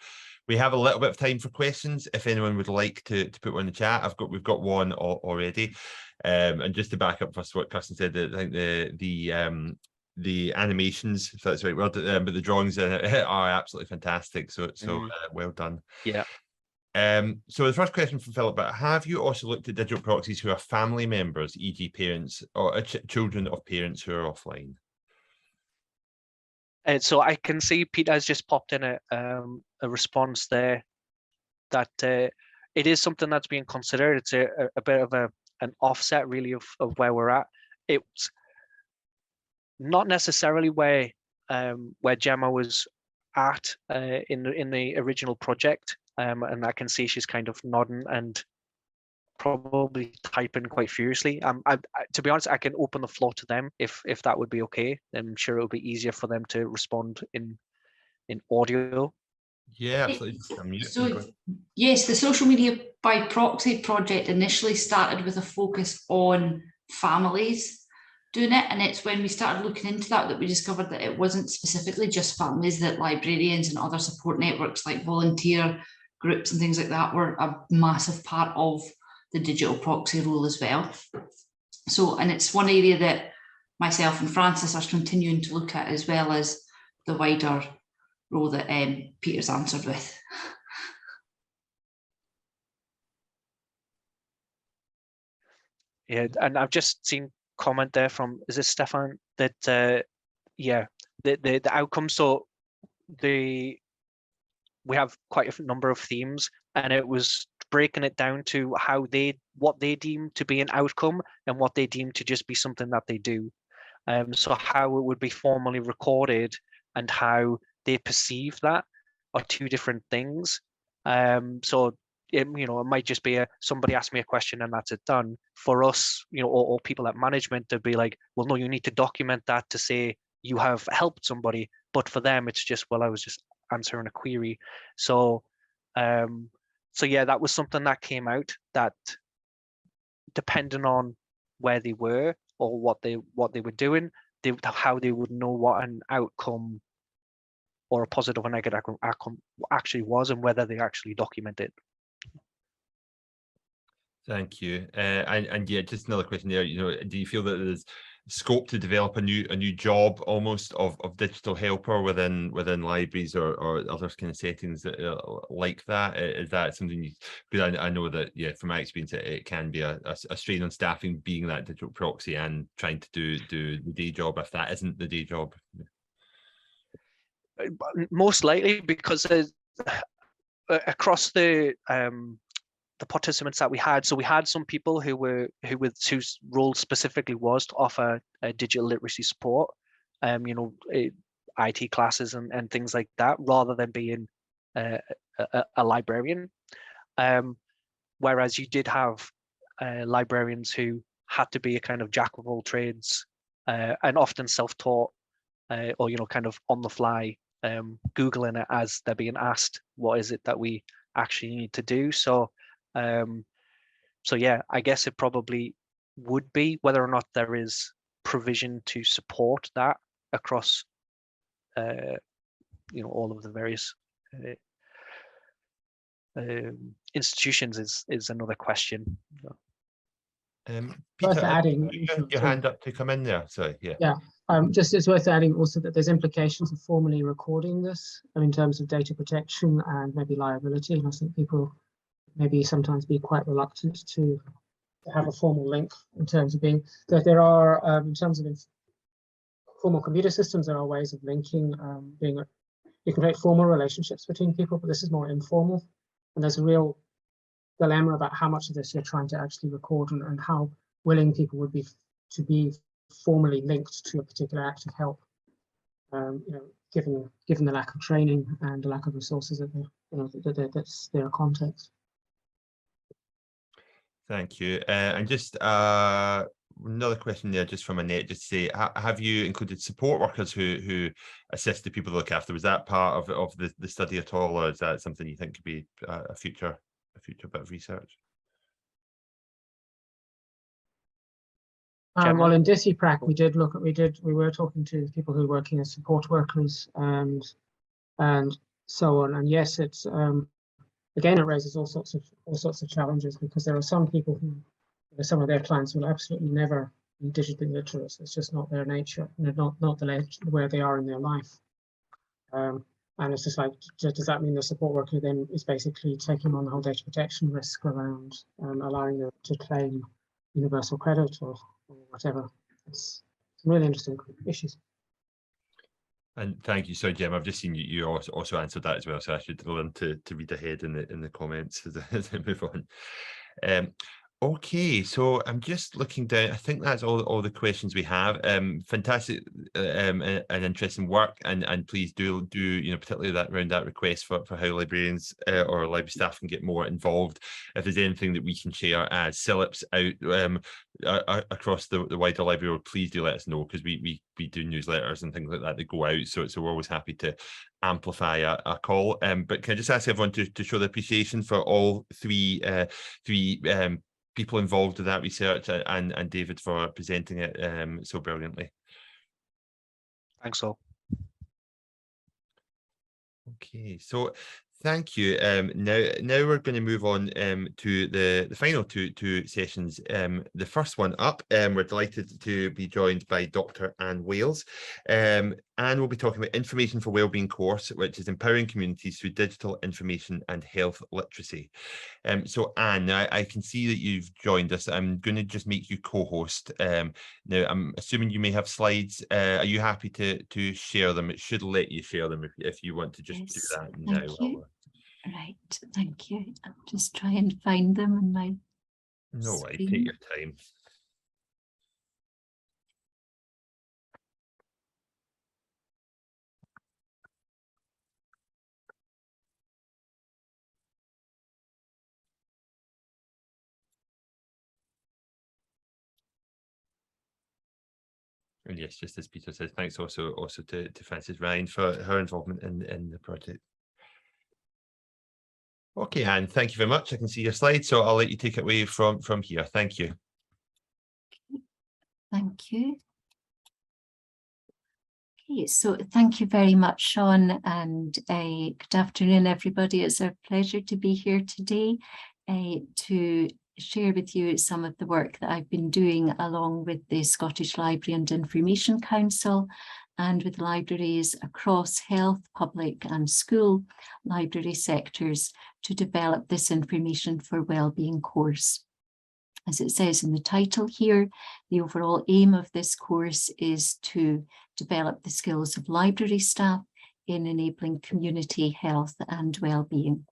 We have a little bit of time for questions. If anyone would like to put one in the chat, we've got one already. And just to back up first what Kirsten said, I think the animations, if that's the right word, but the drawings in it are absolutely fantastic. So well done. Yeah. So the first question from Philip: have you also looked at digital proxies who are family members, e.g. parents or children of parents who are offline? So I can see Peter has just popped in a response there that it is something that's being considered. It's a bit of an offset, really, of where we're at. It's not necessarily where Gemma was at in the original project, and I can see she's kind of nodding and probably typing quite furiously. To be honest, I can open the floor to them if that would be okay. I'm sure it would be easier for them to respond in audio. Yeah, absolutely. So yes, the social media by proxy project initially started with a focus on families doing it, and it's when we started looking into that we discovered that it wasn't specifically just families, that librarians and other support networks like volunteer groups and things like that were a massive part of the digital proxy role as well. So, and it's one area that myself and Francis are continuing to look at, as well as the wider role that Peter's answered with. Yeah, and I've just seen comment there from, is it Stefan, that yeah, the outcome. So we have quite a number of themes, and it was breaking it down to what they deem to be an outcome and what they deem to just be something that they do. So how it would be formally recorded and how they perceive that are two different things. So it might just be somebody asked me a question and that's it done. For us, or people at management, they'd be like, well, no, you need to document that to say you have helped somebody. But for them, it's just, well, I was just answering a query. So, yeah, that was something that came out, that depending on where they were or what they were doing, how they would know what an outcome or a positive or negative outcome actually was, and whether they actually document it. Thank you. And yeah, just another question there. Do you feel that there's scope to develop a new job almost of digital helper within libraries or other kind of settings that like that? Is that something you? Because I know that, yeah, from my experience, it can be a strain on staffing being that digital proxy and trying to do the day job if that isn't the day job. Most likely, because across the participants that we had, so we had some people whose role specifically was to offer digital literacy support, IT classes and things like that, rather than being a librarian. Whereas you did have librarians who had to be a kind of jack of all trades, and often self-taught, or kind of on the fly, Googling it as they're being asked, what is it that we actually need to do? So yeah, I guess it probably would be whether or not there is provision to support that across all of the various institutions is another question. Peter, worth adding, your hand up to come in there. Sorry, yeah. Yeah, just it's worth adding also that there's implications of formally recording this in terms of data protection and maybe liability. And I think people maybe sometimes be quite reluctant to have a formal link in terms of being that there are in terms of formal computer systems, there are ways of linking. You can create formal relationships between people, but this is more informal, and there's a real dilemma about how much of this you're trying to actually record and how willing people would be to be formally linked to a particular act of help. Given the lack of training and the lack of resources that's their context. Thank you. And just another question there, just from Annette, just to say, have you included support workers who assist the people to look after? Was that part of the study at all, or is that something you think could be a future bit of research? Well, in DISIPRAC, we were talking to people who are working as support workers and so on. And yes, it's again, it raises all sorts of challenges, because there are some people who, some of their clients will absolutely never be digitally literate. It's just not their nature, not where they are in their life. And it's just like, does that mean the support worker then is basically taking on the whole data protection risk around allowing them to claim universal credit or whatever? It's some really interesting issues. And thank you. So, Gemma, I've just seen you also answered that as well, so I should learn to read ahead in the comments as I move on. Okay, so I'm just looking down. I think that's all the questions we have. Fantastic and interesting work, and please do particularly around that request for how librarians or library staff can get more involved. If there's anything that we can share as CILIPS out across the wider library world, please do let us know, because we do newsletters and things like that go out. So we're always happy to amplify a call. But can I just ask everyone to show their appreciation for all three people involved in that research, and David for presenting it so brilliantly. Thanks all. Okay, so thank you. Now we're going to move on to the final two sessions. The first one up, we're delighted to be joined by Dr. Anne Wales. Anne will be talking about Information for Wellbeing course, which is empowering communities through digital information and health literacy. So Anne, I can see that you've joined us. I'm going to just make you co-host. Now I'm assuming you may have slides. Are you happy to share them? It should let you share them if you want to just do that now. Thank you. Right, thank you. I'll just try and find them on my No way, take screen. your time. And yes, just as Peter says, thanks also to Frances Ryan for her involvement in the project. Okay, Anne, thank you very much. I can see your slide, so I'll let you take it away from here. Thank you. Thank you. Okay, so thank you very much, Sean, and good afternoon, everybody. It's a pleasure to be here today to share with you some of the work that I've been doing along with the Scottish Library and Information Council and with libraries across health, public and school library sectors to develop this information for wellbeing course. As it says in the title here, the overall aim of this course is to develop the skills of library staff in enabling community health and wellbeing.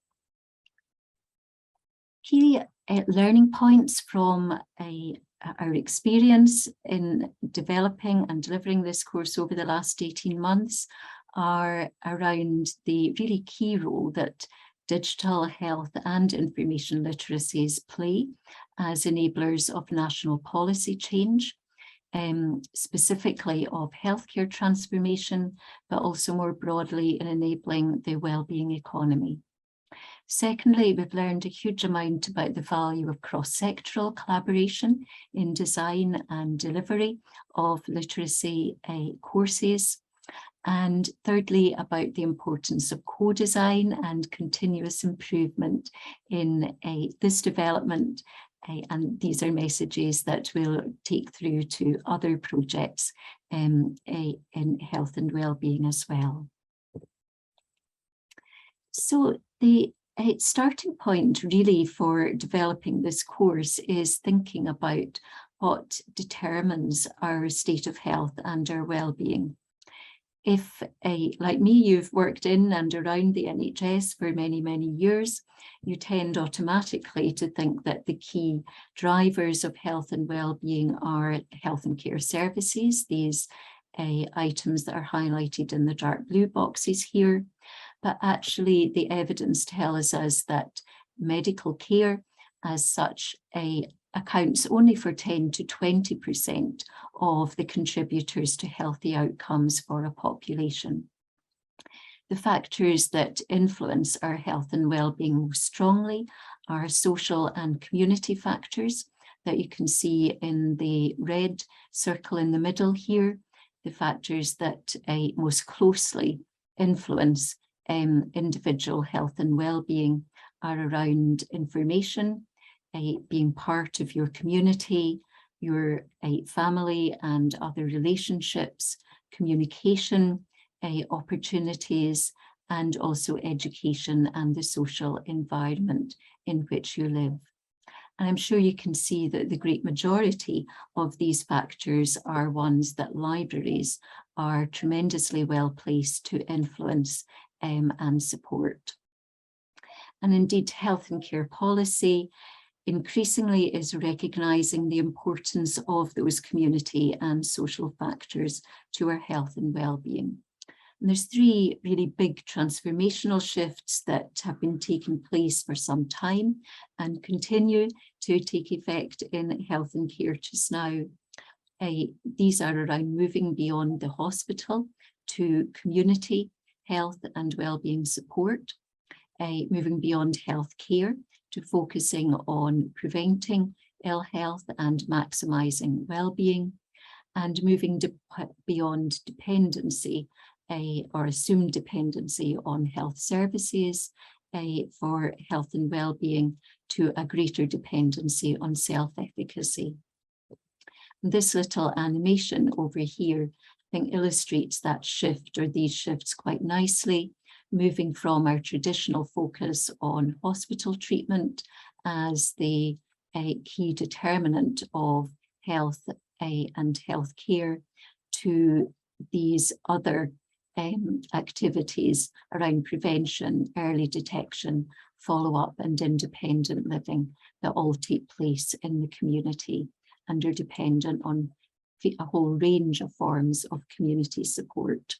Key learning points from our experience in developing and delivering this course over the last 18 months are around the really key role that digital health and information literacies play as enablers of national policy change, specifically of healthcare transformation, but also more broadly in enabling the wellbeing economy. Secondly, we've learned a huge amount about the value of cross-sectoral collaboration in design and delivery of literacy courses. And thirdly, about the importance of co-design and continuous improvement in this development. And these are messages that we'll take through to other projects in health and wellbeing as well. So the starting point really for developing this course is thinking about what determines our state of health and our well-being. If, like me, you've worked in and around the NHS for many, many years, you tend automatically to think that the key drivers of health and well-being are health and care services, these items that are highlighted in the dark blue boxes here. But actually, the evidence tells us that medical care as such accounts only for 10 to 20% of the contributors to healthy outcomes for a population. The factors that influence our health and well-being most strongly are social and community factors that you can see in the red circle in the middle here, the factors that most closely influence individual health and well-being are around information, being part of your community, your family and other relationships, communication, opportunities, and also education and the social environment in which you live. And I'm sure you can see that the great majority of these factors are ones that libraries are tremendously well placed to influence and support. And indeed, health and care policy increasingly is recognising the importance of those community and social factors to our health and well-being. And there's three really big transformational shifts that have been taking place for some time and continue to take effect in health and care just now. These are around moving beyond the hospital to community health and wellbeing support, moving beyond health care to focusing on preventing ill health and maximising wellbeing, and moving beyond dependency or assumed dependency on health services for health and wellbeing to a greater dependency on self-efficacy. This little animation over here, I think, illustrates that shift or these shifts quite nicely, moving from our traditional focus on hospital treatment as the key determinant of health and healthcare to these other activities around prevention, early detection, follow-up and independent living that all take place in the community and are dependent on a whole range of forms of community support.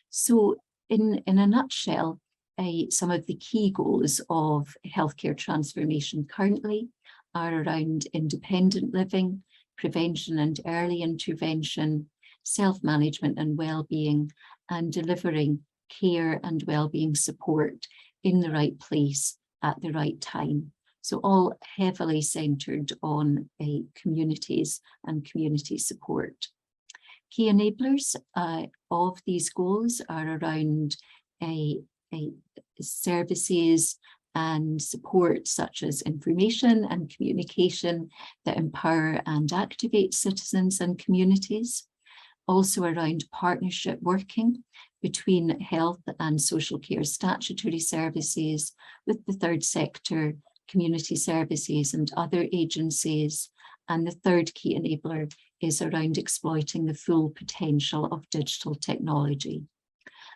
So in a nutshell, some of the key goals of healthcare transformation currently are around independent living, prevention and early intervention, self-management and well-being, and delivering care and well-being support in the right place at the right time. So all heavily centred on communities and community support. Key enablers of these goals are around services and support such as information and communication that empower and activate citizens and communities. Also around partnership working between health and social care statutory services with the third sector, community services and other agencies. And the third key enabler is around exploiting the full potential of digital technology.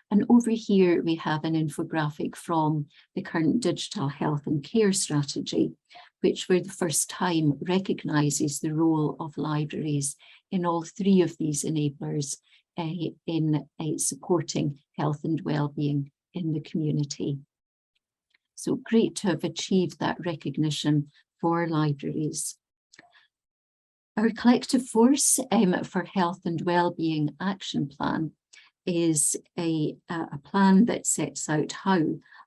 And over here, we have an infographic from the current digital health and care strategy, which for the first time recognises the role of libraries in all three of these enablers in supporting health and well-being in the community. So great to have achieved that recognition for libraries. Our collective force for health and well-being action plan is a plan that sets out how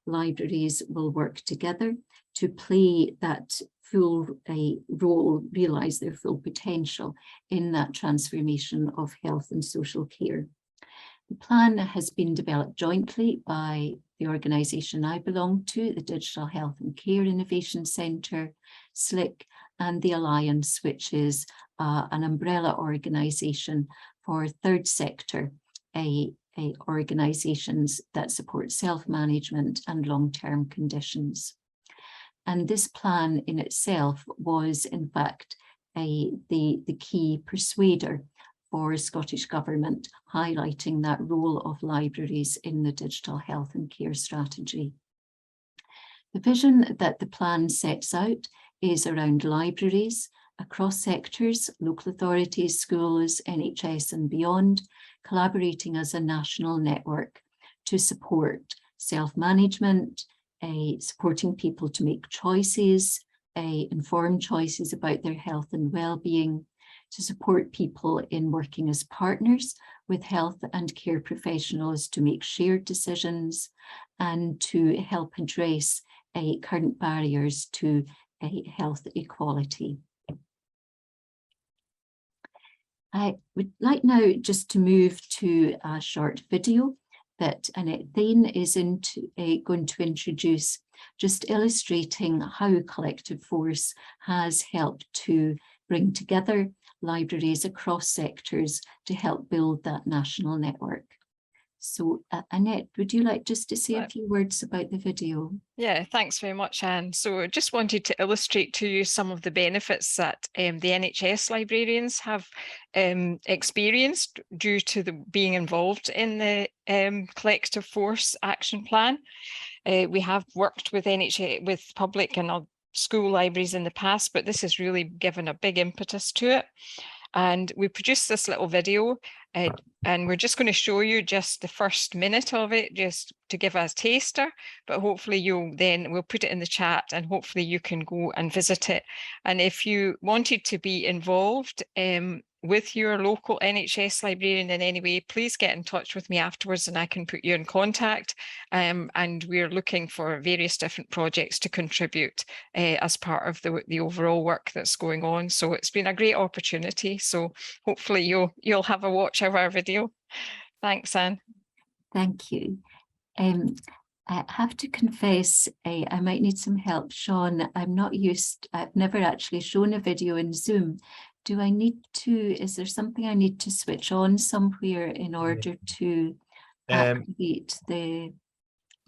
libraries will work together to play that full role, realise their full potential in that transformation of health and social care. The plan has been developed jointly by the organisation I belong to, the Digital Health and Care Innovation Centre, SLIC, and the Alliance, which is an umbrella organisation for third sector organisations that support self-management and long-term conditions. And this plan in itself was, in fact, the key persuader for Scottish Government, highlighting that role of libraries in the digital health and care strategy. The vision that the plan sets out is around libraries across sectors, local authorities, schools, NHS and beyond, collaborating as a national network to support self-management, supporting people to make choices, informed choices about their health and well-being, to support people in working as partners with health and care professionals to make shared decisions, and to help address current barriers to health equality. I would like now just to move to a short video that Annette Thane is going to introduce, just illustrating how Collective Force has helped to bring together libraries across sectors to help build that national network. So Annette, would you like just to say a few words about the video? Yeah, thanks very much, Anne. So I just wanted to illustrate to you some of the benefits that the NHS librarians have experienced due to being involved in the Collective Force action plan. We have worked with NHS, with public and school libraries in the past, but this has really given a big impetus to it. And we produced this little video and we're just going to show you just the first minute of it, just to give us a taster, but hopefully we'll put it in the chat and hopefully you can go and visit it. And if you wanted to be involved with your local NHS librarian in any way, please get in touch with me afterwards and I can put you in contact. And we're looking for various different projects to contribute as part of the overall work that's going on. So it's been a great opportunity. So hopefully you'll have a watch of our video. Thanks, Anne. Thank you. I have to confess, I might need some help, Sean. I've never actually shown a video in Zoom. Do I need to, is there something I need to switch on somewhere in order to activate the...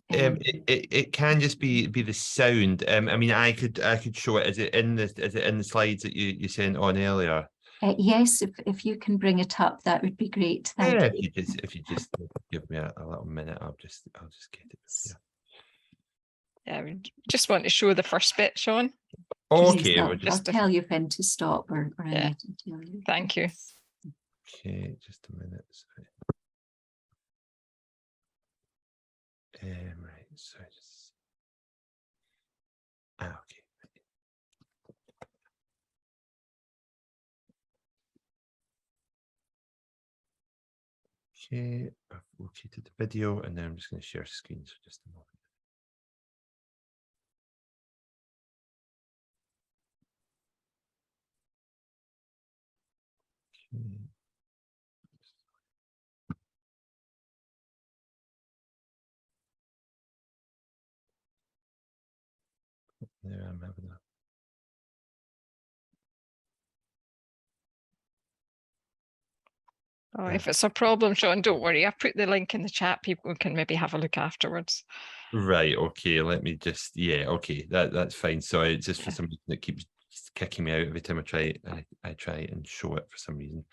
It can just be the sound. I mean, I could show it. Is it in the slides that you sent on earlier? Yes, if you can bring it up, that would be great. Thank you. If you just give me a little minute, I'll just get it. Yeah, we just want to show the first bit, Sean. Okay, I'll tell you when to stop or yeah. I can tell you. Thank you. Okay, just a minute. Sorry. Right, so just okay. Okay, I've located the video and then I'm just going to share screen. So just a moment. Okay. There I'm having a Oh, if it's a problem, Sean, don't worry. I put the link in the chat. People can maybe have a look afterwards. right. Okay, let me just, yeah, okay, that's fine. Sorry, it's just for some reason it keeps kicking me out every time I try and show it for some reason.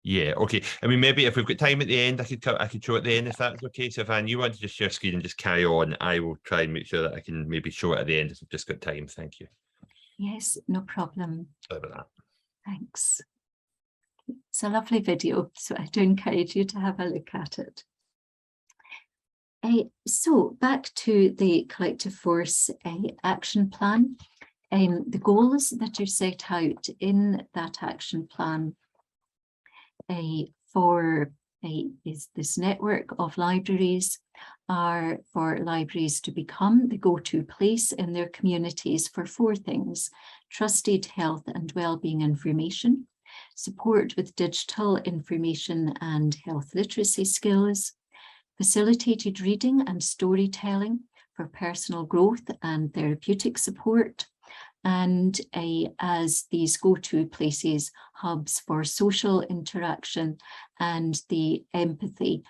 Yeah, okay. I mean, maybe if we've got time at the end, I could show at the end if that's okay. So if Anne, you want to just share screen and just carry on, I will try and make sure that I can maybe show it at the end if we've just got time. Thank you. Yes, no problem. Sorry about that. Thanks. It's a lovely video, so I do encourage you to have a look at it. So back to the collective force action plan. The goals that are set out in that action plan for this network of libraries are for libraries to become the go-to place in their communities for 4 things: trusted health and wellbeing information, support with digital information and health literacy skills, facilitated reading and storytelling for personal growth and therapeutic support, and as these go-to places, hubs for social interaction and the empathy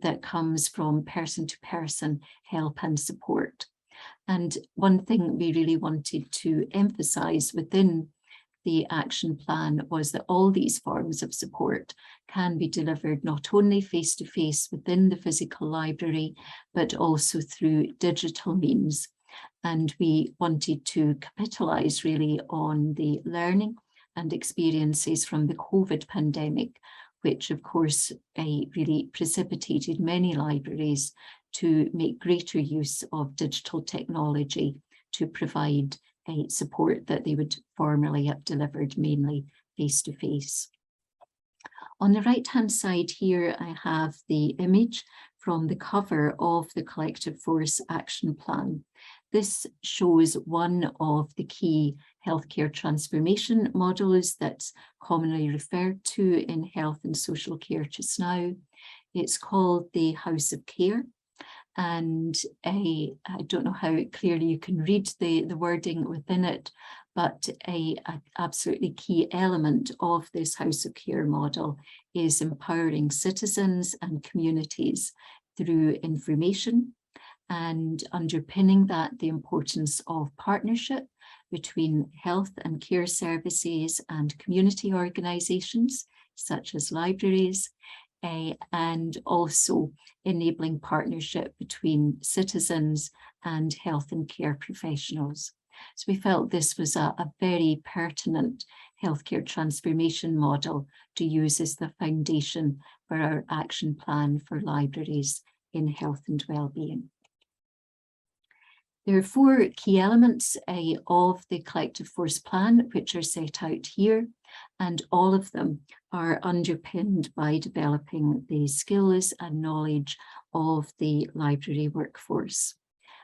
that comes from person-to-person help and support. And one thing we really wanted to emphasise within the action plan was that all these forms of support can be delivered not only face-to-face within the physical library, but also through digital means. And we wanted to capitalise really on the learning and experiences from the COVID pandemic, which of course really precipitated many libraries to make greater use of digital technology to provide support that they would formerly have delivered mainly face-to-face. On the right-hand side here, I have the image from the cover of the Collective Force Action Plan. This shows one of the key healthcare transformation models that's commonly referred to in health and social care just now. It's called the House of Care. And I don't know how clearly you can read the wording within it, but an absolutely key element of this House of Care model is empowering citizens and communities through information, and underpinning that the importance of partnership between health and care services and community organisations such as libraries, and also enabling partnership between citizens and health and care professionals. So we felt this was a very pertinent healthcare transformation model to use as the foundation for our action plan for libraries in health and wellbeing. There are 4 key elements of the Collective Force Plan, which are set out here, and all of them are underpinned by developing the skills and knowledge of the library workforce.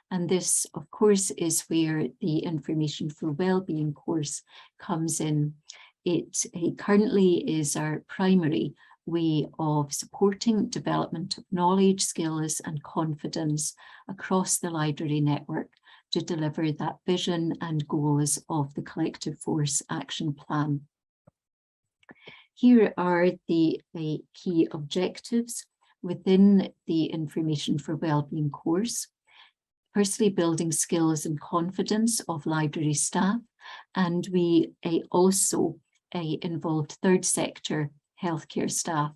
And this, of course, is where the Information for Wellbeing course comes in. It currently is our primary way of supporting development of knowledge, skills and confidence across the library network to deliver that vision and goals of the Collective Force Action Plan. Here are the key objectives within the Information for Wellbeing course. Firstly, building skills and confidence of library staff, and we also involved third sector healthcare staff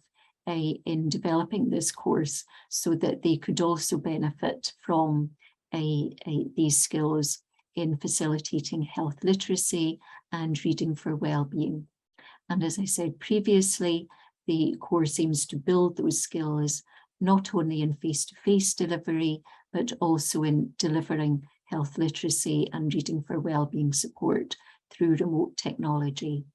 in developing this course so that they could also benefit from these skills in facilitating health literacy and reading for wellbeing. And as I said previously, the course aims to build those skills not only in face-to-face delivery, but also in delivering health literacy and reading for wellbeing support through remote technology.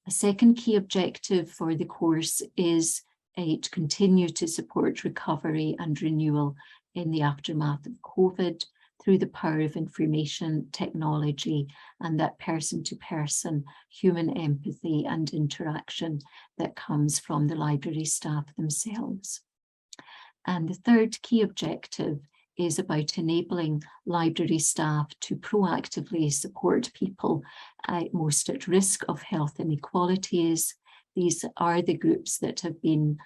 A second key objective for the course is to continue to support recovery and renewal in the aftermath of COVID through the power of information technology and that person-to-person human empathy and interaction that comes from the library staff themselves. And the third key objective is about enabling library staff to proactively support people most at risk of health inequalities. These are the groups that have been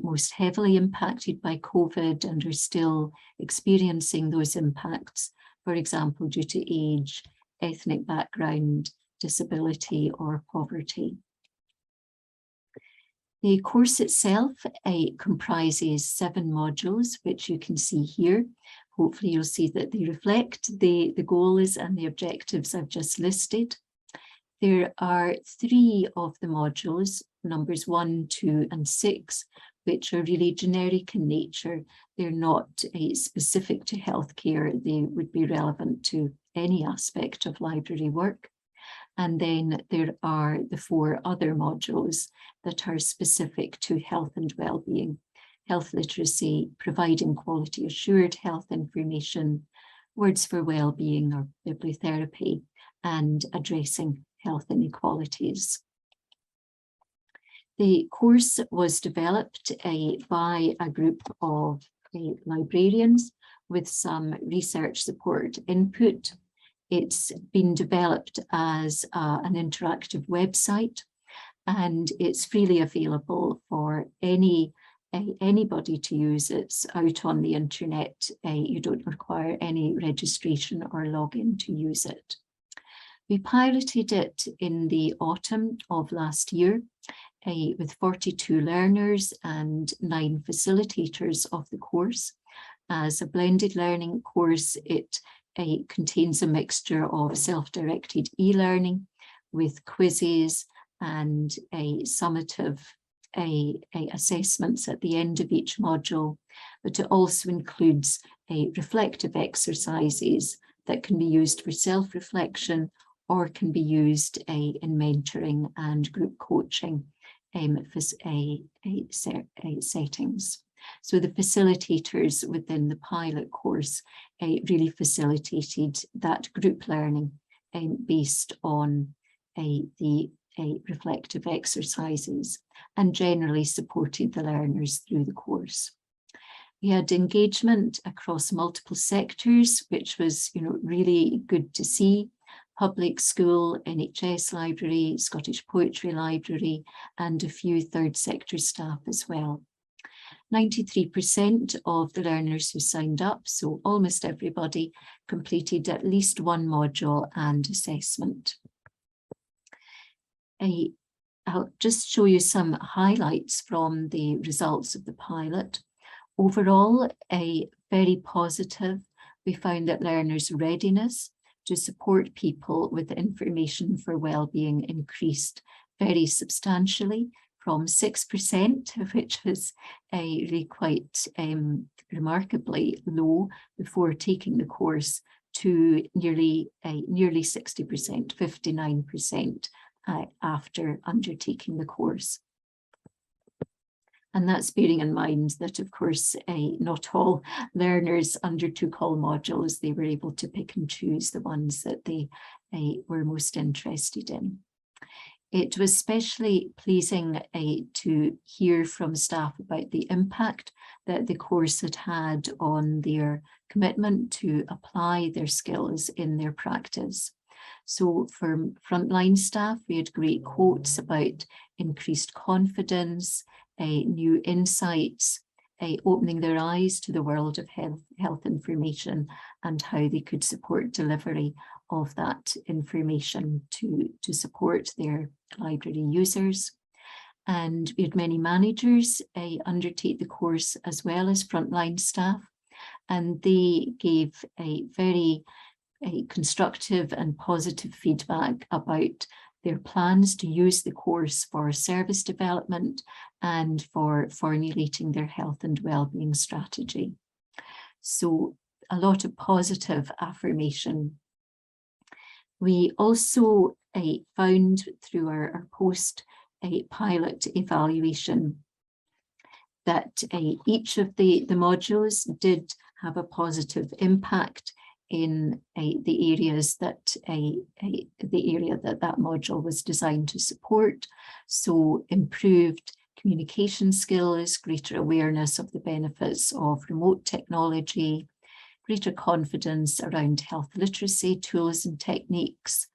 most heavily impacted by COVID and are still experiencing those impacts, for example, due to age, ethnic background, disability or poverty. The course itself comprises 7 modules, which you can see here. Hopefully you'll see that they reflect the goals and the objectives I've just listed. There are 3 of the modules, numbers 1, 2 and 6, which are really generic in nature. They're not specific to healthcare. They would be relevant to any aspect of library work. And then there are the 4 other modules that are specific to health and well-being, health literacy, providing quality assured health information, words for well-being or bibliotherapy, and addressing health inequalities. The course was developed by a group of librarians with some research support input. It's been developed as an interactive website, and it's freely available for anybody to use. It's out on the internet. You don't require any registration or login to use it. We piloted it in the autumn of last year with 42 learners and 9 facilitators of the course. As a blended learning course, it contains a mixture of self-directed e-learning with quizzes and summative assessments at the end of each module, but it also includes reflective exercises that can be used for self-reflection or can be used in mentoring and group coaching settings. So the facilitators within the pilot course really facilitated that group learning based on the reflective exercises and generally supported the learners through the course. We had engagement across multiple sectors, which was really good to see. Public school, NHS library, Scottish Poetry Library, and a few third sector staff as well. 93% of the learners who signed up, so almost everybody, completed at least 1 module and assessment. I'll just show you some highlights from the results of the pilot. Overall, very positive. We found that learners' readiness to support people with information for well-being increased very substantially from 6%, which was really quite remarkably low before taking the course, to nearly 60%, 59% after undertaking the course. And that's bearing in mind that, of course, not all learners undertook all modules. They were able to pick and choose the ones that they were most interested in. It was especially pleasing to hear from staff about the impact that the course had on their commitment to apply their skills in their practice. So for frontline staff, we had great quotes about increased confidence, new insights, opening their eyes to the world of health information and how they could support delivery of that information to support their library users. And we had many managers undertake the course as well as frontline staff, and they gave a very constructive and positive feedback about their plans to use the course for service development and for formulating their health and wellbeing strategy. So a lot of positive affirmation. We also found through our post pilot evaluation that each of the modules did have a positive impact in the areas that the area that module was designed to support. So improved communication skills, greater awareness of the benefits of remote technology, greater confidence around health literacy tools and techniques,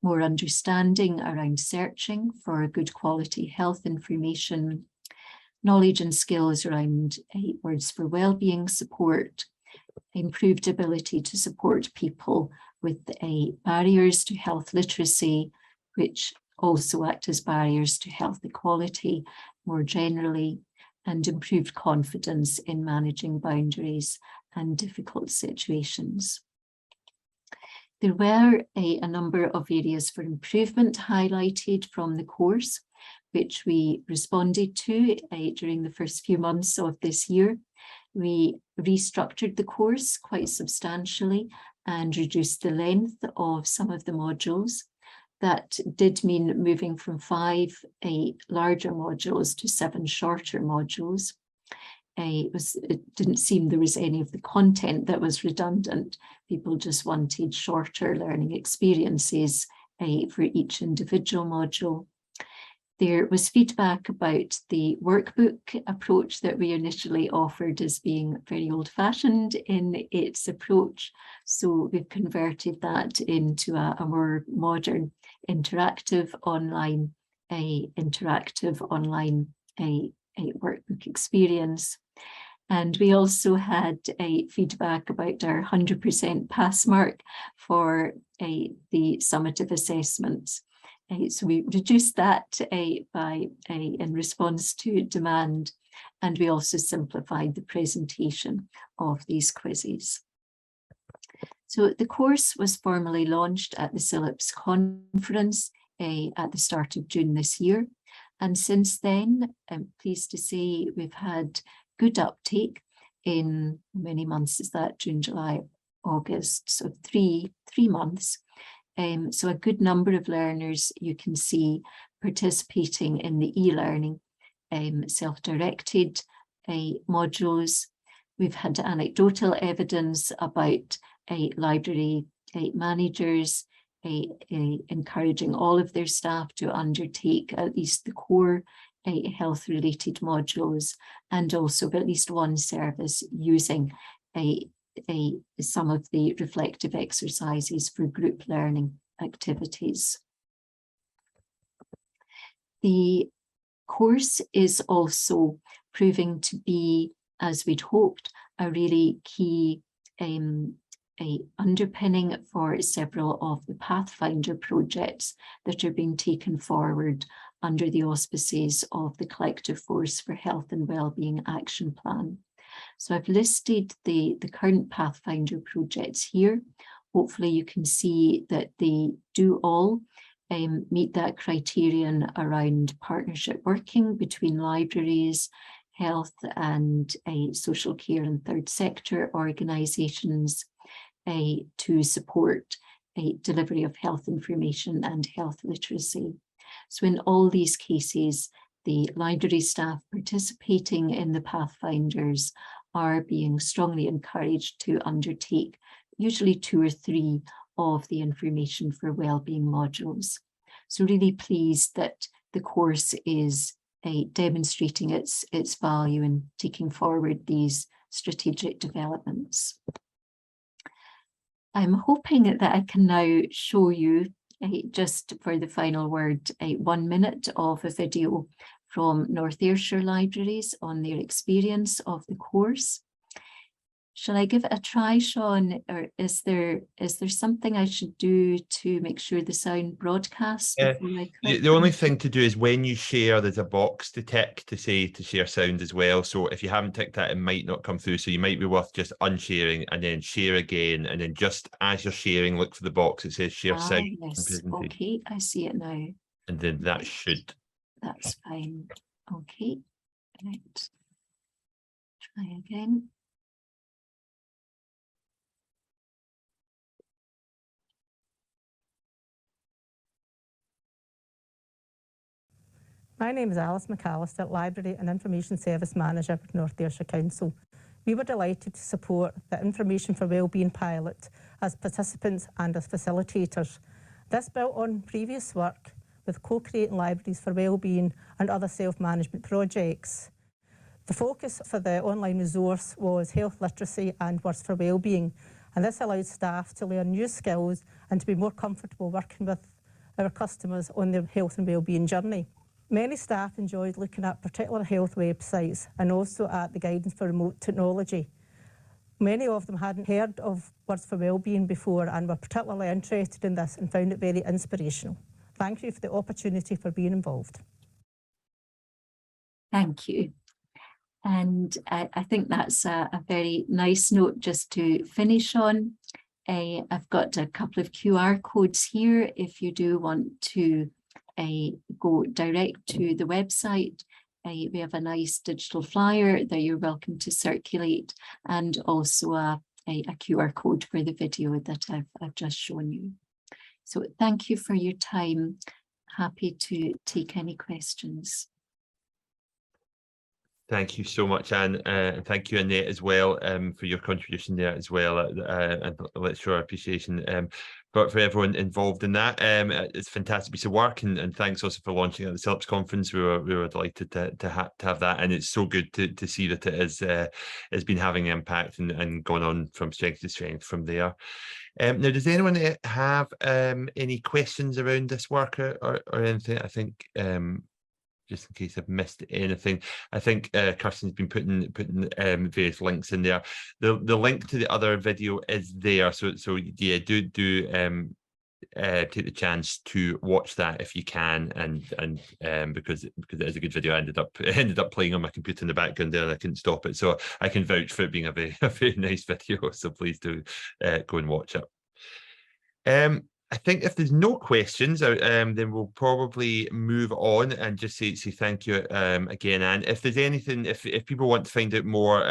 more understanding around searching for good quality health information, knowledge and skills around words for wellbeing support, improved ability to support people with barriers to health literacy, which also act as barriers to health equality more generally, and improved confidence in managing boundaries and difficult situations. There were a number of areas for improvement highlighted from the course, which we responded to during the first few months of this year. We restructured the course quite substantially and reduced the length of some of the modules. That did mean moving from 5 larger modules to 7 shorter modules. It didn't seem there was any of the content that was redundant. People just wanted shorter learning experiences for each individual module. There was feedback about the workbook approach that we initially offered as being very old-fashioned in its approach. So we've converted that into a more modern interactive online workbook experience. And we also had a feedback about our 100% pass mark for the summative assessments. So we reduced that in response to demand, and we also simplified the presentation of these quizzes. So the course was formally launched at the CILIPS conference at the start of June this year. And since then, I'm pleased to say we've had good uptake in many months. Is that June, July, August? So three months. So a good number of learners you can see participating in the e-learning self-directed modules. We've had anecdotal evidence about library managers encouraging all of their staff to undertake at least the core health-related modules, and also at least one service using some of the reflective exercises for group learning activities. The course is also proving to be, as we'd hoped, a really key underpinning for several of the Pathfinder projects that are being taken forward under the auspices of the Collective Force for Health and Wellbeing Action Plan. So I've listed the current Pathfinder projects here. Hopefully you can see that they do all meet that criterion around partnership working between libraries, health and social care and third sector organisations to support delivery of health information and health literacy. So in all these cases, the library staff participating in the Pathfinders are being strongly encouraged to undertake usually 2 or 3 of the information for wellbeing modules. So really pleased that the course is demonstrating its value in taking forward these strategic developments. I'm hoping that I can now show you just for the final word, 1 minute of a video from North Ayrshire libraries on their experience of the course. Shall I give it a try, Sean, or is there something I should do to make sure the sound broadcasts? The only thing to do is when you share, there's a box to tick to say to share sound as well. So if you haven't ticked that, it might not come through. So you might be worth just unsharing and then share again. And then just as you're sharing, look for the box. It says share sound. Yes. Okay, I see it now. And then that should. That's fine. Okay, right. Try again. My name is Alison McAllister, Library and Information Service Manager with North Ayrshire Council. We were delighted to support the Information for Wellbeing pilot as participants and as facilitators. This built on previous work with co-creating libraries for wellbeing and other self-management projects. The focus for the online resource was health literacy and words for wellbeing, and this allowed staff to learn new skills and to be more comfortable working with our customers on their health and wellbeing journey. Many staff enjoyed looking at particular health websites and also at the guidance for remote technology. Many of them hadn't heard of Words for Wellbeing before and were particularly interested in this and found it very inspirational. Thank you for the opportunity for being involved. Thank you. And I think that's a very nice note just to finish on. I've got a couple of QR codes here if you do want to go direct to the website. We have a nice digital flyer that you're welcome to circulate, and also a QR code for the video that I've just shown you. So thank you for your time. Happy to take any questions. Thank you so much, Anne, and thank you, Annette, as well, for your contribution there as well, and let's show our appreciation. But for everyone involved in that, it's a fantastic piece of work, and thanks also for launching at the CILIPS conference. We were delighted to have that, and it's so good to see that it has been having an impact and gone on from strength to strength from there. Now, does anyone have any questions around this work or anything? I think just in case I've missed anything, I think Kirsten's been putting various links in there. The link to the other video is there, so yeah, do take the chance to watch that if you can, and because it is a good video. I ended up playing on my computer in the background there, and I couldn't stop it, so I can vouch for it being a very nice video. So please do go and watch it. I think if there's no questions, then we'll probably move on and just say thank you again. And if there's anything, if people want to find out more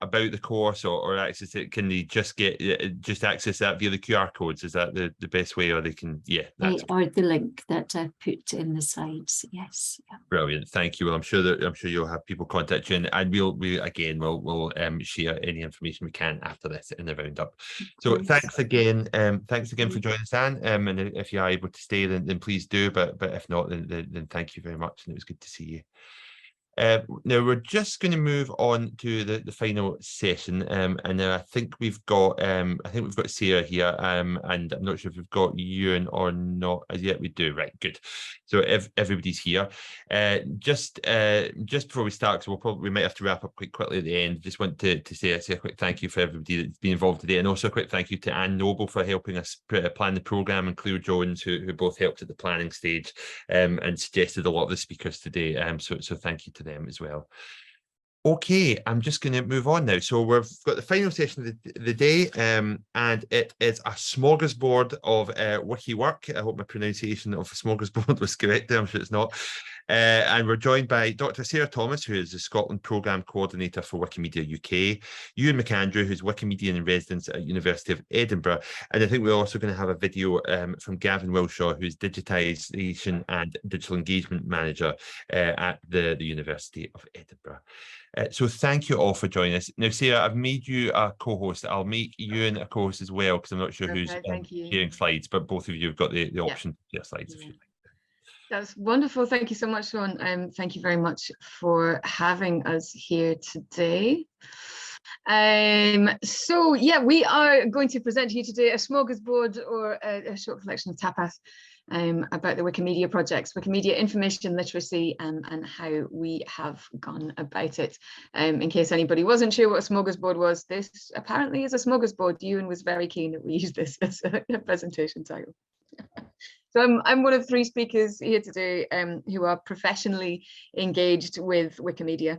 about the course or access it, can they just access that via the QR codes? Is that the best way, or they can? Yeah, or the link that I've put in the slides. Yes. Yeah. Brilliant. Thank you. Well, I'm sure you'll have people contact you, and we'll share any information we can after this in the roundup. So thanks again. Thanks again for joining us, Anne. And if you are able to stay, then please do. But if not, then thank you very much, and it was good to see you. Now we're just going to move on to the final session, and now I think we've got Sara here, and I'm not sure if we've got Ewan or not as yet. We do, right? Good. So if everybody's here, just before we start, because we might have to wrap up quite quickly at the end. Just want to say a quick thank you for everybody that's been involved today, and also a quick thank you to Anne Noble for helping us plan the programme, and Cleo Jones, who both helped at the planning stage and suggested a lot of the speakers today. So thank you to them as well. Okay, I'm just going to move on now. So we've got the final session of the day, and it is a smorgasbord of wiki work. I hope my pronunciation of smorgasbord was correct there. I'm sure it's not. And we're joined by Dr. Sara Thomas, who is the Scotland Programme Coordinator for Wikimedia UK, Ewan McAndrew, who's Wikimedian in residence at University of Edinburgh, and I think we're also going to have a video from Gavin Wilshaw, who's Digitisation and Digital Engagement Manager at the University of Edinburgh. So thank you all for joining us. Now, Sara, I've made you a co-host. I'll make Ewan a co-host as well, because I'm not sure who's sharing slides, but both of you have got the option to share slides if you like. That's wonderful. Thank you so much, Sean. Thank you very much for having us here today. So yeah, we are going to present to you today a smorgasbord, or a short collection of tapas, about the Wikimedia projects, Wikimedia information literacy, and how we have gone about it. In case anybody wasn't sure what a smorgasbord was, this apparently is a smorgasbord. Ewan was very keen that we use this as a presentation title. So I'm one of 3 speakers here today who are professionally engaged with Wikimedia.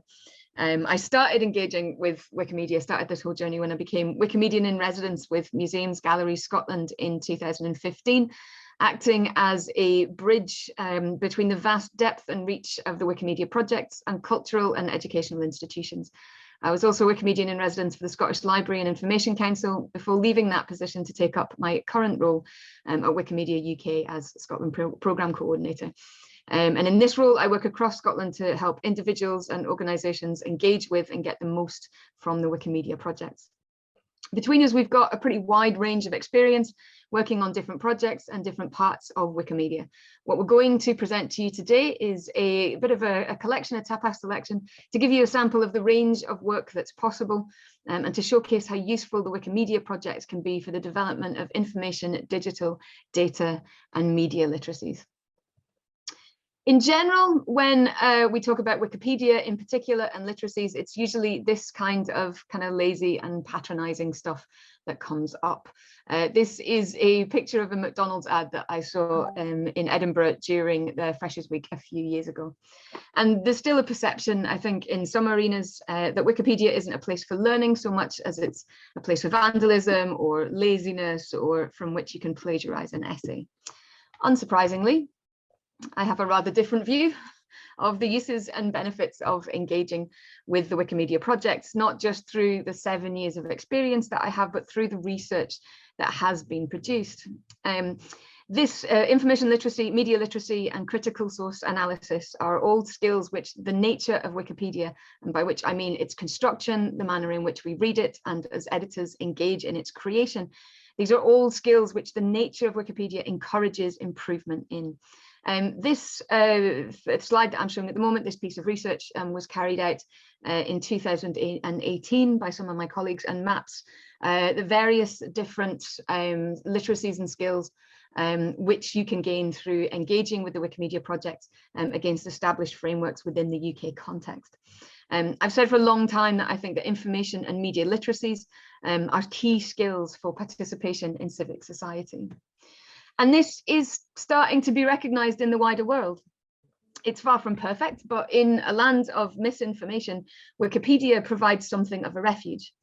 I started engaging with Wikimedia, started this whole journey when I became Wikimedian in residence with Museums Galleries Scotland in 2015, acting as a bridge between the vast depth and reach of the Wikimedia projects and cultural and educational institutions. I was also Wikimedian in residence for the Scottish Library and Information Council before leaving that position to take up my current role at Wikimedia UK as Scotland Programme Coordinator. And in this role, I work across Scotland to help individuals and organisations engage with and get the most from the Wikimedia projects. Between us, we've got a pretty wide range of experience working on different projects and different parts of Wikimedia. What we're going to present to you today is a bit of a collection, a tapas selection, to give you a sample of the range of work that's possible and to showcase how useful the Wikimedia projects can be for the development of information, digital, data, and media literacies. In general, when we talk about Wikipedia in particular and literacies, it's usually this kind of lazy and patronizing stuff that comes up. This is a picture of a McDonald's ad that I saw in Edinburgh during the Freshers Week a few years ago. And there's still a perception, I think, in some arenas that Wikipedia isn't a place for learning so much as it's a place for vandalism or laziness, or from which you can plagiarize an essay. Unsurprisingly, I have a rather different view of the uses and benefits of engaging with the Wikimedia projects, not just through the 7 years of experience that I have, but through the research that has been produced. This information literacy, media literacy, and critical source analysis are all skills which the nature of Wikipedia, and by which I mean its construction, the manner in which we read it, and as editors engage in its creation, these are all skills which the nature of Wikipedia encourages improvement in. This slide that I'm showing at the moment, this piece of research was carried out in 2018 by some of my colleagues, and maps the various different literacies and skills which you can gain through engaging with the Wikimedia project against established frameworks within the UK context. I've said for a long time that I think that information and media literacies are key skills for participation in civic society. And this is starting to be recognised in the wider world. It's far from perfect, but in a land of misinformation, Wikipedia provides something of a refuge.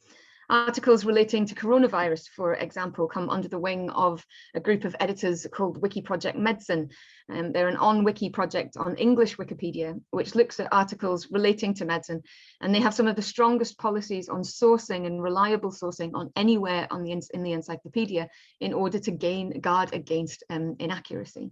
Articles relating to coronavirus, for example, come under the wing of a group of editors called Wiki Project Medicine. They're an on-wiki project on English Wikipedia, which looks at articles relating to medicine, and they have some of the strongest policies on sourcing and reliable sourcing on anywhere on in the encyclopedia in order to guard against inaccuracy.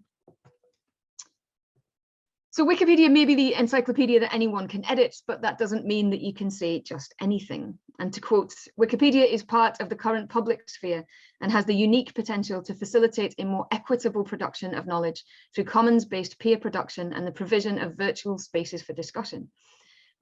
So Wikipedia may be the encyclopedia that anyone can edit, but that doesn't mean that you can say just anything. And to quote, Wikipedia is part of the current public sphere and has the unique potential to facilitate a more equitable production of knowledge through commons-based peer production and the provision of virtual spaces for discussion.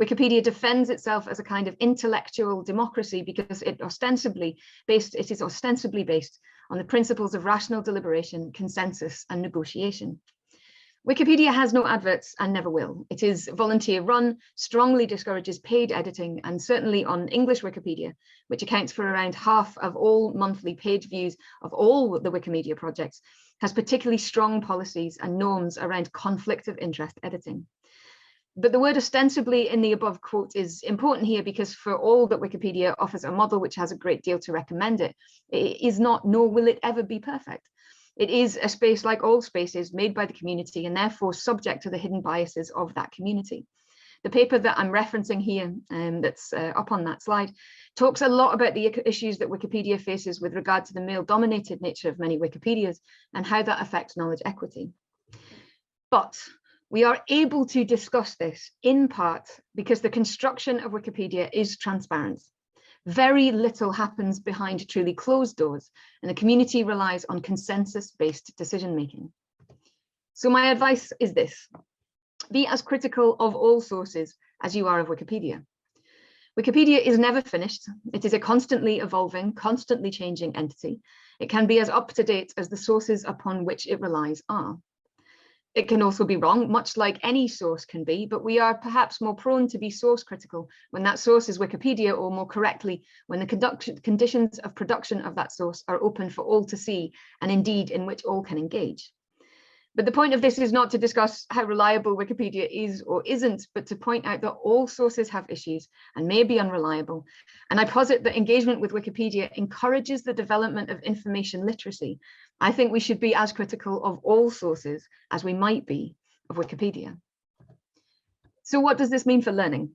Wikipedia defends itself as a kind of intellectual democracy because it is ostensibly based on the principles of rational deliberation, consensus, and negotiation. Wikipedia has no adverts and never will. It is volunteer run, strongly discourages paid editing, and certainly on English Wikipedia, which accounts for around half of all monthly page views of all the Wikimedia projects, has particularly strong policies and norms around conflict of interest editing. But the word ostensibly in the above quote is important here because for all that Wikipedia offers a model which has a great deal to recommend it, it is not, nor will it ever be perfect. It is a space like all spaces made by the community and therefore subject to the hidden biases of that community. The paper that I'm referencing here, that's up on that slide, talks a lot about the issues that Wikipedia faces with regard to the male-dominated nature of many Wikipedias and how that affects knowledge equity. But we are able to discuss this in part because the construction of Wikipedia is transparent. Very little happens behind truly closed doors, and the community relies on consensus-based decision-making. So my advice is this: be as critical of all sources as you are of Wikipedia. Wikipedia is never finished. It is a constantly evolving, constantly changing entity. It can be as up-to-date as the sources upon which it relies are. It can also be wrong, much like any source can be, but we are perhaps more prone to be source critical when that source is Wikipedia, or more correctly, when the conditions of production of that source are open for all to see, and indeed in which all can engage. But the point of this is not to discuss how reliable Wikipedia is or isn't, but to point out that all sources have issues and may be unreliable. And I posit that engagement with Wikipedia encourages the development of information literacy. I think we should be as critical of all sources as we might be of Wikipedia. So what does this mean for learning?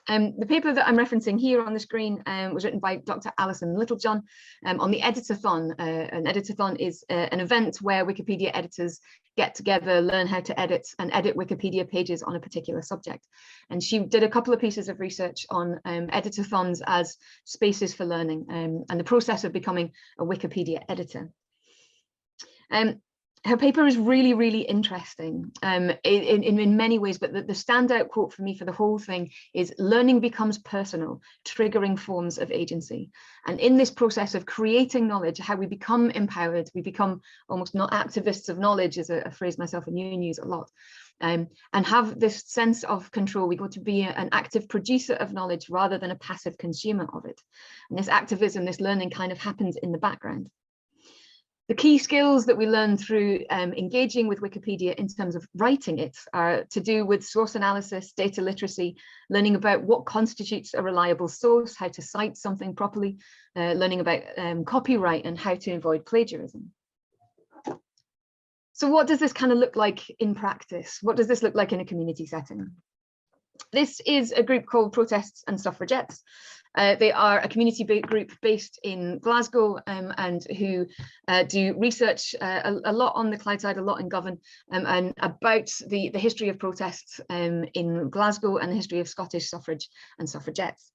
The paper that I'm referencing here on the screen was written by Dr. Alison Littlejohn on the Editathon. An Editathon is an event where Wikipedia editors get together, learn how to edit and edit Wikipedia pages on a particular subject. And she did a couple of pieces of research on editathons as spaces for learning and the process of becoming a Wikipedia editor. Her paper is really, really interesting in many ways, but the standout quote for me for the whole thing is learning becomes personal, triggering forms of agency. And in this process of creating knowledge, how we become empowered, we become almost not activists of knowledge is a phrase myself and Ewan use a lot, and have this sense of control. We go to be an active producer of knowledge rather than a passive consumer of it. And this activism, this learning kind of happens in the background. The key skills that we learn through engaging with Wikipedia in terms of writing it are to do with source analysis, data literacy, learning about what constitutes a reliable source, how to cite something properly, learning about copyright and how to avoid plagiarism. So what does this kind of look like in practice? What does this look like in a community setting? This is a group called Protests and Suffragettes. They are a community group based in Glasgow and who do research a lot on the Clydeside, a lot in Govan, and about the history of protests in Glasgow and the history of Scottish suffrage and suffragettes.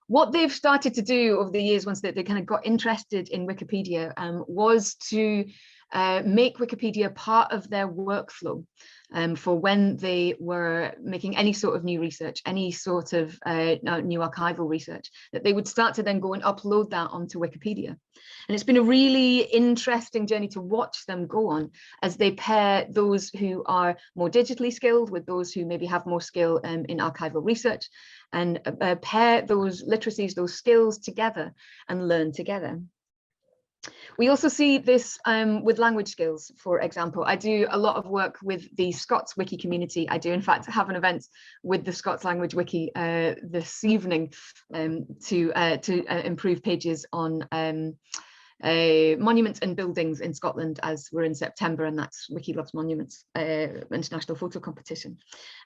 What they've started to do over the years, once they kind of got interested in Wikipedia, was to make Wikipedia part of their workflow for when they were making any sort of new research, any sort of new archival research, that they would start to then go and upload that onto Wikipedia. And it's been a really interesting journey to watch them go on as they pair those who are more digitally skilled with those who maybe have more skill in archival research, and pair those literacies, those skills together and learn together. We also see this with language skills, for example. I do a lot of work with the Scots Wiki community. I do, in fact, have an event with the Scots Language Wiki this evening to improve pages on monuments and buildings in Scotland, as we're in September, and that's Wiki Loves Monuments international photo competition.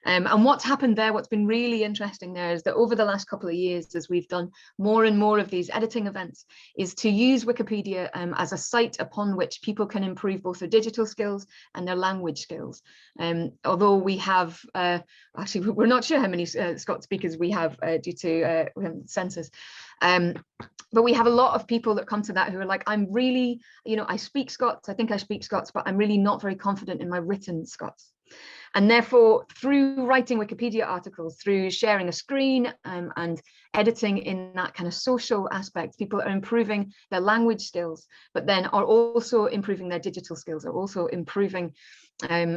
And what's happened there, what's been really interesting there, is that over the last couple of years, as we've done more and more of these editing events, is to use Wikipedia as a site upon which people can improve both their digital skills and their language skills. Although we have, actually, we're not sure how many Scots speakers we have due to census. But we have a lot of people that come to that who are like, I'm really, I speak Scots, I think I speak Scots, but I'm really not very confident in my written Scots. And therefore, through writing Wikipedia articles, through sharing a screen and editing in that kind of social aspect, people are improving their language skills, but then are also improving their digital skills, are also improving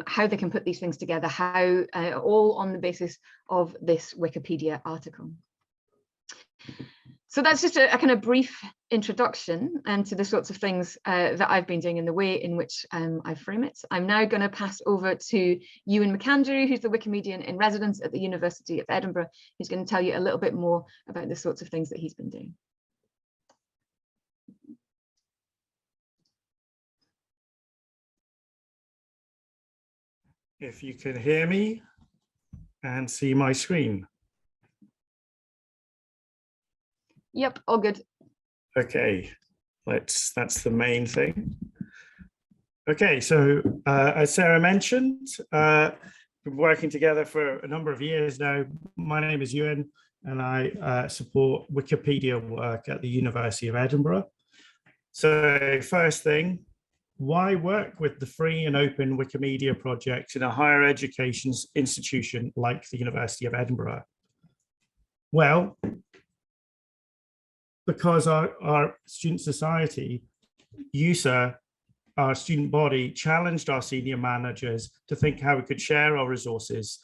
how they can put these things together, how all on the basis of this Wikipedia article. So that's just a kind of brief introduction to the sorts of things that I've been doing and the way in which I frame it. I'm now going to pass over to Ewan McAndrew, who's the Wikimedian in residence at the University of Edinburgh, who's going to tell you a little bit more about the sorts of things that he's been doing. If you can hear me and see my screen. Yep, all good. Okay, that's the main thing. Okay, so as Sara mentioned, we've been working together for a number of years now. My name is Ewan, and I support Wikipedia work at the University of Edinburgh. So first thing, why work with the free and open Wikimedia project in a higher education institution like the University of Edinburgh? Well, because our student society, USA, our student body, challenged our senior managers to think how we could share our resources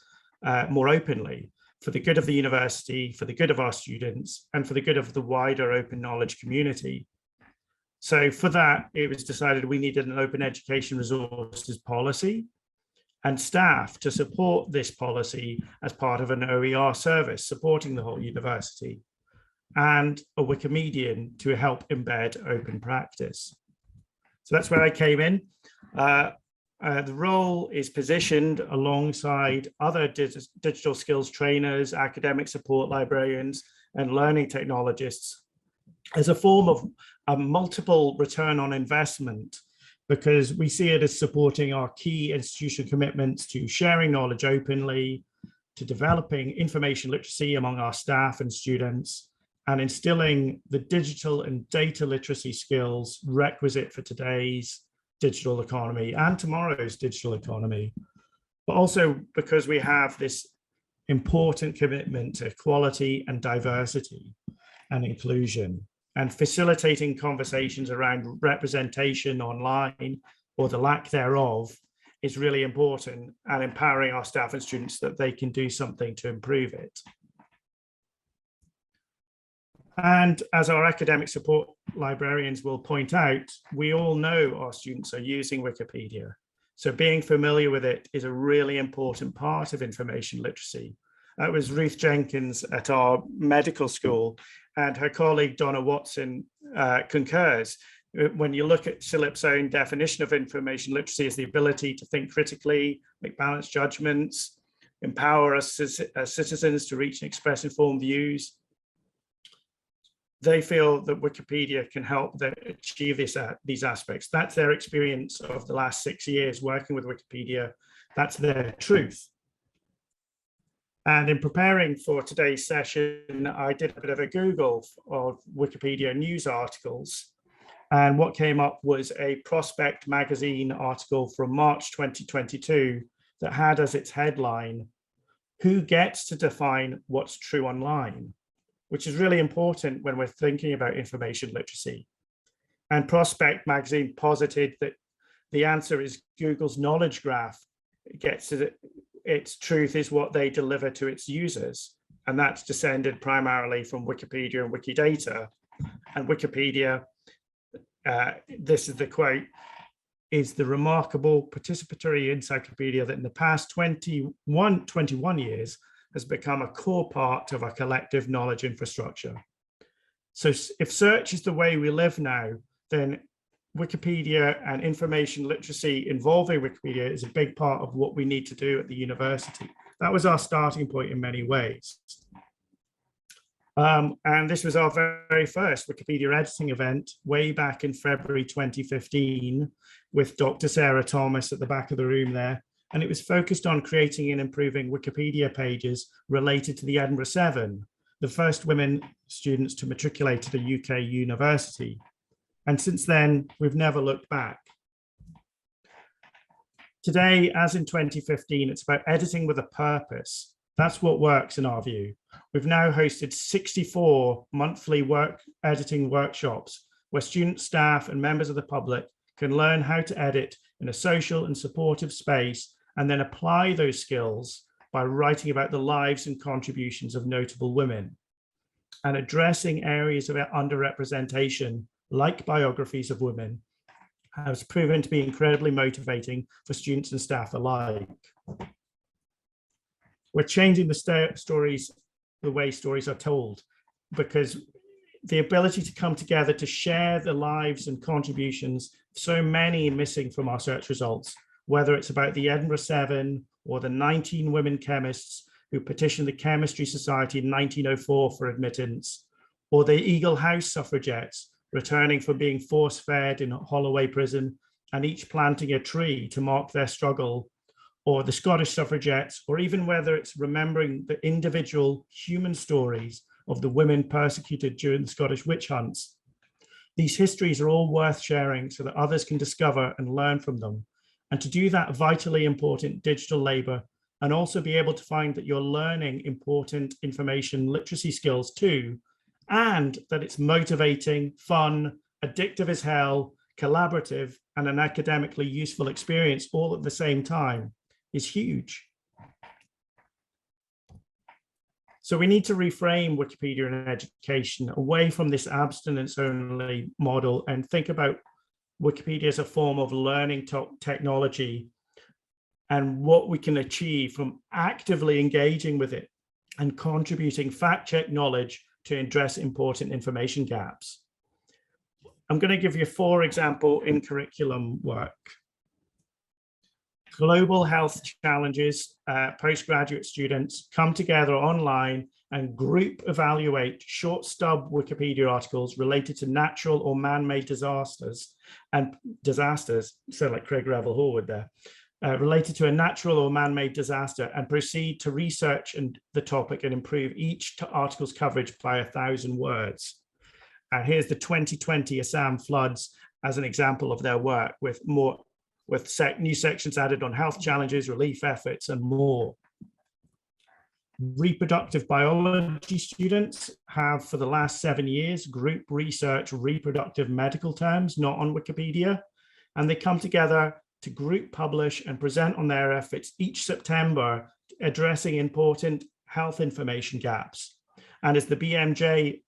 more openly for the good of the university, for the good of our students, and for the good of the wider open knowledge community. So for that, it was decided we needed an open education resources policy and staff to support this policy as part of an OER service supporting the whole university, and a Wikimedian to help embed open practice. So that's where I came in. the role is positioned alongside other digital skills trainers, academic support librarians, and learning technologists as a form of a multiple return on investment, because we see it as supporting our key institutional commitments to sharing knowledge openly, to developing information literacy among our staff and students, and instilling the digital and data literacy skills requisite for today's digital economy and tomorrow's digital economy. But also because we have this important commitment to equality and diversity and inclusion, and facilitating conversations around representation online or the lack thereof is really important, and empowering our staff and students that they can do something to improve it. And as our academic support librarians will point out, we all know our students are using Wikipedia. So being familiar with it is a really important part of information literacy. That was Ruth Jenkins at our medical school, and her colleague Donna Watson concurs. When you look at CILIPS' own definition of information literacy as the ability to think critically, make balanced judgments, empower us as citizens to reach and express informed views, they feel that Wikipedia can help them achieve these aspects. That's their experience of the last 6 years working with Wikipedia. That's their truth. And in preparing for today's session, I did a bit of a Google of Wikipedia news articles. And what came up was a Prospect magazine article from March 2022 that had as its headline, "Who gets to define what's true online?" which is really important when we're thinking about information literacy. And Prospect magazine posited that the answer is Google's knowledge graph. It gets to its truth is what they deliver to its users. And that's descended primarily from Wikipedia and Wikidata. And Wikipedia, this is the quote, is the remarkable participatory encyclopedia that in the past 21 years has become a core part of our collective knowledge infrastructure. So if search is the way we live now, then Wikipedia and information literacy involving Wikipedia is a big part of what we need to do at the university. That was our starting point in many ways. And this was our very first Wikipedia editing event way back in February 2015 with Dr. Sara Thomas at the back of the room there. And it was focused on creating and improving Wikipedia pages related to the Edinburgh 7, the first women students to matriculate at a UK university. And since then, we've never looked back. Today, as in 2015, it's about editing with a purpose. That's what works in our view. We've now hosted 64 monthly editing workshops where students, staff, and members of the public can learn how to edit in a social and supportive space, and then apply those skills by writing about the lives and contributions of notable women and addressing areas of underrepresentation, like biographies of women, has proven to be incredibly motivating for students and staff alike. We're changing the way stories are told, because the ability to come together to share the lives and contributions, so many missing from our search results, whether it's about the Edinburgh 7 or the 19 women chemists who petitioned the Chemistry Society in 1904 for admittance, or the Eagle House suffragettes returning from being force-fed in Holloway prison and each planting a tree to mark their struggle, or the Scottish suffragettes, or even whether it's remembering the individual human stories of the women persecuted during the Scottish witch hunts. These histories are all worth sharing so that others can discover and learn from them. And to do that vitally important digital labor, and also be able to find that you're learning important information literacy skills too, and that it's motivating, fun, addictive as hell, collaborative, and an academically useful experience all at the same time is huge. So we need to reframe Wikipedia and education away from this abstinence-only model and think about Wikipedia as a form of learning technology and what we can achieve from actively engaging with it and contributing fact-check knowledge to address important information gaps. I'm going to give you 4 example in curriculum work. Global health challenges, postgraduate students come together online and group evaluate short stub Wikipedia articles related to natural or man-made disasters, so like Craig Revel Horwood there, related to a natural or man-made disaster, and proceed to research the topic and improve each article's coverage by 1,000 words. And here's the 2020 Assam floods as an example of their work, with new sections added on health challenges, relief efforts, and more. Reproductive biology students have, for the last 7 years, group research reproductive medical terms not on Wikipedia, and they come together to group publish and present on their efforts each September, addressing important health information gaps. And as the BMJ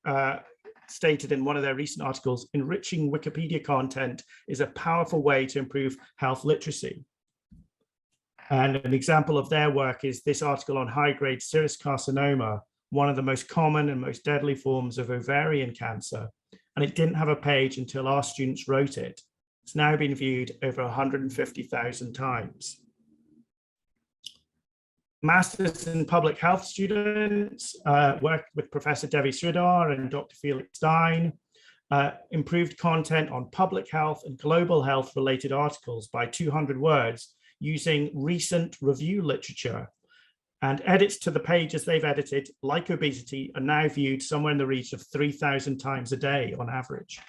stated in one of their recent articles, enriching Wikipedia content is a powerful way to improve health literacy. And an example of their work is this article on high-grade serous carcinoma, one of the most common and most deadly forms of ovarian cancer. And it didn't have a page until our students wrote it. It's now been viewed over 150,000 times. Masters in Public Health students worked with Professor Devi Sridhar and Dr. Felix Stein, improved content on public health and global health related articles by 200 words using recent review literature. And edits to the pages they've edited, like obesity, are now viewed somewhere in the region of 3,000 times a day on average.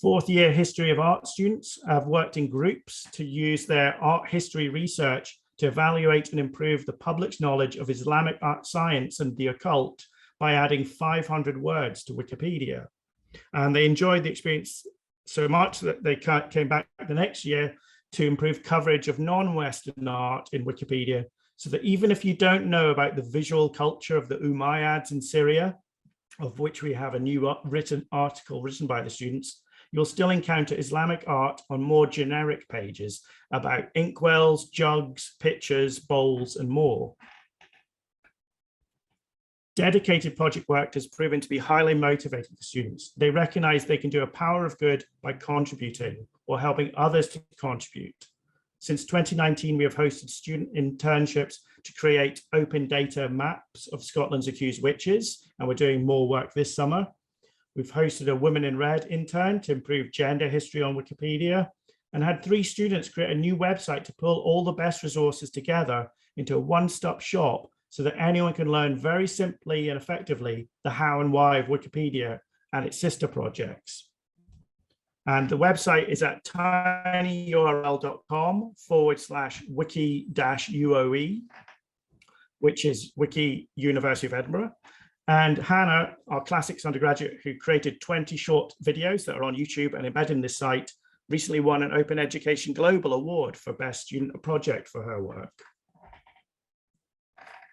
Fourth year history of art students have worked in groups to use their art history research to evaluate and improve the public's knowledge of Islamic art science and the occult by adding 500 words to Wikipedia. And they enjoyed the experience so much that they came back the next year to improve coverage of non-Western art in Wikipedia, so that even if you don't know about the visual culture of the Umayyads in Syria, of which we have a new article written by the students, you'll still encounter Islamic art on more generic pages about inkwells, jugs, pitchers, bowls, and more. Dedicated project work has proven to be highly motivating for students. They recognize they can do a power of good by contributing or helping others to contribute. Since 2019, we have hosted student internships to create open data maps of Scotland's accused witches, and we're doing more work this summer. We've hosted a Women in Red intern to improve gender history on Wikipedia, and had 3 students create a new website to pull all the best resources together into a one-stop shop so that anyone can learn very simply and effectively the how and why of Wikipedia and its sister projects. And the website is at tinyurl.com/wiki-UOE, which is Wiki University of Edinburgh. And Hannah, our classics undergraduate who created 20 short videos that are on YouTube and embedded in this site, recently won an Open Education Global Award for Best Student Project for her work.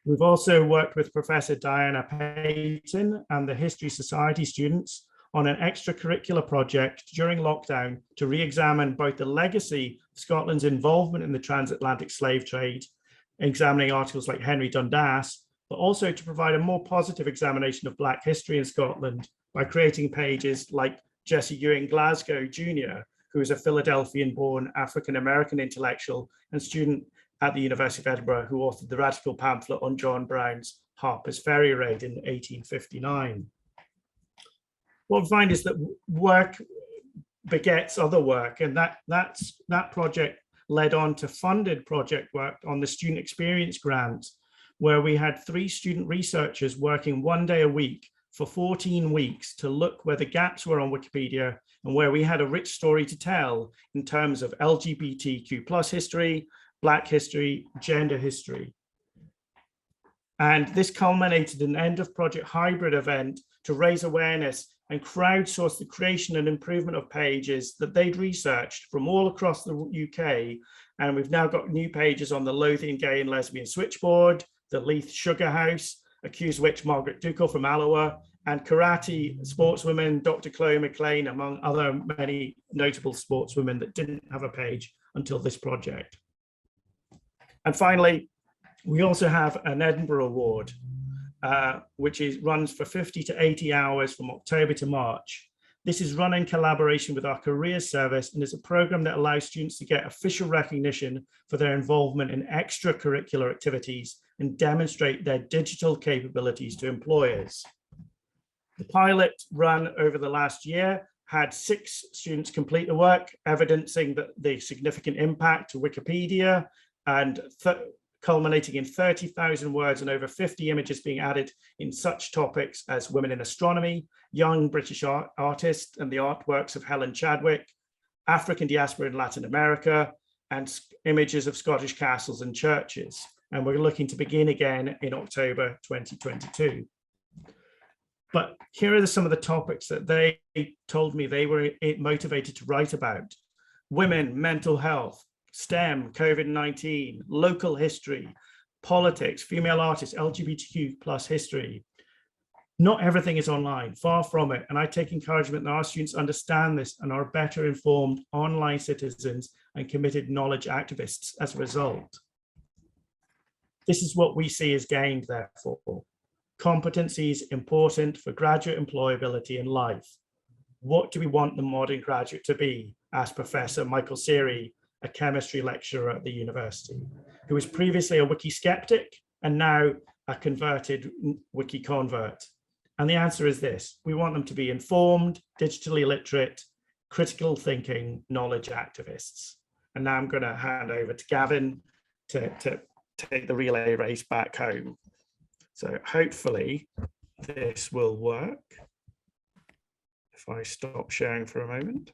We've also worked with Professor Diana Payton and the History Society students on an extracurricular project during lockdown to re-examine both the legacy of Scotland's involvement in the transatlantic slave trade, examining articles like Henry Dundas, but also to provide a more positive examination of Black history in Scotland by creating pages like Jesse Ewing Glasgow Jr., who is a Philadelphian-born African-American intellectual and student at the University of Edinburgh, who authored the radical pamphlet on John Brown's Harper's Ferry Raid in 1859. What we find is that work begets other work, and that project led on to funded project work on the Student Experience Grant, where we had 3 student researchers working 1 day a week for 14 weeks to look where the gaps were on Wikipedia and where we had a rich story to tell in terms of LGBTQ+ history, Black history, gender history. And this culminated in an end of project hybrid event to raise awareness and crowdsource the creation and improvement of pages that they'd researched from all across the UK. And we've now got new pages on the Lothian Gay and Lesbian Switchboard, the Leith Sugar House, accused witch Margaret Dougal from Alloa, and karate sportswoman Dr. Chloe McLean, among other many notable sportswomen that didn't have a page until this project. And finally, we also have an Edinburgh Award, which runs for 50 to 80 hours from October to March. This is run in collaboration with our careers service and is a program that allows students to get official recognition for their involvement in extracurricular activities and demonstrate their digital capabilities to employers. The pilot run over the last year had 6 students complete the work, evidencing that the significant impact to Wikipedia and culminating in 30,000 words and over 50 images being added in such topics as women in astronomy, young British artists and the artworks of Helen Chadwick, African diaspora in Latin America, and images of Scottish castles and churches. And we're looking to begin again in October 2022. But here are some of the topics that they told me they were motivated to write about: women, mental health, STEM, COVID-19, local history, politics, female artists, LGBTQ plus history. Not everything is online, far from it. And I take encouragement that our students understand this and are better informed online citizens and committed knowledge activists as a result. This is what we see as gained, therefore. Competencies important for graduate employability in life. What do we want the modern graduate to be? Asked Professor Michael Seary, a chemistry lecturer at the university, who was previously a Wiki skeptic and now a converted Wiki convert. And the answer is this: we want them to be informed, digitally literate, critical thinking, knowledge activists. And now I'm going to hand over to Gavin to take the relay race back home. So hopefully this will work. If I stop sharing for a moment.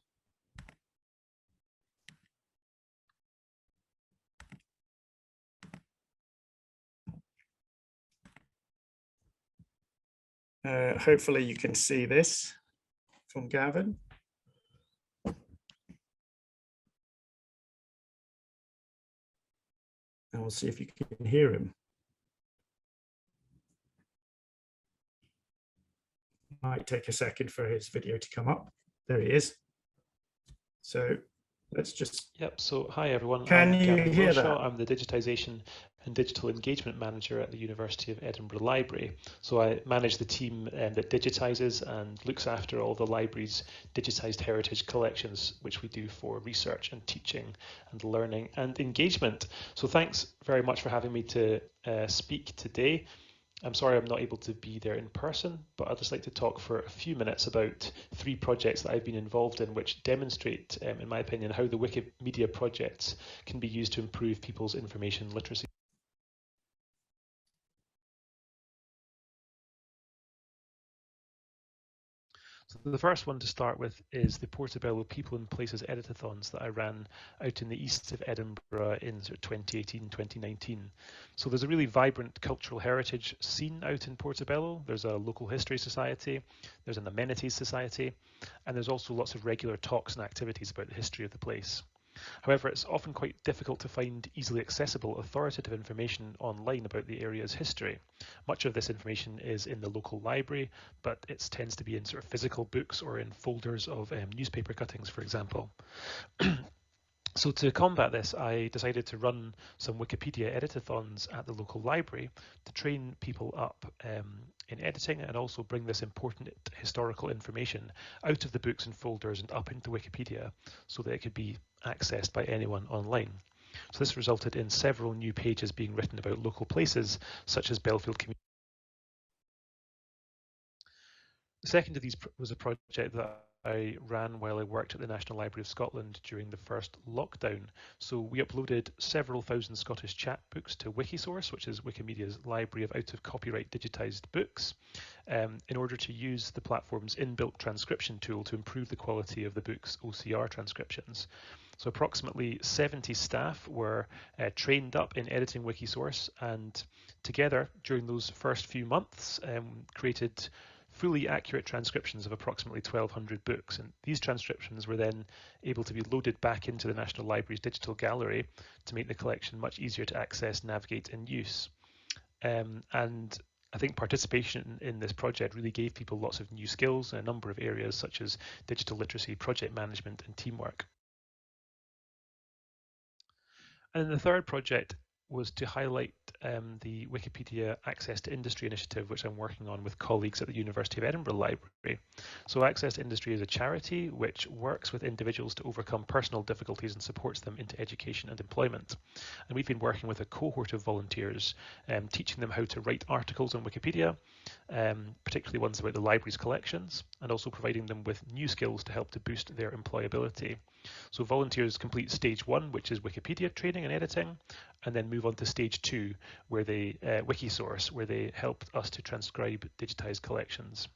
Hopefully you can see this from Gavin. And we'll see if you can hear him. Might take a second for his video to come up. There he is. So let's just. Yep. So hi everyone. Can you hear that? I'm the Digitisation and Digital Engagement Manager at the University of Edinburgh Library. So I manage the team that digitises and looks after all the library's digitised heritage collections, which we do for research and teaching and learning and engagement. So thanks very much for having me to speak today. I'm sorry I'm not able to be there in person, but I'd just like to talk for a few minutes about 3 projects that I've been involved in, which demonstrate, in my opinion, how the Wikimedia projects can be used to improve people's information literacy. So the first one to start with is the Portobello People and Places editathons that I ran out in the east of Edinburgh in sort of 2018-2019. So there's a really vibrant cultural heritage scene out in Portobello. There's a local history society, there's an amenities society, and there's also lots of regular talks and activities about the history of the place. However, it's often quite difficult to find easily accessible authoritative information online about the area's history. Much of this information is in the local library, but it tends to be in sort of physical books or in folders of newspaper cuttings, for example. So to combat this, I decided to run some Wikipedia editathons at the local library to train people up in editing and also bring this important historical information out of the books and folders and up into Wikipedia so that it could be accessed by anyone online. So this resulted in several new pages being written about local places such as Belfield Community. The second of these was a project that I ran while I worked at the National Library of Scotland during the first lockdown. So we uploaded several thousand Scottish chapbooks to Wikisource, which is Wikimedia's library of out-of-copyright digitised books, in order to use the platform's inbuilt transcription tool to improve the quality of the book's OCR transcriptions. So approximately 70 staff were trained up in editing Wikisource, and together during those first few months created fully accurate transcriptions of approximately 1,200 books, and these transcriptions were then able to be loaded back into the National Library's digital gallery to make the collection much easier to access, navigate and use. And I think participation in this project really gave people lots of new skills in a number of areas such as digital literacy, project management and teamwork. And the third project was to highlight the Wikipedia Access to Industry initiative, which I'm working on with colleagues at the University of Edinburgh Library. So Access to Industry is a charity which works with individuals to overcome personal difficulties and supports them into education and employment. And we've been working with a cohort of volunteers, teaching them how to write articles on Wikipedia, particularly ones about the library's collections, and also providing them with new skills to help to boost their employability. So volunteers complete stage 1, which is Wikipedia training and editing, and then move on to stage 2, where they Wikisource, where they helped us to transcribe digitized collections.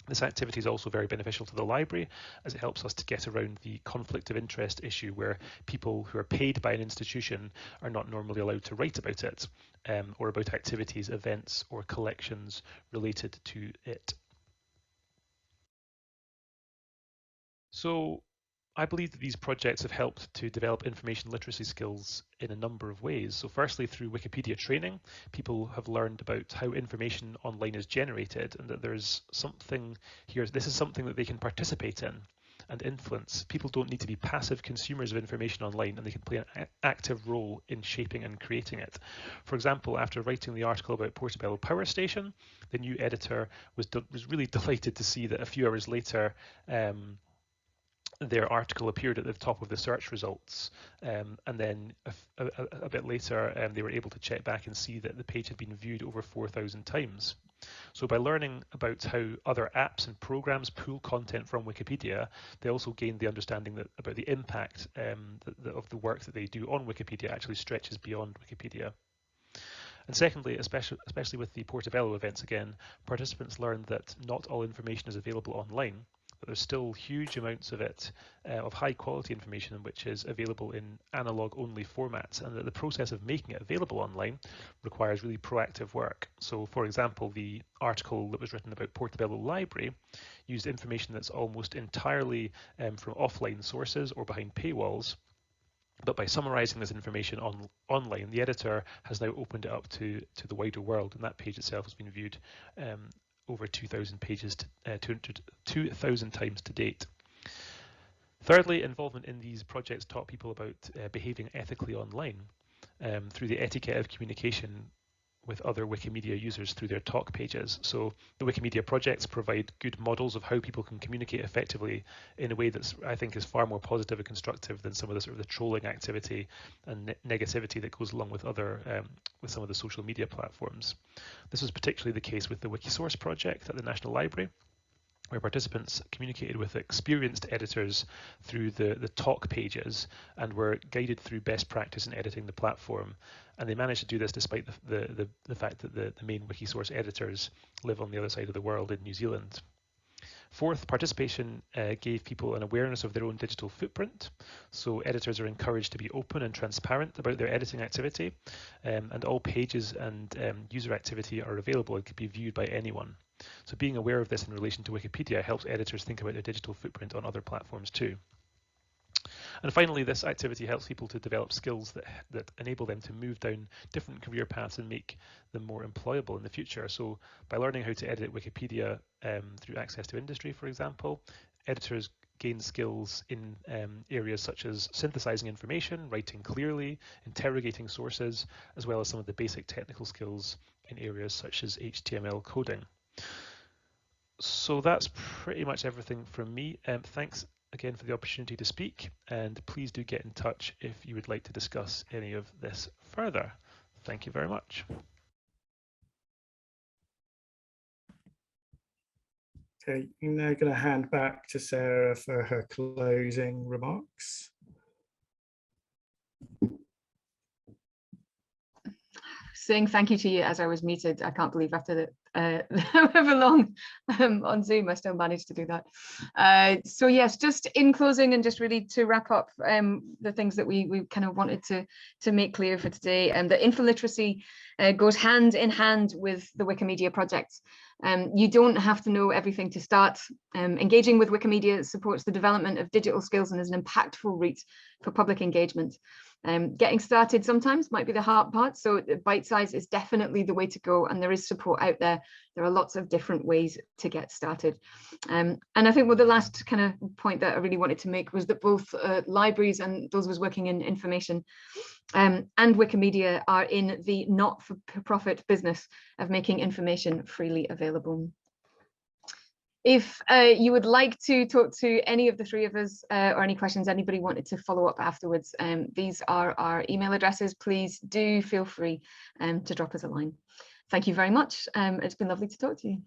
This activity is also very beneficial to the library, as it helps us to get around the conflict of interest issue, where people who are paid by an institution are not normally allowed to write about it, or about activities, events, or collections related to it. So I believe that these projects have helped to develop information literacy skills in a number of ways. So firstly, through Wikipedia training, people have learned about how information online is generated, and that there's something here, this is something that they can participate in and influence. People don't need to be passive consumers of information online, and they can play an active role in shaping and creating it. For example, after writing the article about Portobello Power Station, the new editor was really delighted to see that a few hours later, their article appeared at the top of the search results, and then a bit later they were able to check back and see that the page had been viewed over 4,000 times. So by learning about how other apps and programs pull content from Wikipedia, they also gained the understanding that about the impact of the work that they do on Wikipedia actually stretches beyond Wikipedia. And secondly, especially with the Portobello events again, participants learned that not all information is available online, but there's still huge amounts of it, of high quality information, which is available in analog only formats, and that the process of making it available online requires really proactive work. So for example, the article that was written about Portobello Library used information that's almost entirely from offline sources or behind paywalls. But by summarizing this information online, the editor has now opened it up to the wider world, and that page itself has been viewed over 2,000 pages, 2,000 times to date. Thirdly, involvement in these projects taught people about behaving ethically online through the etiquette of communication with other Wikimedia users through their talk pages. So the Wikimedia projects provide good models of how people can communicate effectively in a way that's, I think, is far more positive and constructive than some of the sort of the trolling activity and negativity that goes along with other with some of the social media platforms. This was particularly the case with the Wikisource project at the National Library, where participants communicated with experienced editors through the talk pages and were guided through best practice in editing the platform. And they managed to do this despite the fact that the main Wikisource editors live on the other side of the world in New Zealand. Fourth, participation gave people an awareness of their own digital footprint. So editors are encouraged to be open and transparent about their editing activity, and all pages and user activity are available and can be viewed by anyone. So being aware of this in relation to Wikipedia helps editors think about their digital footprint on other platforms too. And finally, this activity helps people to develop skills that enable them to move down different career paths and make them more employable in the future. So by learning how to edit Wikipedia through Access to Industry, for example, editors gain skills in areas such as synthesizing information, writing clearly, interrogating sources, as well as some of the basic technical skills in areas such as HTML coding. So that's pretty much everything from me. Thanks again for the opportunity to speak, and please do get in touch if you would like to discuss any of this further. Thank you very much. Okay, I'm now going to hand back to Sara for her closing remarks. Saying thank you to you as I was muted. I can't believe after however long on Zoom I still managed to do that. So yes, just in closing and just really to wrap up the things that we kind of wanted to make clear for today, and that info literacy goes hand in hand with the Wikimedia project. You don't have to know everything to start. Engaging with Wikimedia supports the development of digital skills and is an impactful route for public engagement. Getting started sometimes might be the hard part, so bite size is definitely the way to go, and there is support out there. There are lots of different ways to get started. And I think the last kind of point that I really wanted to make was that both libraries and those of us working in information and Wikimedia are in the not-for-profit business of making information freely available. If you would like to talk to any of the three of us or any questions anybody wanted to follow up afterwards, these are our email addresses. Please do feel free to drop us a line. Thank you very much. It's been lovely to talk to you.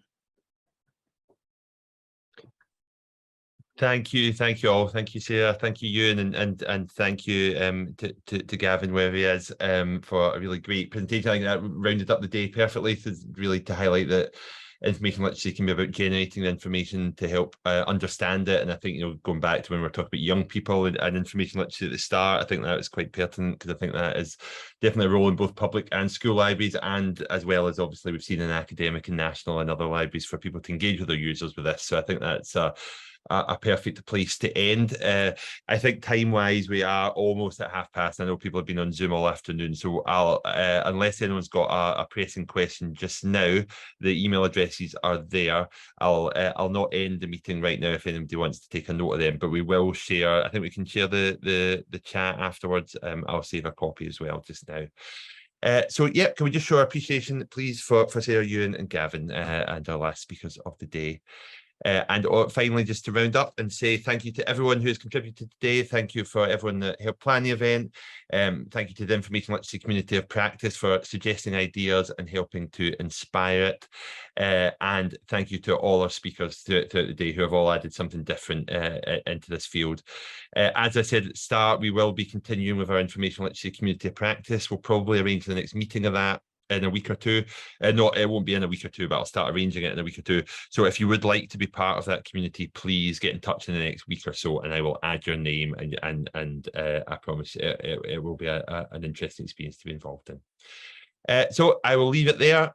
Thank you all. Thank you, Sarah. Thank you, Ewan, and thank you to Gavin, wherever he is, for a really great presentation. I think that rounded up the day perfectly, to highlight that information literacy can be about generating the information to help understand it. And I think, going back to when we were talking about young people and information literacy at the start, I think that was quite pertinent, because I think that is definitely a role in both public and school libraries, and as well as obviously we've seen in academic and national and other libraries, for people to engage with their users with this. So I think that's a perfect place to end. I think time-wise, we are almost at 12:30. I know people have been on Zoom all afternoon, so I'll, unless anyone's got a pressing question just now, the email addresses are there. I'll not end the meeting right now if anybody wants to take a note of them, but we will share. I think we can share the chat afterwards. I'll save a copy as well just now. So yeah, can we just show our appreciation, please, for Sarah, Ewan, and Gavin, and our last speakers of the day. And finally, just to round up and say thank you to everyone who has contributed today. Thank you for everyone that helped plan the event. Thank you to the information literacy community of practice for suggesting ideas and helping to inspire it. And thank you to all our speakers throughout the day who have all added something different into this field. As I said at the start, we will be continuing with our information literacy community of practice. We'll probably arrange the next meeting of that in a week or two. No, it won't be in a week or two, but I'll start arranging it in a week or two. So if you would like to be part of that community, please get in touch in the next week or so, and I will add your name, and I promise it will be an interesting experience to be involved in. So I will leave it there.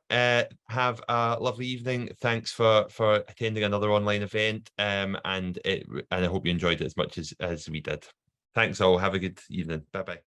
Have a lovely evening. Thanks for attending another online event, and I hope you enjoyed it as much as we did. Thanks all. Have a good evening. Bye-bye.